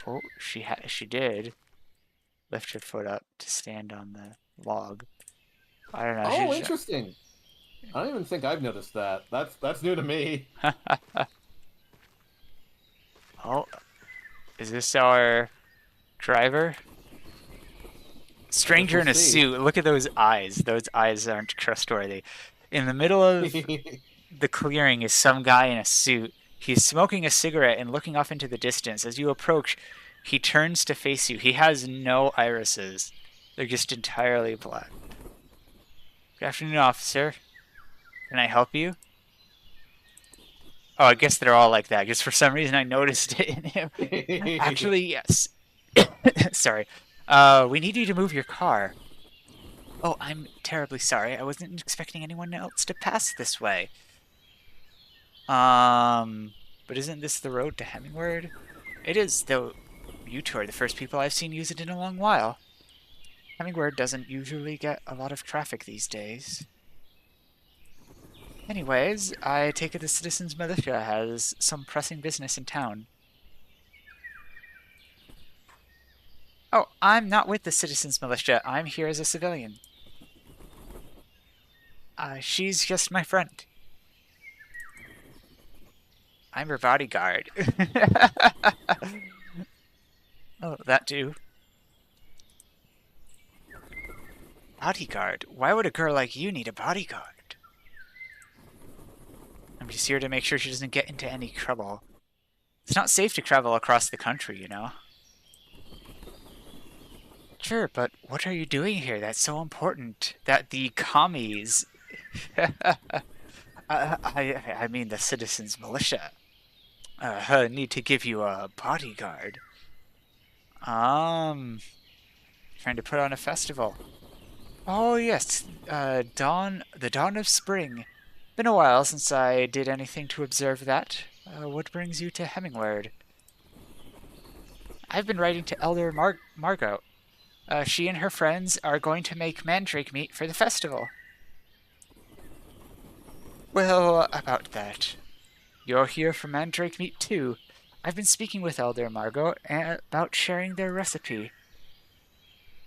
Oh, she did lift her foot up to stand on the log. I don't know. Oh, she's- interesting. I don't even think I've noticed that. That's new to me. Oh, is this our driver? Stranger in a We'll see. suit. Look at those eyes. Those eyes aren't trustworthy. In the middle of the clearing is some guy in a suit. He's smoking a cigarette and looking off into the distance. As you approach, he turns to face you. He has no irises. They're just entirely black. Good afternoon, officer. Can I help you? Oh, I guess they're all like that. Just for some reason I noticed it in him. Actually, yes. Sorry. We need you to move your car. Oh, I'm terribly sorry. I wasn't expecting anyone else to pass this way. But isn't this the road to Hemingward? It is, though you two are the first people I've seen use it in a long while. Hemingward doesn't usually get a lot of traffic these days. Anyways, I take it the Citizens Militia has some pressing business in town. Oh, I'm not with the Citizens Militia. I'm here as a civilian. She's just my friend. I'm her bodyguard. Oh, that too. Bodyguard? Why would a girl like you need a bodyguard? I'm just here to make sure she doesn't get into any trouble. It's not safe to travel across the country, you know. Sure, but what are you doing here that's so important that the commies... I mean the Citizens Militia need to give you a bodyguard. Trying to put on a festival. Oh yes, the dawn of spring. Been a while since I did anything to observe that. What brings you to Hemingward? I've been writing to Elder Margot. She and her friends are going to make mandrake meat for the festival. Well, about that. You're here for mandrake meat too. I've been speaking with Elder Margot about sharing their recipe.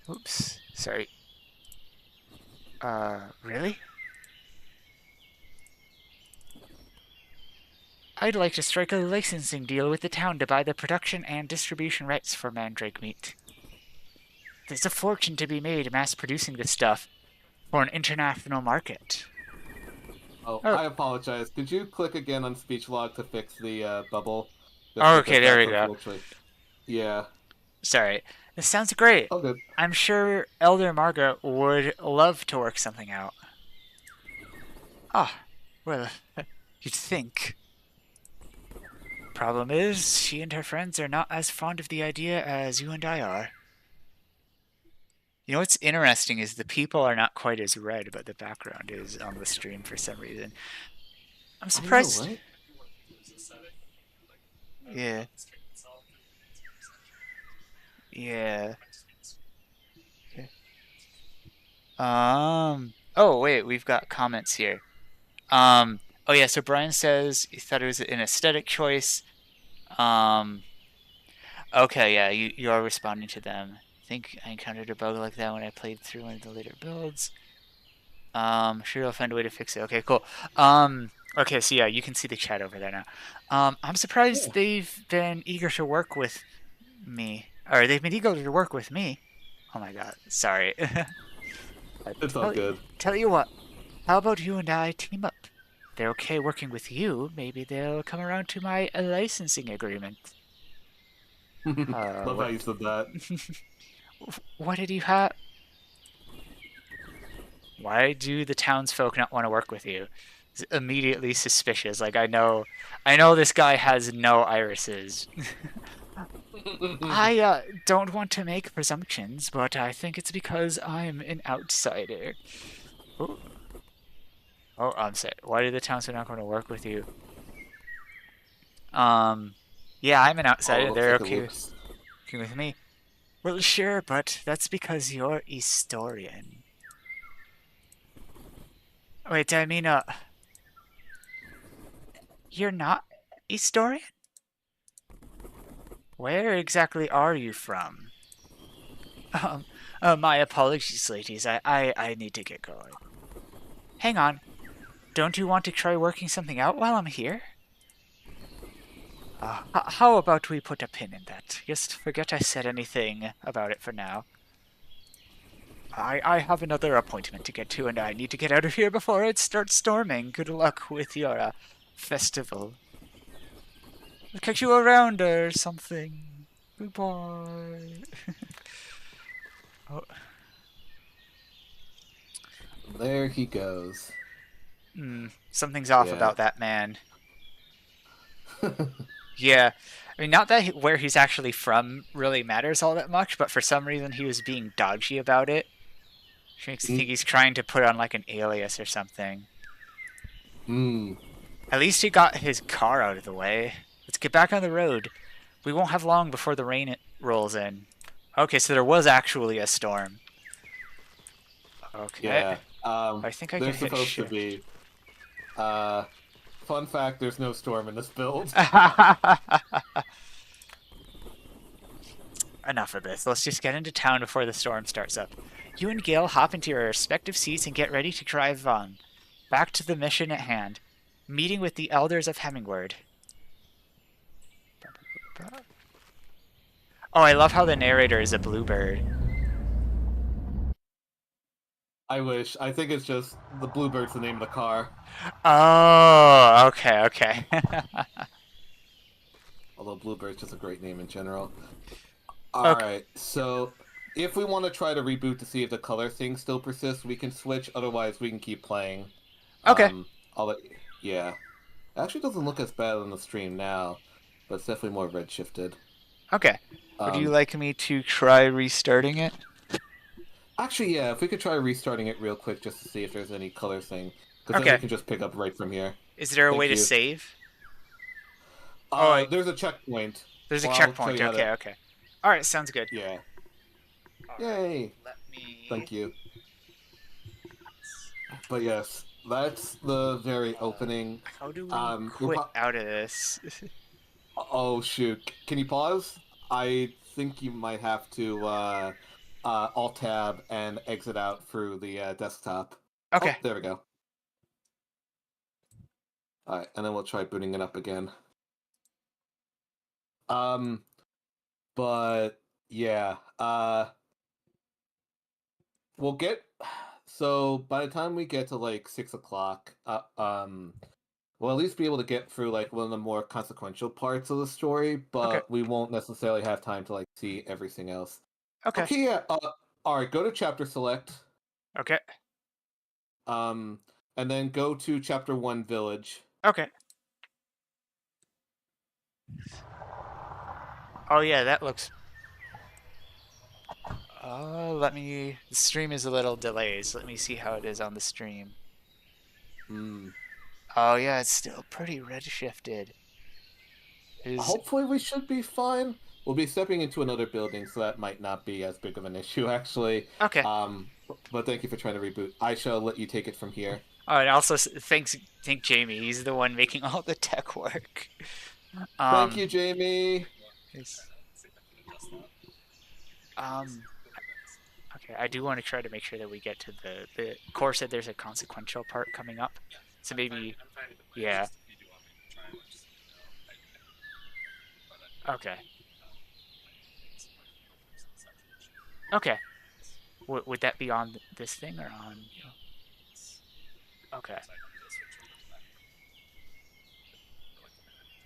Oops, sorry. Really? I'd like to strike a licensing deal with the town to buy the production and distribution rights for mandrake meat. There's a fortune to be made mass-producing this stuff for an international market. Oh, I apologize. Could you click again on speech log to fix the bubble? Oh, okay, there we go. Yeah. Sorry. This sounds great. Oh, good. I'm sure Elder Margot would love to work something out. Ah, well, you'd think. Problem is, she and her friends are not as fond of the idea as you and I are. You know what's interesting is the people are not quite as red, but the background is on the stream for some reason. I'm surprised. What? Yeah. Yeah. Okay. Oh wait, we've got comments here. Oh yeah, so Brian says he thought it was an aesthetic choice. Okay, yeah, you are responding to them. I think I encountered a bug like that when I played through one of the later builds. Sure I'll find a way to fix it. Okay, cool. Okay, so yeah, you can see the chat over there now. I'm surprised they've been eager to work with me. Or they've been eager to work with me. Oh my god, sorry. It's all good. Tell you what, how about you and I team up? If they're okay working with you, maybe they'll come around to my licensing agreement. Love how you said that. What did you have? Why do the townsfolk not want to work with you? It's immediately suspicious. Like I know this guy has no irises. I don't want to make presumptions, but I think it's because I'm an outsider. Oh, I'm sorry. Why do the townsfolk not want to work with you? Yeah, I'm an outsider. They're okay with me. Well, sure, but that's because you're historian. Wait, I mean, you're not historian? Where exactly are you from? My apologies, ladies. I need to get going. Hang on. Don't you want to try working something out while I'm here? How about we put a pin in that? Just forget I said anything about it for now. I have another appointment to get to, and I need to get out of here before it starts storming. Good luck with your festival. I'll catch you around or something. Goodbye. Oh. There he goes. Something's off about that man. Yeah, I mean, not that where he's actually from really matters all that much, but for some reason he was being dodgy about it. Which makes me think he's trying to put on like an alias or something. Hmm. At least he got his car out of the way. Let's get back on the road. We won't have long before the rain rolls in. Okay, so there was actually a storm. Okay. Yeah. I think I can There's hit supposed to shift. be. Fun fact: there's no storm in this build. Enough of this. Let's just get into town before the storm starts up. You and Gil hop into your respective seats and get ready to drive on. Back to the mission at hand. Meeting with the elders of Hemingward. Oh, I love how the narrator is a bluebird. I wish. I think it's just the Bluebird's the name of the car. Oh, okay, okay. Although Bluebird's just a great name in general. Okay. Alright, so if we want to try to reboot to see if the color thing still persists, we can switch. Otherwise, we can keep playing. Okay. Yeah. It actually doesn't look as bad on the stream now, but it's definitely more red shifted. Okay. Would you like me to try restarting it? Actually, yeah, if we could try restarting it real quick just to see if there's any color thing. Because then Okay. we can just pick up right from here. Is there a way to you. save? Oh, There's a checkpoint. there's a Well, I'll show checkpoint. you how Okay, to- okay. Alright, sounds good. Yeah. Alright, Yay! let me... Thank you. But yes, that's the very opening. How do we quit out of this? Oh shoot! Can you pause? I think you might have to Alt Tab and exit out through the desktop. Okay. Oh, there we go. All right, and then we'll try booting it up again. But yeah, we'll get. So by the time we get to like 6 o'clock, we'll at least be able to get through like one of the more consequential parts of the story, but Okay. we won't necessarily have time to like see everything else. Okay. Okay, yeah. All right, go to chapter select. Okay. And then go to chapter 1 village. Okay. Oh yeah, that looks... let me... The stream is a little delayed, so let me see how it is on the stream. Oh yeah, it's still pretty red-shifted. Hopefully we should be fine. We'll be stepping into another building, so that might not be as big of an issue, actually. Okay. But thank you for trying to reboot. I shall let you take it from here. Oh, and also thank Jamie. He's the one making all the tech work. Thank you, Jamie. Okay, I do want to try to make sure that we get to the core said there's a consequential part coming up. So maybe, yeah. Okay. Okay. Would that be on this thing or on? Okay.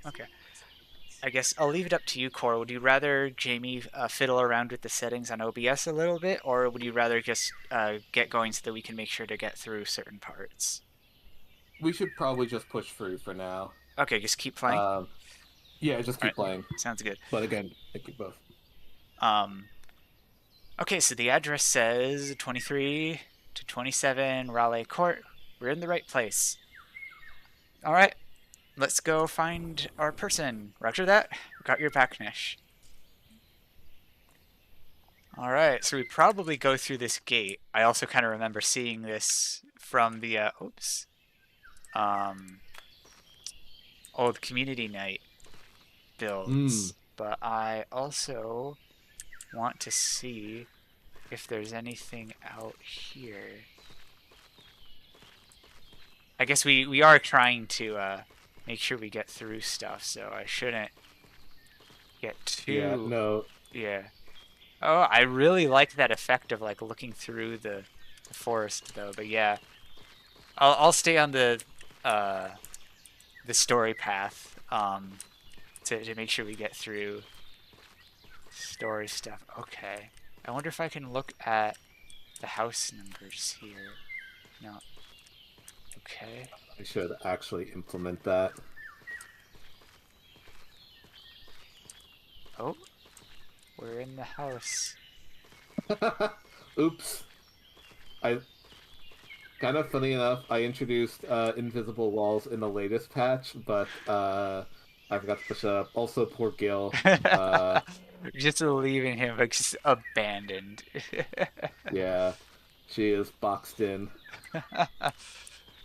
Okay. I guess I'll leave it up to you, Core. Would you rather Jamie fiddle around with the settings on OBS a little bit, or would you rather just get going so that we can make sure to get through certain parts? We should probably just push through for now. Okay, just keep playing? Yeah, just keep playing. Sounds good. But again, thank you both. Okay, so the address says 23 to 27 Raleigh Court. We're in the right place. All right, let's go find our person. Roger that. Got your back, Nish. All right, so we probably go through this gate. I also kind of remember seeing this from the old community night builds. But I also want to see if there's anything out here. I guess we are trying to make sure we get through stuff, so I shouldn't get too... Yeah, no. Yeah. Oh, I really like that effect of like looking through the forest though, but yeah. I'll stay on the story path to make sure we get through story stuff. Okay. I wonder if I can look at the house numbers here. No. Okay. I should actually implement that. Oh, we're in the house. Oops. I kind of funny enough, I introduced invisible walls in the latest patch, but I forgot to push it up. Also, poor Gil. Just leaving him like just abandoned. Yeah, she is boxed in.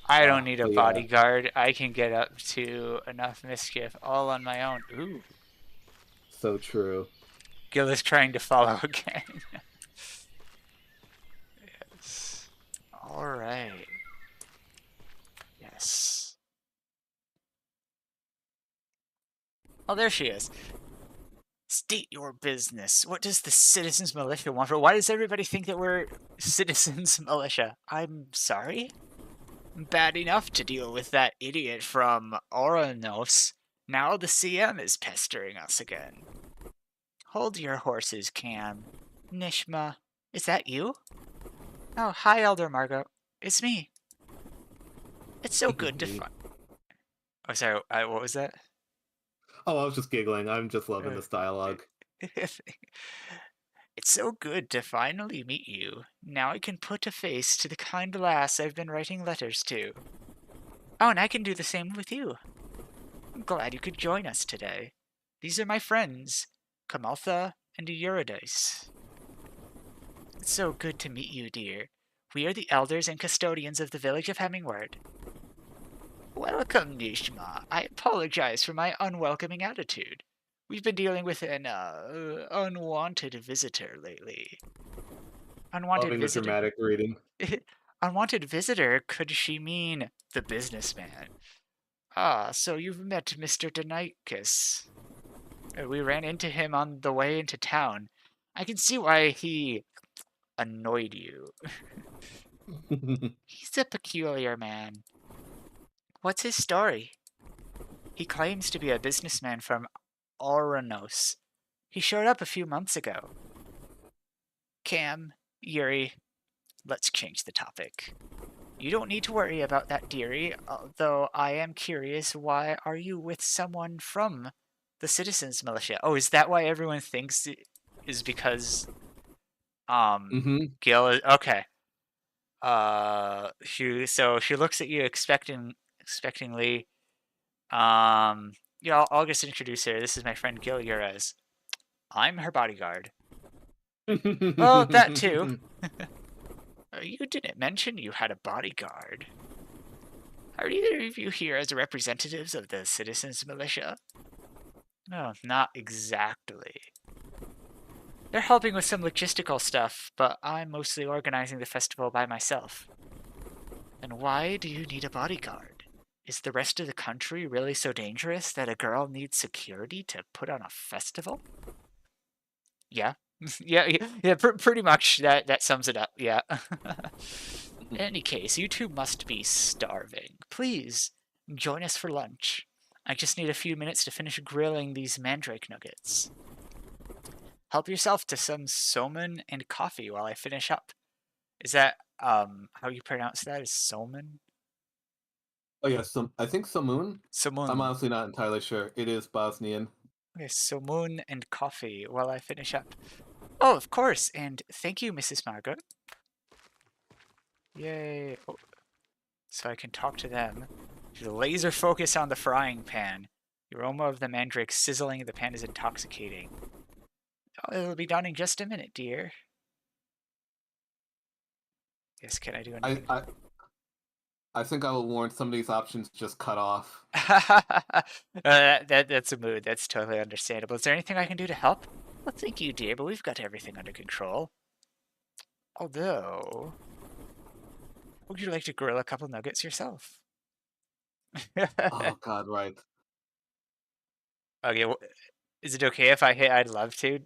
I don't need a But yeah, bodyguard. I can get up to enough mischief all on my own. Ooh, so true. Gil is trying to follow again. Yes. All right. Yes. Oh, there she is. State your business. What does the citizens militia want for? Why does everybody think that we're citizens militia? I'm sorry? Bad enough to deal with that idiot from Oranos. Now the CM is pestering us again. Hold your horses, Cam. Nishma, is that you? Oh, hi, Elder Margot. It's me. It's so good to find. Oh, sorry. What was that? Oh, I was just giggling. I'm just loving this dialogue. It's so good to finally meet you. Now I can put a face to the kind lass I've been writing letters to. Oh, and I can do the same with you. I'm glad you could join us today. These are my friends, Kamaltha and Eurydice. It's so good to meet you, dear. We are the elders and custodians of the village of Hemmingward. Welcome, Nishma. I apologize for my unwelcoming attitude. We've been dealing with an unwanted visitor lately. Unwanted Loving the visitor? dramatic reading. Unwanted visitor? Could she mean the businessman? Ah, so you've met Mr. Denikis. We ran into him on the way into town. I can see why he annoyed you. He's a peculiar man. What's his story? He claims to be a businessman from Oranos. He showed up a few months ago. Cam, Yuri, let's change the topic. You don't need to worry about that, dearie, though I am curious, why are you with someone from the Citizens Militia? Oh, is that why everyone thinks it is because Gil is okay. She looks at you expectingly. Yeah, I'll just introduce her. This is my friend Gil Urez. I'm her bodyguard. Oh, that too. You didn't mention you had a bodyguard. Are either of you here as representatives of the Citizens Militia? No, not exactly. They're helping with some logistical stuff, but I'm mostly organizing the festival by myself. And why do you need a bodyguard? Is the rest of the country really so dangerous that a girl needs security to put on a festival? Yeah. yeah, pretty much that sums it up, yeah. In any case, you two must be starving. Please, join us for lunch. I just need a few minutes to finish grilling these mandrake nuggets. Help yourself to some somen and coffee while I finish up. Is that, how you pronounce that? Is somen? Oh yeah, I think Samoon. Somun. I'm honestly not entirely sure. It is Bosnian. Okay, somun and coffee while I finish up. Oh, of course, and thank you, Mrs. Margaret. Yay. Oh, so I can talk to them. Laser focus on the frying pan. The aroma of the mandrake sizzling in the pan is intoxicating. Oh, it'll be done in just a minute, dear. Yes, can I do anything? I think I will warn some of these options just cut off. That's a mood. That's totally understandable. Is there anything I can do to help? Well, thank you, dear, but we've got everything under control. Although, would you like to grill a couple nuggets yourself? Oh God, right. Okay, is it okay if I hit I'd love to?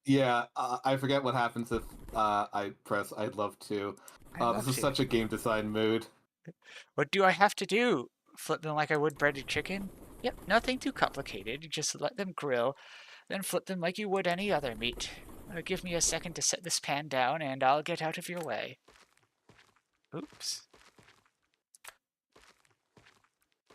Yeah, I forget what happens if I press I'd love to. This is such a game design mood. What do I have to do? Flip them like I would breaded chicken? Yep, nothing too complicated. You just let them grill, then flip them like you would any other meat. Give me a second to set this pan down, and I'll get out of your way. Oops.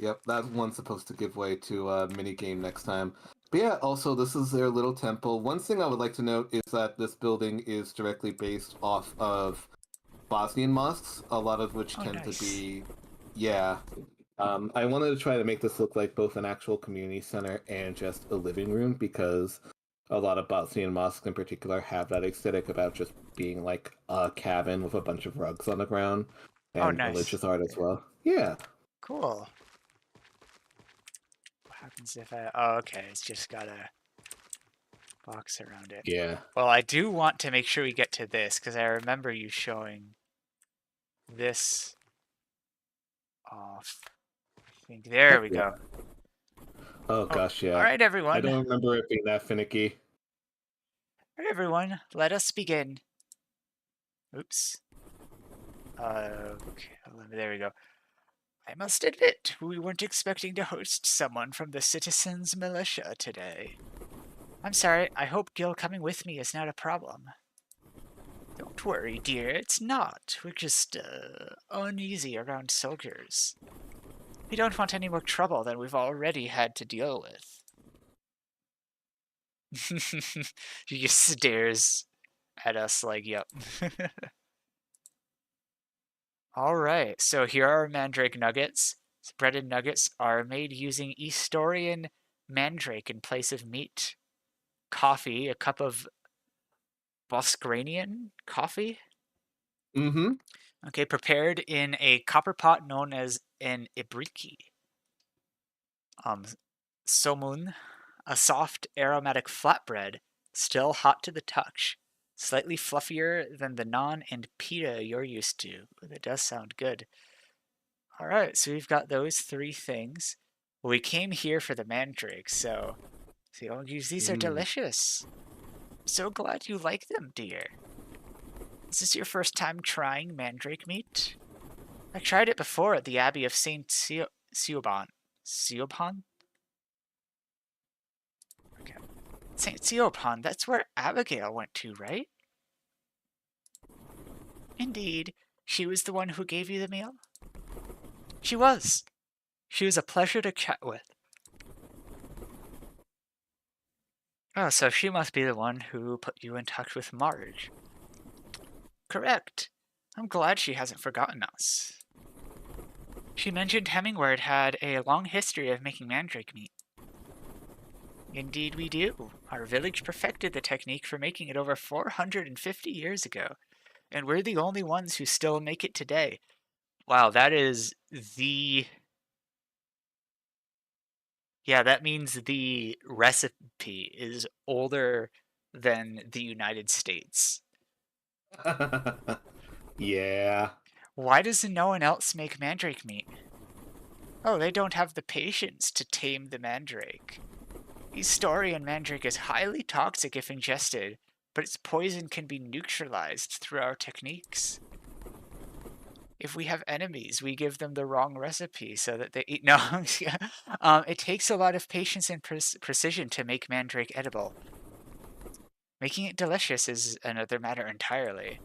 Yep, that one's supposed to give way to a mini game next time. But yeah, also, this is their little temple. One thing I would like to note is that this building is directly based off of Bosnian mosques, a lot of which Oh, tend nice. to be, yeah. I wanted to try to make this look like both an actual community center and just a living room because a lot of Bosnian mosques in particular have that aesthetic about just being like a cabin with a bunch of rugs on the ground Oh, and nice. religious art as well. Yeah. Cool. What happens if I... Oh, okay. It's just got a box around it. Yeah. Well, I do want to make sure we get to this, because I remember you showing this off. I think there we go. Oh gosh, yeah. All right, everyone. I don't remember it being that finicky. All right, everyone. Let us begin. Oops. Okay, there we go. I must admit, we weren't expecting to host someone from the Citizens Militia today. I'm sorry, I hope Gil coming with me is not a problem. Don't worry, dear, it's not. We're just, uneasy around soldiers. We don't want any more trouble than we've already had to deal with. He just stares at us like, yep. Alright, so here are mandrake nuggets. Breaded nuggets are made using Eastorian mandrake in place of meat. Coffee, a cup of Bosgranian coffee. Mm-hmm. Okay, prepared in a copper pot known as an ibriki. Somun, a soft aromatic flatbread, still hot to the touch. Slightly fluffier than the naan and pita you're used to. That does sound good. Alright, so we've got those three things. Well, we came here for the mandrakes, so... See, oh, these are delicious. I'm so glad you like them, dear. Is this your first time trying mandrake meat? I tried it before at the Abbey of St. Siobhan. Siobhan? Okay. St. Siobhan, that's where Abigail went to, right? Indeed. She was the one who gave you the meal? She was. She was a pleasure to chat with. Oh, so she must be the one who put you in touch with Marge. Correct. I'm glad she hasn't forgotten us. She mentioned Hemingway had a long history of making mandrake meat. Indeed we do. Our village perfected the technique for making it over 450 years ago, and we're the only ones who still make it today. Wow, that is the... Yeah, that means the recipe is older than the United States. Yeah. Why does no one else make mandrake meat? Oh, they don't have the patience to tame the mandrake. Eastorian mandrake is highly toxic if ingested, but its poison can be neutralized through our techniques. If we have enemies, we give them the wrong recipe so that they eat. No, it takes a lot of patience and precision to make mandrake edible. Making it delicious is another matter entirely.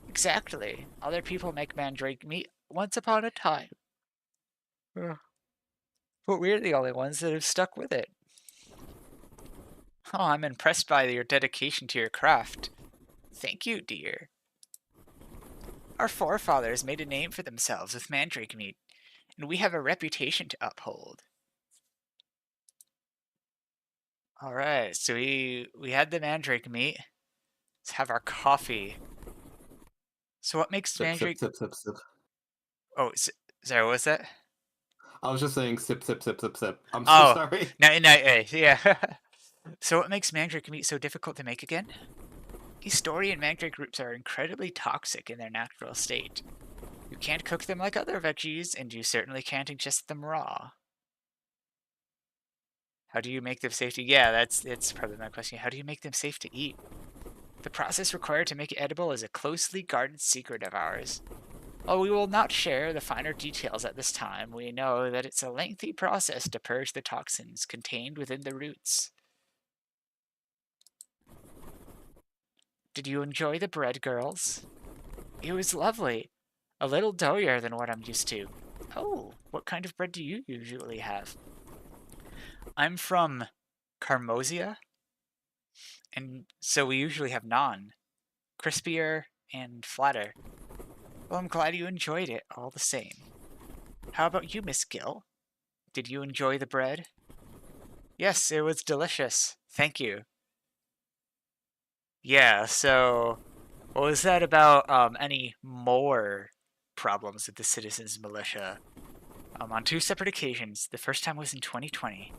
Exactly. Other people make mandrake meat once upon a time. But we're the only ones that have stuck with it. Oh, I'm impressed by your dedication to your craft. Thank you, dear. Our forefathers made a name for themselves with mandrake meat, and we have a reputation to uphold. Alright, so we had the mandrake meat. Let's have our coffee. So what makes mandrake... Sip, sip, sip, sip. Oh, sorry, what was that? I was just saying sip, sip, sip, sip, sip. I'm so Oh, sorry. no, yeah. So what makes mandrake meat so difficult to make again? Eastorian mandrake roots are incredibly toxic in their natural state. You can't cook them like other veggies, and you certainly can't ingest them raw. How do you make them safe to... Yeah, that's probably my question. How do you make them safe to eat? The process required to make it edible is a closely guarded secret of ours. While we will not share the finer details at this time, we know that it's a lengthy process to purge the toxins contained within the roots. Did you enjoy the bread, girls? It was lovely. A little doughier than what I'm used to. Oh, what kind of bread do you usually have? I'm from Carmosia. And so we usually have naan. Crispier and flatter. Well, I'm glad you enjoyed it all the same. How about you, Miss Gill? Did you enjoy the bread? Yes, it was delicious. Thank you. Yeah, so what was that about any more problems with the Citizens Militia? On 2 separate occasions. The first time was in 2020.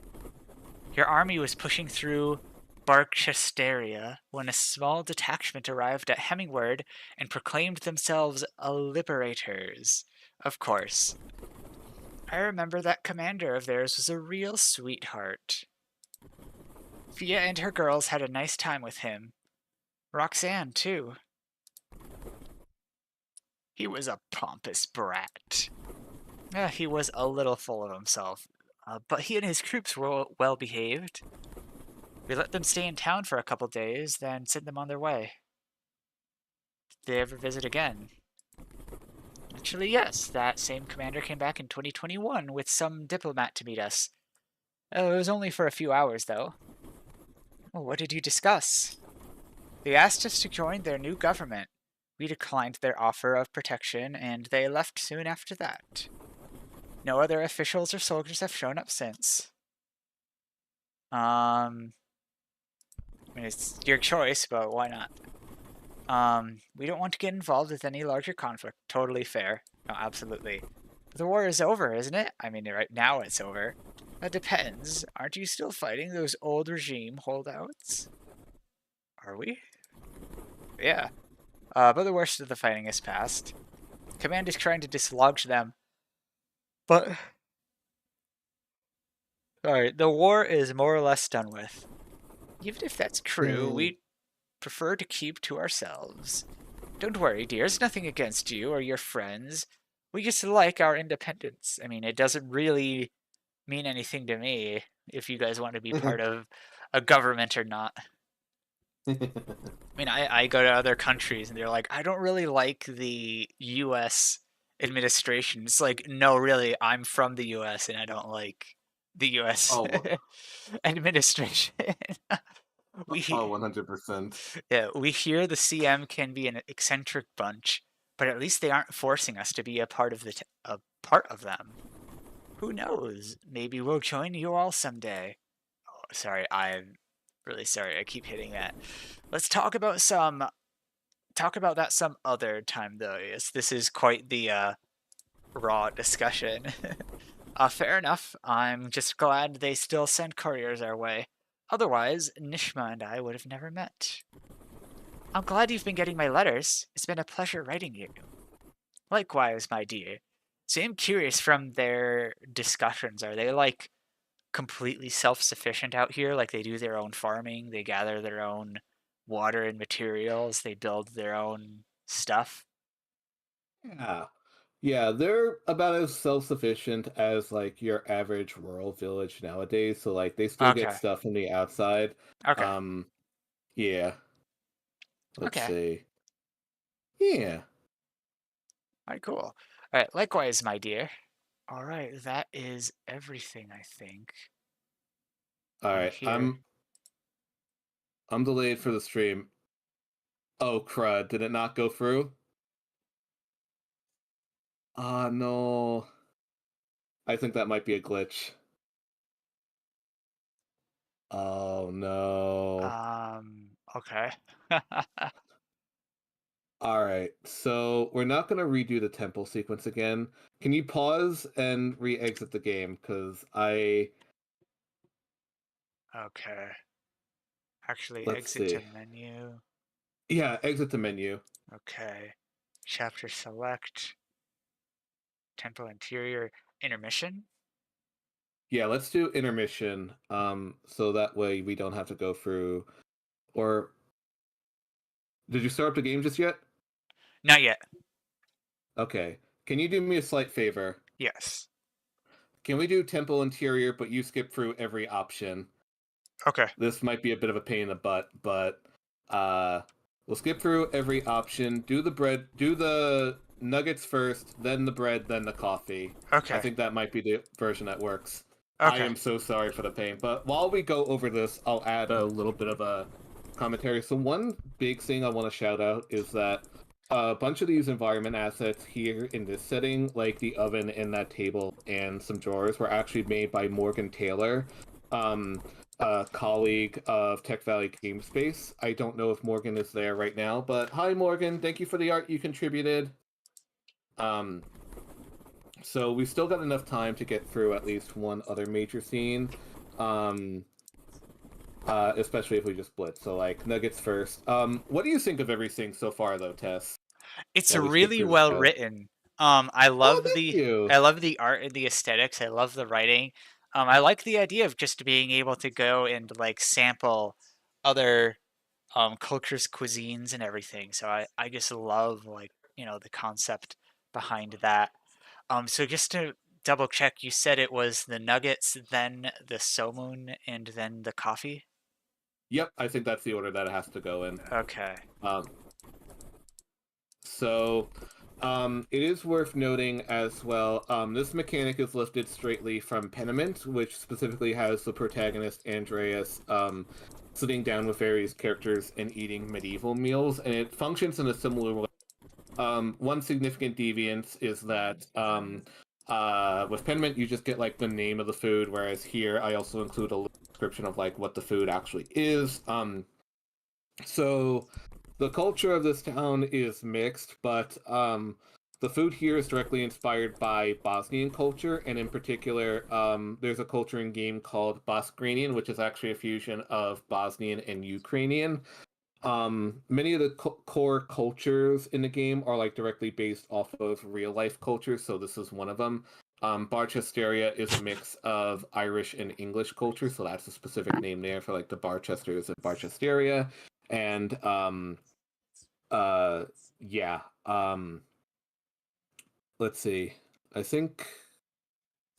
Your army was pushing through Barkchesteria when a small detachment arrived at Hemmingward and proclaimed themselves liberators. Of course. I remember that commander of theirs was a real sweetheart. Fia and her girls had a nice time with him. Roxanne, too. He was a pompous brat. He was a little full of himself, but he and his troops were well behaved. We let them stay in town for a couple days, then sent them on their way. Did they ever visit again? Actually, yes. That same commander came back in 2021 with some diplomat to meet us. It was only for a few hours, though. Well, what did you discuss? They asked us to join their new government. We declined their offer of protection, and they left soon after that. No other officials or soldiers have shown up since. I mean, it's your choice, but why not? We don't want to get involved with any larger conflict. Totally fair. No, absolutely. But the war is over, isn't it? I mean, right now it's over. That depends. Aren't you still fighting those old regime holdouts? Are we? Yeah. But the worst of the fighting is past. Command is trying to dislodge them. But... Sorry, the war is more or less done with. Even if that's true, we prefer to keep to ourselves. Don't worry, dear. It's nothing against you or your friends. We just like our independence. I mean, it doesn't really mean anything to me if you guys want to be part of a government or not. I mean, I go to other countries and they're like, I don't really like the U.S. administration. It's like, no, really, I'm from the U.S. and I don't like the U.S. administration. We 100%. Yeah, we hear the CM can be an eccentric bunch, but at least they aren't forcing us to be a part of them. Who knows? Maybe we'll join you all someday. Oh, sorry, I'm really sorry. I keep hitting that. Let's talk about that some other time, though. Yes, this is quite the raw discussion. Fair enough. I'm just glad they still send couriers our way. Otherwise, Nishma and I would have never met. I'm glad you've been getting my letters. It's been a pleasure writing you. Likewise, my dear. So I'm curious from their discussions, are they like completely self-sufficient out here? Like they do their own farming, they gather their own water and materials, they build their own stuff? Yeah, they're about as self-sufficient as like your average rural village nowadays. So like they still get Okay. stuff from the outside. Okay. Yeah. Let's Okay. see. Yeah. Alright, cool. Alright, likewise, my dear. Alright, that is everything, I think. All right. Here. I'm delayed for the stream. Oh crud! Did it not go through? Ah no. I think that might be a glitch. Oh no. Okay. Alright, so we're not going to redo the temple sequence again. Can you pause and re-exit the game? Because Okay. Actually, Let's exit see. to menu. Yeah, exit the menu. Okay. Chapter select. Temple interior. Intermission? Yeah, let's do intermission. So that way we don't have to go through... Or... Did you start up the game just yet? Not yet. Okay. Can you do me a slight favor? Yes. Can we do temple interior, but you skip through every option? Okay. This might be a bit of a pain in the butt, but we'll skip through every option. Do the nuggets first, then the bread, then the coffee. Okay. I think that might be the version that works. I Okay. am so sorry for the pain. But while we go over this, I'll add a little bit of a commentary. So one big thing I want to shout out is that a bunch of these environment assets here in this setting, like the oven and that table and some drawers, were actually made by Morgan Taylor, a colleague of Tech Valley Game Space. I don't know if Morgan is there right now, but hi Morgan, thank you for the art you contributed. So we've still got enough time to get through at least one other major scene. Especially if we just blitz. So like Nuggets first. What do you think of everything so far though, Tess? It's While we skip really through the well show. written. I Oh, love thank the you. I love the art and the aesthetics. I love the writing. I like the idea of just being able to go and like sample other cultures, cuisines, and everything. So I just love like the concept behind that. So just to double check, you said it was the nuggets, then the somun, and then the coffee. Yep, I think that's the order that it has to go in. Okay. Um, so, it is worth noting as well, this mechanic is lifted straightly from Pentiment, which specifically has the protagonist, Andreas, sitting down with various characters and eating medieval meals, and it functions in a similar way. One significant deviance is that, with Pentiment, you just get, like, the name of the food, whereas here, I also include a description of, like, what the food actually is. So the culture of this town is mixed, but the food here is directly inspired by Bosnian culture, and in particular, there's a culture in game called Bosgranian, which is actually a fusion of Bosnian and Ukrainian. Many of the core cultures in the game are like directly based off of real life cultures, so this is one of them. Barchesteria is a mix of Irish and English culture, so that's a specific name there for like the Barchesters and Barchesteria. And yeah. Let's see. I think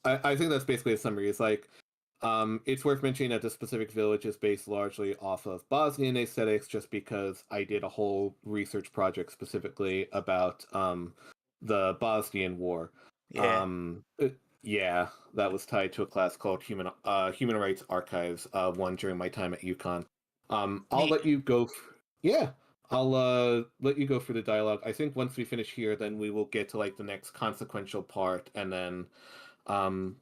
I think that's basically a summary. It's like it's worth mentioning that the specific village is based largely off of Bosnian aesthetics, just because I did a whole research project specifically about the Bosnian War. Yeah. Yeah, that was tied to a class called Human Rights Archives, one during my time at UConn. I'll Neat. let you go. Yeah, I'll let you go through the dialogue. I think once we finish here, then we will get to like the next consequential part, and then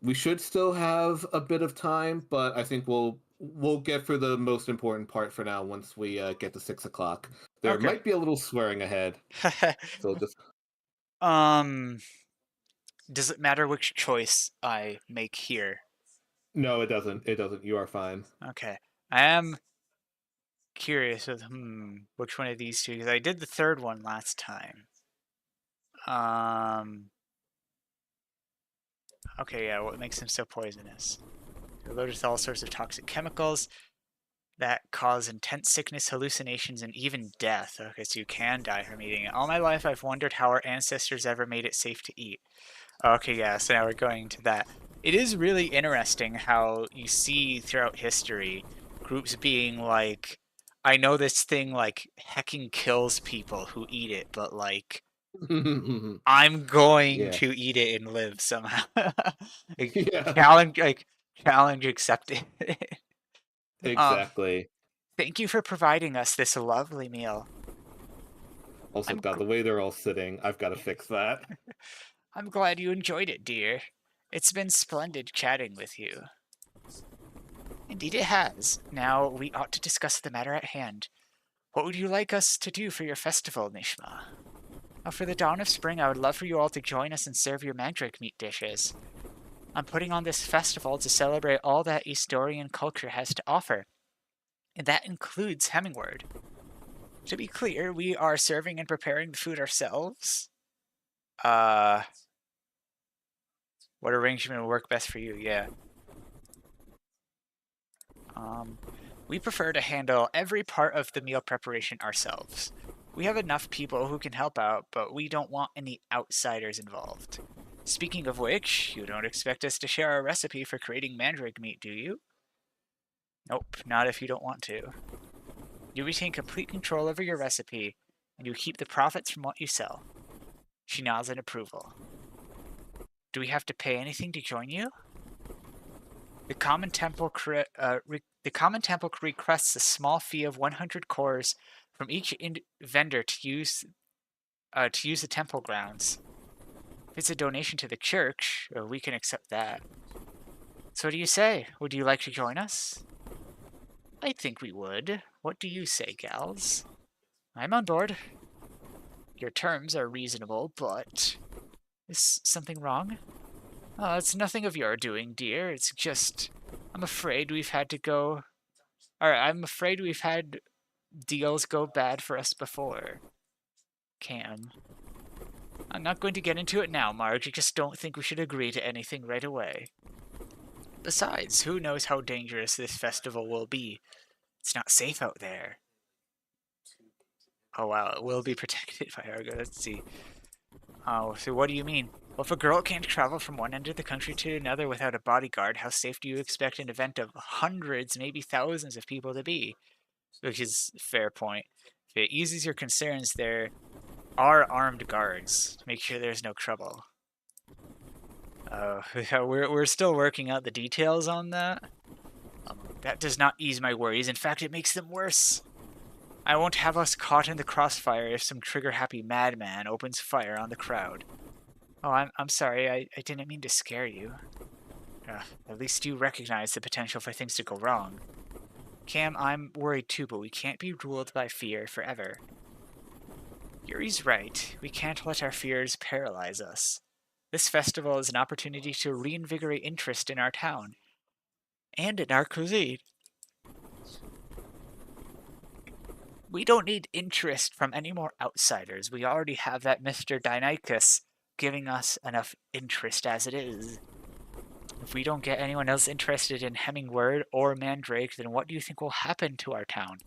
we should still have a bit of time, but I think we'll get through the most important part for now once we get to 6 o'clock. There Okay. might be a little swearing ahead, so just Does it matter which choice I make here? no, it doesn't. It doesn't. You are fine. Okay. I am curious with which one of these two, because I did the third one last time. Okay, yeah, what makes them so poisonous? They're loaded with all sorts of toxic chemicals that cause intense sickness, hallucinations, and even death. Okay, so you can die from eating it. All my life I've wondered how our ancestors ever made it safe to eat. Okay, yeah, so now we're going to that. It is really interesting how you see throughout history groups being like, I know this thing like hecking kills people who eat it, but like I'm going Yeah. to eat it and live somehow. Like, Yeah. challenge accepted. um, Exactly. Thank you for providing us this lovely meal. Also, I'm God, the way they're all sitting, I've got to fix that. I'm glad you enjoyed it, dear. It's been splendid chatting with you. Indeed it has. Now we ought to discuss the matter at hand. What would you like us to do for your festival, Nishma? For the dawn of spring, I would love for you all to join us and serve your mandrake meat dishes. I'm putting on this festival to celebrate all that Eastorian culture has to offer, and that includes Hemingward. To be clear, we are serving and preparing the food ourselves. What arrangement will work best for you? Yeah. We prefer to handle every part of the meal preparation ourselves. We have enough people who can help out, but we don't want any outsiders involved. Speaking of which, you don't expect us to share our recipe for creating mandrake meat, do you? Nope, not if you don't want to. You retain complete control over your recipe, and you keep the profits from what you sell. She nods in approval. Do we have to pay anything to join you? The Common Temple requests a small fee of 100 cores from each vendor to use the temple grounds. If it's a donation to the church, we can accept that. So what do you say? Would you like to join us? I think we would. What do you say, gals? I'm on board. Your terms are reasonable, but... Is something wrong? Oh, it's nothing of your doing, dear. It's just... I'm afraid we've had deals go bad for us before. Cam. I'm not going to get into it now, Marge. I just don't think we should agree to anything right away. Besides, who knows how dangerous this festival will be? It's not safe out there. Oh wow, it will be protected by Argo. Let's see. Oh, so what do you mean? Well, if a girl can't travel from one end of the country to another without a bodyguard, how safe do you expect an event of hundreds, maybe thousands of people to be? Which is a fair point. If it eases your concerns, there are armed guards to make sure there's no trouble. We're still working out the details on that. That does not ease my worries. In fact, it makes them worse. I won't have us caught in the crossfire if some trigger-happy madman opens fire on the crowd. Oh, I'm sorry. I didn't mean to scare you. At least you recognize the potential for things to go wrong. Cam, I'm worried too, but we can't be ruled by fear forever. Yuri's right. We can't let our fears paralyze us. This festival is an opportunity to reinvigorate interest in our town. And in our cuisine. We don't need interest from any more outsiders. We already have that Mr. Deinicus giving us enough interest as it is. If we don't get anyone else interested in Hemmingward or Mandrake, then what do you think will happen to our town?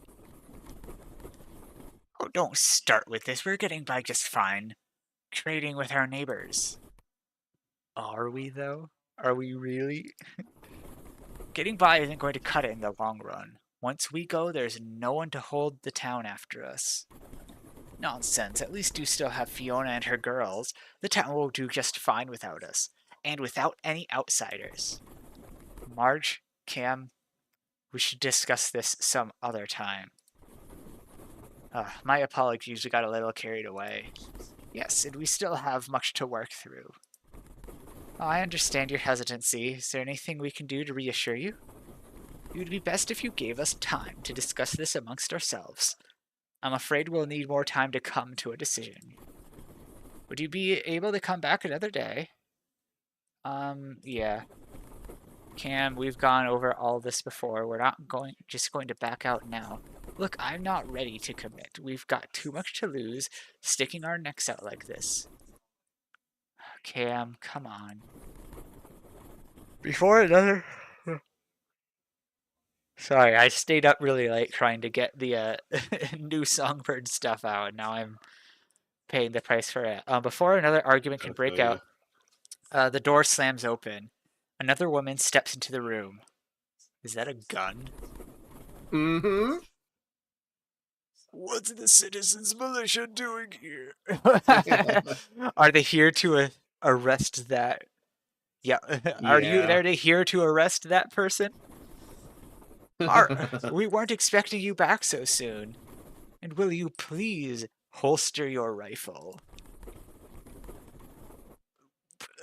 Oh, don't start with this. We're getting by just fine. Trading with our neighbors. Are we, though? Are we really? Getting by isn't going to cut it in the long run. Once we go, there's no one to hold the town after us. Nonsense. At least you still have Fiona and her girls. The town will do just fine without us. And without any outsiders. Marge, Cam, we should discuss this some other time. My apologies, we got a little carried away. Yes, and we still have much to work through. I understand your hesitancy. Is there anything we can do to reassure you? It would be best if you gave us time to discuss this amongst ourselves. I'm afraid we'll need more time to come to a decision. Would you be able to come back another day? Yeah. Cam, we've gone over all this before. We're not just going to back out now. Look, I'm not ready to commit. We've got too much to lose sticking our necks out like this. Cam, come on. Before another... Sorry, I stayed up really late trying to get the new Songbird stuff out, and now I'm paying the price for it. Before another argument can break out, the door slams open. Another woman steps into the room. Is that a gun? Mm-hmm. What's the Citizens Militia doing here? Are they here to arrest that? Yeah. Are they here to arrest that person? We weren't expecting you back so soon. And will you please holster your rifle?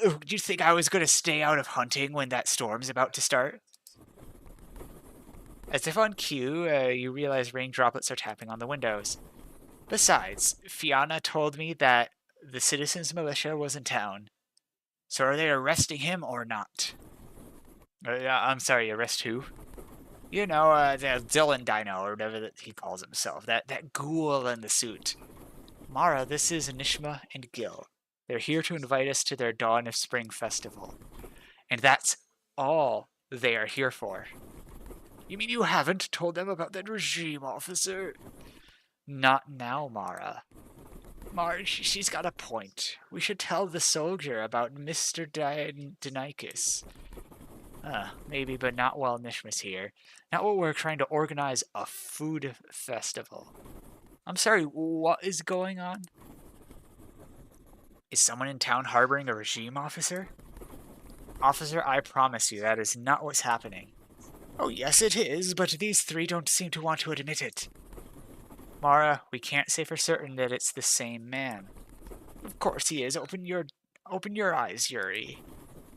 Do you think I was going to stay out of hunting when that storm's about to start? As if on cue, you realize rain droplets are tapping on the windows. Besides, Fiona told me that the Citizens Militia was in town. So are they arresting him or not? I'm sorry, arrest who? You know, the Dylan Dino, or whatever that he calls himself. That ghoul in the suit. Mara, this is Nishma and Gil. They're here to invite us to their Dawn of Spring festival. And that's all they are here for. You mean you haven't told them about that regime officer? Not now, Mara. Marge, she's got a point. We should tell the soldier about Mr. Deinicus. Maybe, but not while Nishma's here. Not while we're trying to organize a food festival. I'm sorry, what is going on? Is someone in town harboring a regime officer? Officer, I promise you that is not what's happening. Oh, yes, it is, but these three don't seem to want to admit it. Mara, we can't say for certain that it's the same man. Of course he is. Open your eyes, Yuri.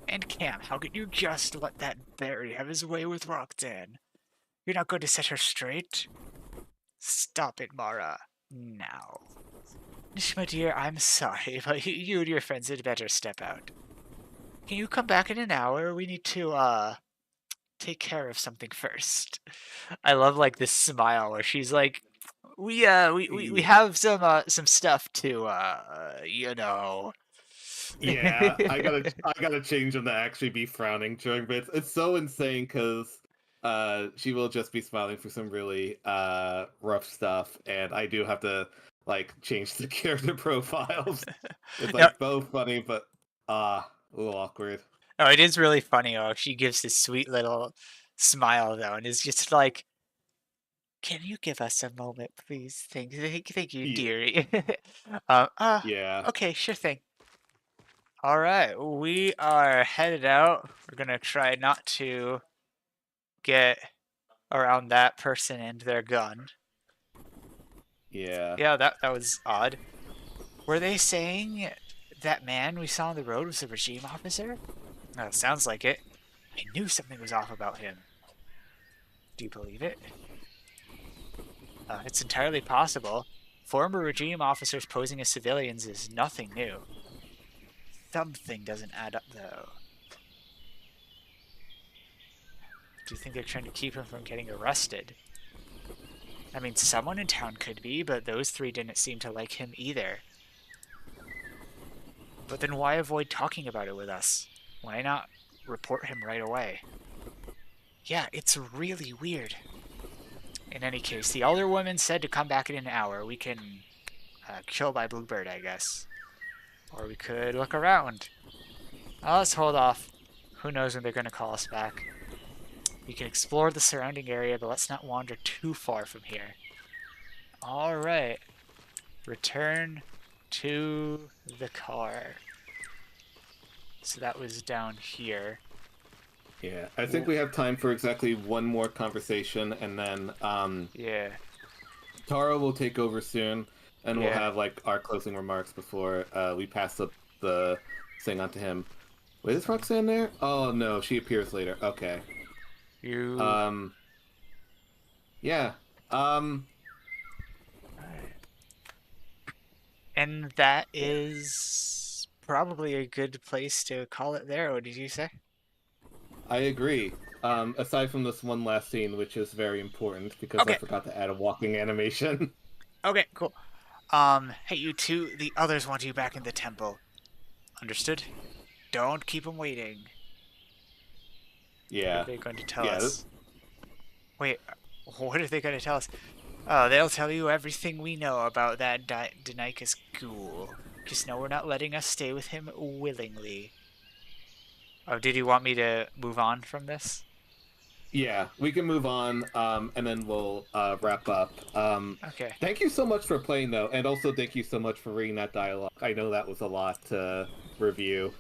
And Cam, how could you just let that Barry have his way with Roxanne? You're not going to set her straight? Stop it, Mara. Now. My dear, I'm sorry, but you and your friends had better step out. Can you come back in an hour? We need to, take care of something first. I love, like, this smile where she's like, we have some stuff to, you know. Yeah, I gotta change him to actually be frowning during bits. It's so insane because she will just be smiling for some really rough stuff, and I do have to like change the character profiles. It's No, like both funny, but a little awkward. no, it is really funny. Oh, she gives this sweet little smile though, and is just like, "Can you give us a moment, please? Thank you, Yeah, dearie." yeah, Okay, sure thing. All right, we are headed out. We're gonna try not to get around that person and their gun. yeah. Yeah, that was odd. Were they saying that man we saw on the road was a regime officer? No, sounds like it. I knew something was off about him. Do you believe it? It's entirely possible. Former regime officers posing as civilians is nothing new. Something doesn't add up, though. Do you think they're trying to keep him from getting arrested? I mean, someone in town could be, but those three didn't seem to like him either. But then why avoid talking about it with us? Why not report him right away? Yeah, it's really weird. In any case, the elder woman said to come back in an hour. We can kill by Bluebird, I guess. Or we could look around. Let's hold off. Who knows when they're going to call us back. We can explore the surrounding area, but let's not wander too far from here. Alright. Return to the car. So that was down here. Yeah, I think we have time for exactly one more conversation, and then Yeah. Tara will take over soon, and we'll Yeah. have like our closing remarks before we pass up the thing onto him. Wait, is Roxanne there? Oh no, she appears later. Okay. You. Yeah. And that is probably a good place to call it there. What did you say? I agree. Aside from this one last scene, which is very important because I Okay. forgot to add a walking animation. Okay, cool. Hey, you two, the others want you back in the temple. Understood? Don't keep them waiting. Yeah. What are they going to tell Yeah, us? Wait, what are they going to tell us? Oh, they'll tell you everything we know about that Danikas ghoul. Just know we're not letting us stay with him willingly. Oh, did you want me to move on from this? Yeah, we can move on, and then we'll wrap up. Okay. Thank you so much for playing, though, and also thank you so much for reading that dialogue. I know that was a lot to review.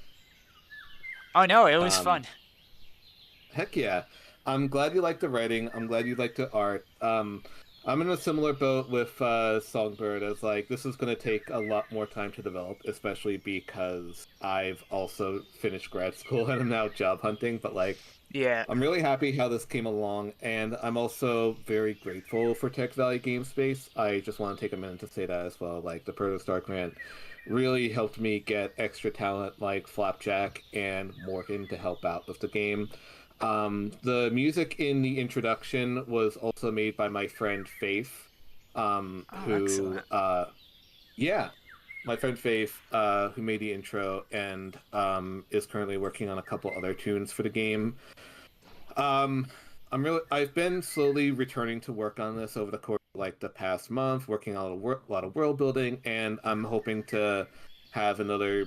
Oh no, it was fun. Heck yeah. I'm glad you liked the writing. I'm glad you liked the art. I'm in a similar boat with Songbird as like this is going to take a lot more time to develop, especially because I've also finished grad school and I'm now job hunting, but like Yeah. I'm really happy how this came along, and I'm also very grateful for Tech Valley Game Space. I just want to take a minute to say that as well. Like, the Protostar grant really helped me get extra talent like Flapjack and Morgan to help out with the game. The music in the introduction was also made by my friend Faith, who, excellent. yeah, my friend Faith, who made the intro and is currently working on a couple other tunes for the game. I've been slowly returning to work on this over the course of like the past month, working on a lot of world building, and I'm hoping to have another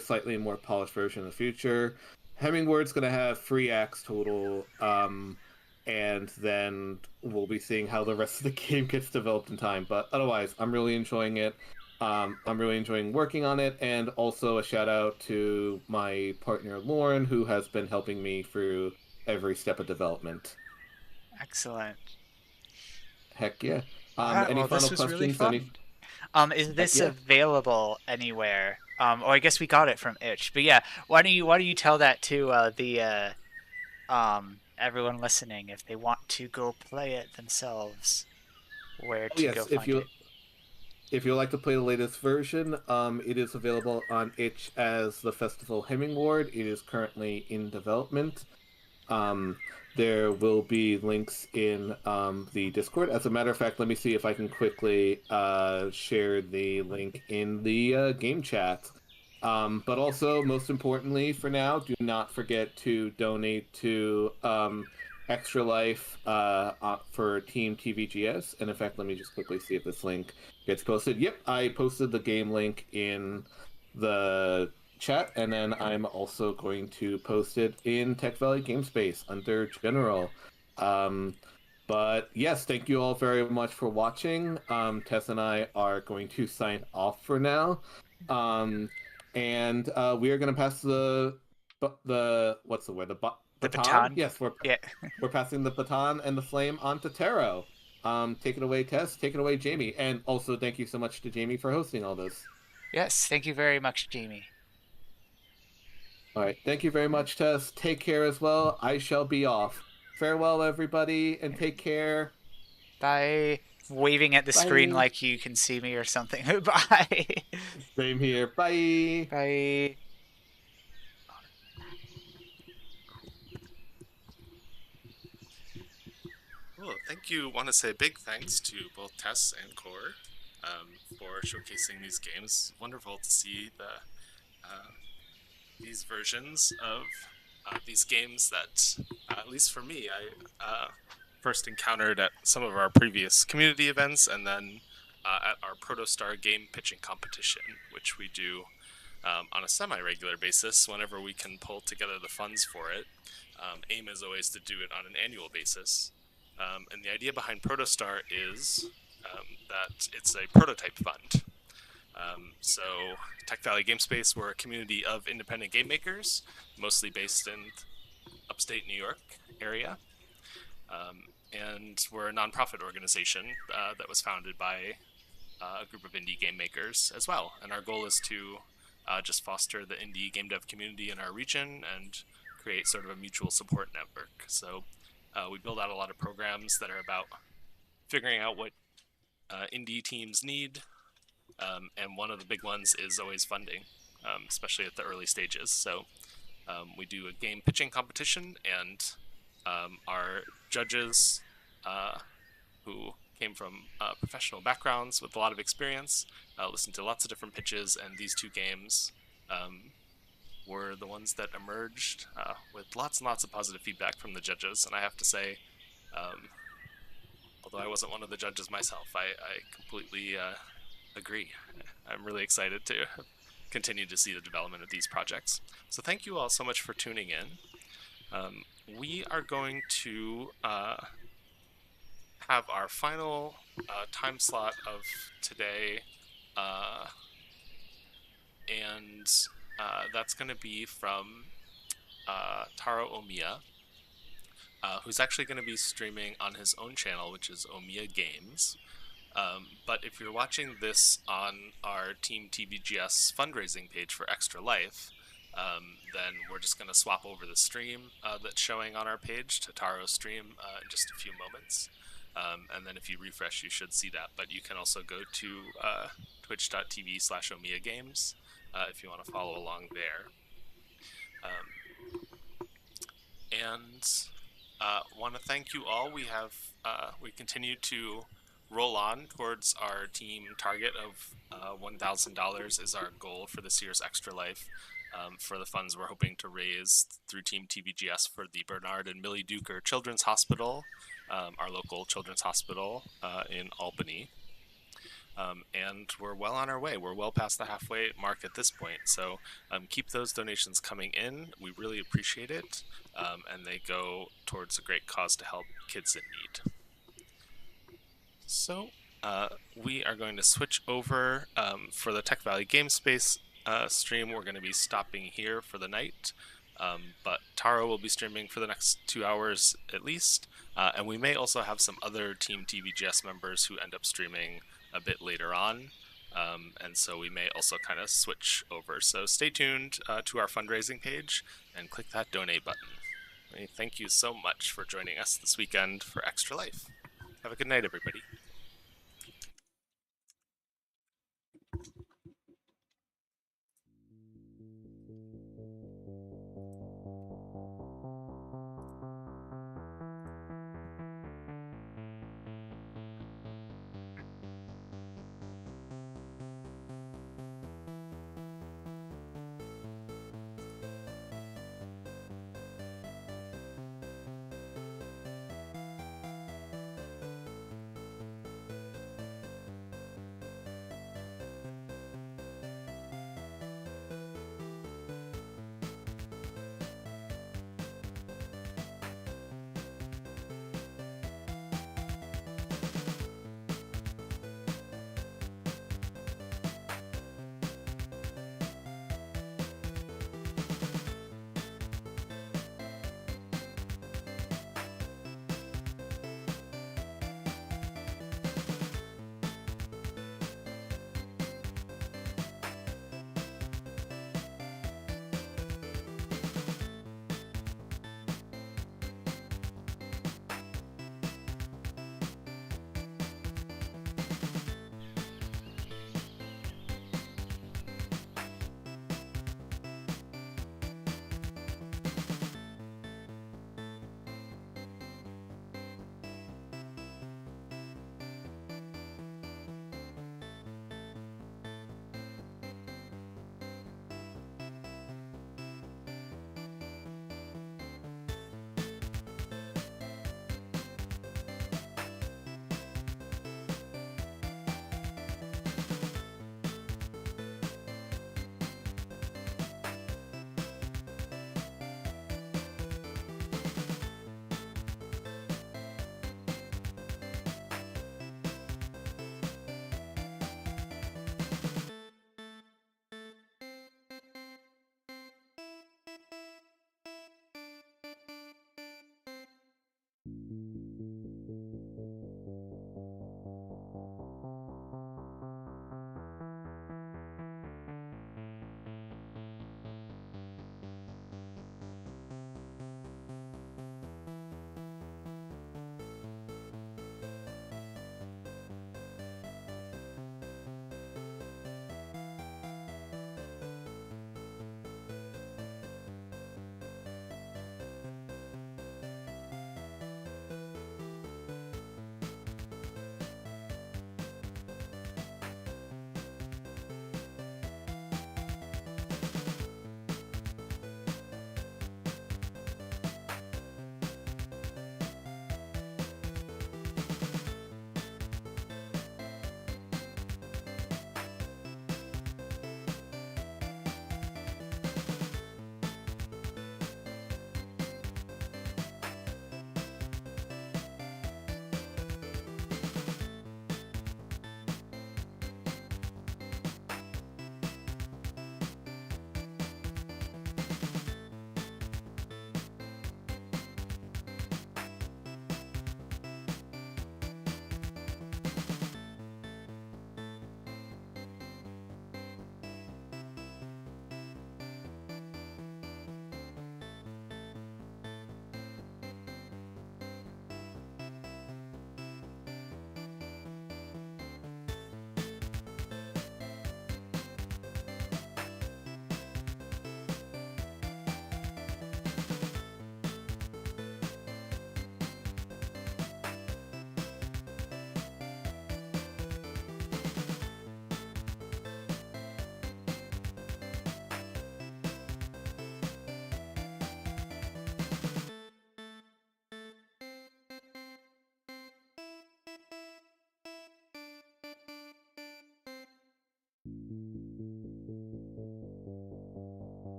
slightly more polished version in the future. Hemingward's gonna have 3 acts total, and then we'll be seeing how the rest of the game gets developed in time. But otherwise, I'm really enjoying it. I'm really enjoying working on it, and also a shout out to my partner Lauren, who has been helping me through every step of development. Excellent. Heck yeah. All right, Any well, this final was really questions? fun. Is Heck this yeah. available anywhere? Or I guess we got it from Itch. But yeah, why don't you tell that to the everyone listening if they want to go play it themselves, where Oh to go yes, find it? if you like to play the latest version, it is available on itch as the Festival Hemming Ward. It is currently in development. Um, there will be links in the Discord. As a matter of fact, let me see if I can quickly share the link in the game chat. But also, most importantly, for now, do not forget to donate to Extra Life for Team TVGS. And in fact, let me just quickly see if this link gets posted. Yep, I posted the game link in the chat, and then I'm also going to post it in Tech Valley Gamespace under General. Um, but yes, thank you all very much for watching. Tess and I are going to sign off for now. Um, and we are going to pass the what's the word, The baton? baton. Yes, Yeah. we're passing the baton and the flame on to Taro. Take it away, Tess. Take it away, Jamie. And also thank you so much to Jamie for hosting all this. Yes. Thank you very much, Jamie. All right. Thank you very much, Tess. Take care as well. I shall be off. Farewell, everybody, and take care. Bye. Waving at the screen Bye. like you can see me or something. Bye. Same here. Bye. Bye. Well, thank you. Want to say a big thanks to both Tess and Core for showcasing these games. Wonderful to see these versions of these games that, at least for me, I first encountered at some of our previous community events, and then at our Protostar game pitching competition, which we do on a semi-regular basis whenever we can pull together the funds for it. Aim is always to do it on an annual basis. And the idea behind Protostar is that it's a prototype fund. So Tech Valley Gamespace, we're a community of independent game makers, mostly based in upstate New York area. And we're a nonprofit organization that was founded by a group of indie game makers as well. And our goal is to just foster the indie game dev community in our region and create sort of a mutual support network. So we build out a lot of programs that are about figuring out what indie teams need, and one of the big ones is always funding, especially at the early stages. So we do a game pitching competition, and our judges, who came from professional backgrounds with a lot of experience, listened to lots of different pitches, and these two games were the ones that emerged with lots and lots of positive feedback from the judges. And I have to say, although I wasn't one of the judges myself, I completely agree. I'm really excited to continue to see the development of these projects. So thank you all so much for tuning in. We are going to have our final time slot of today, and that's going to be from Taro Omiya, who's actually going to be streaming on his own channel, which is Omiya Games. But if you're watching this on our Team TVGS fundraising page for Extra Life, then we're just going to swap over the stream that's showing on our page to Taro's stream in just a few moments. And then if you refresh, you should see that. But you can also go to twitch.tv/Omiya Games if you want to follow along there. And want to thank you all. We continue to roll on towards our team target of $1,000 is our goal for this year's Extra Life, for the funds we're hoping to raise through Team TVGS for the Bernard and Millie Duker Children's Hospital, our local children's hospital in Albany. And we're well on our way. We're well past the halfway mark at this point. So keep those donations coming in. We really appreciate it. And they go towards a great cause to help kids in need. So we are going to switch over for the Tech Valley Game Space stream. We're going to be stopping here for the night, but Taro will be streaming for the next 2 hours at least, and we may also have some other Team TVGS members who end up streaming a bit later on, and so we may also kind of switch over. So stay tuned to our fundraising page and click that donate button. Thank you so much for joining us this weekend for Extra Life. Have a good night, everybody.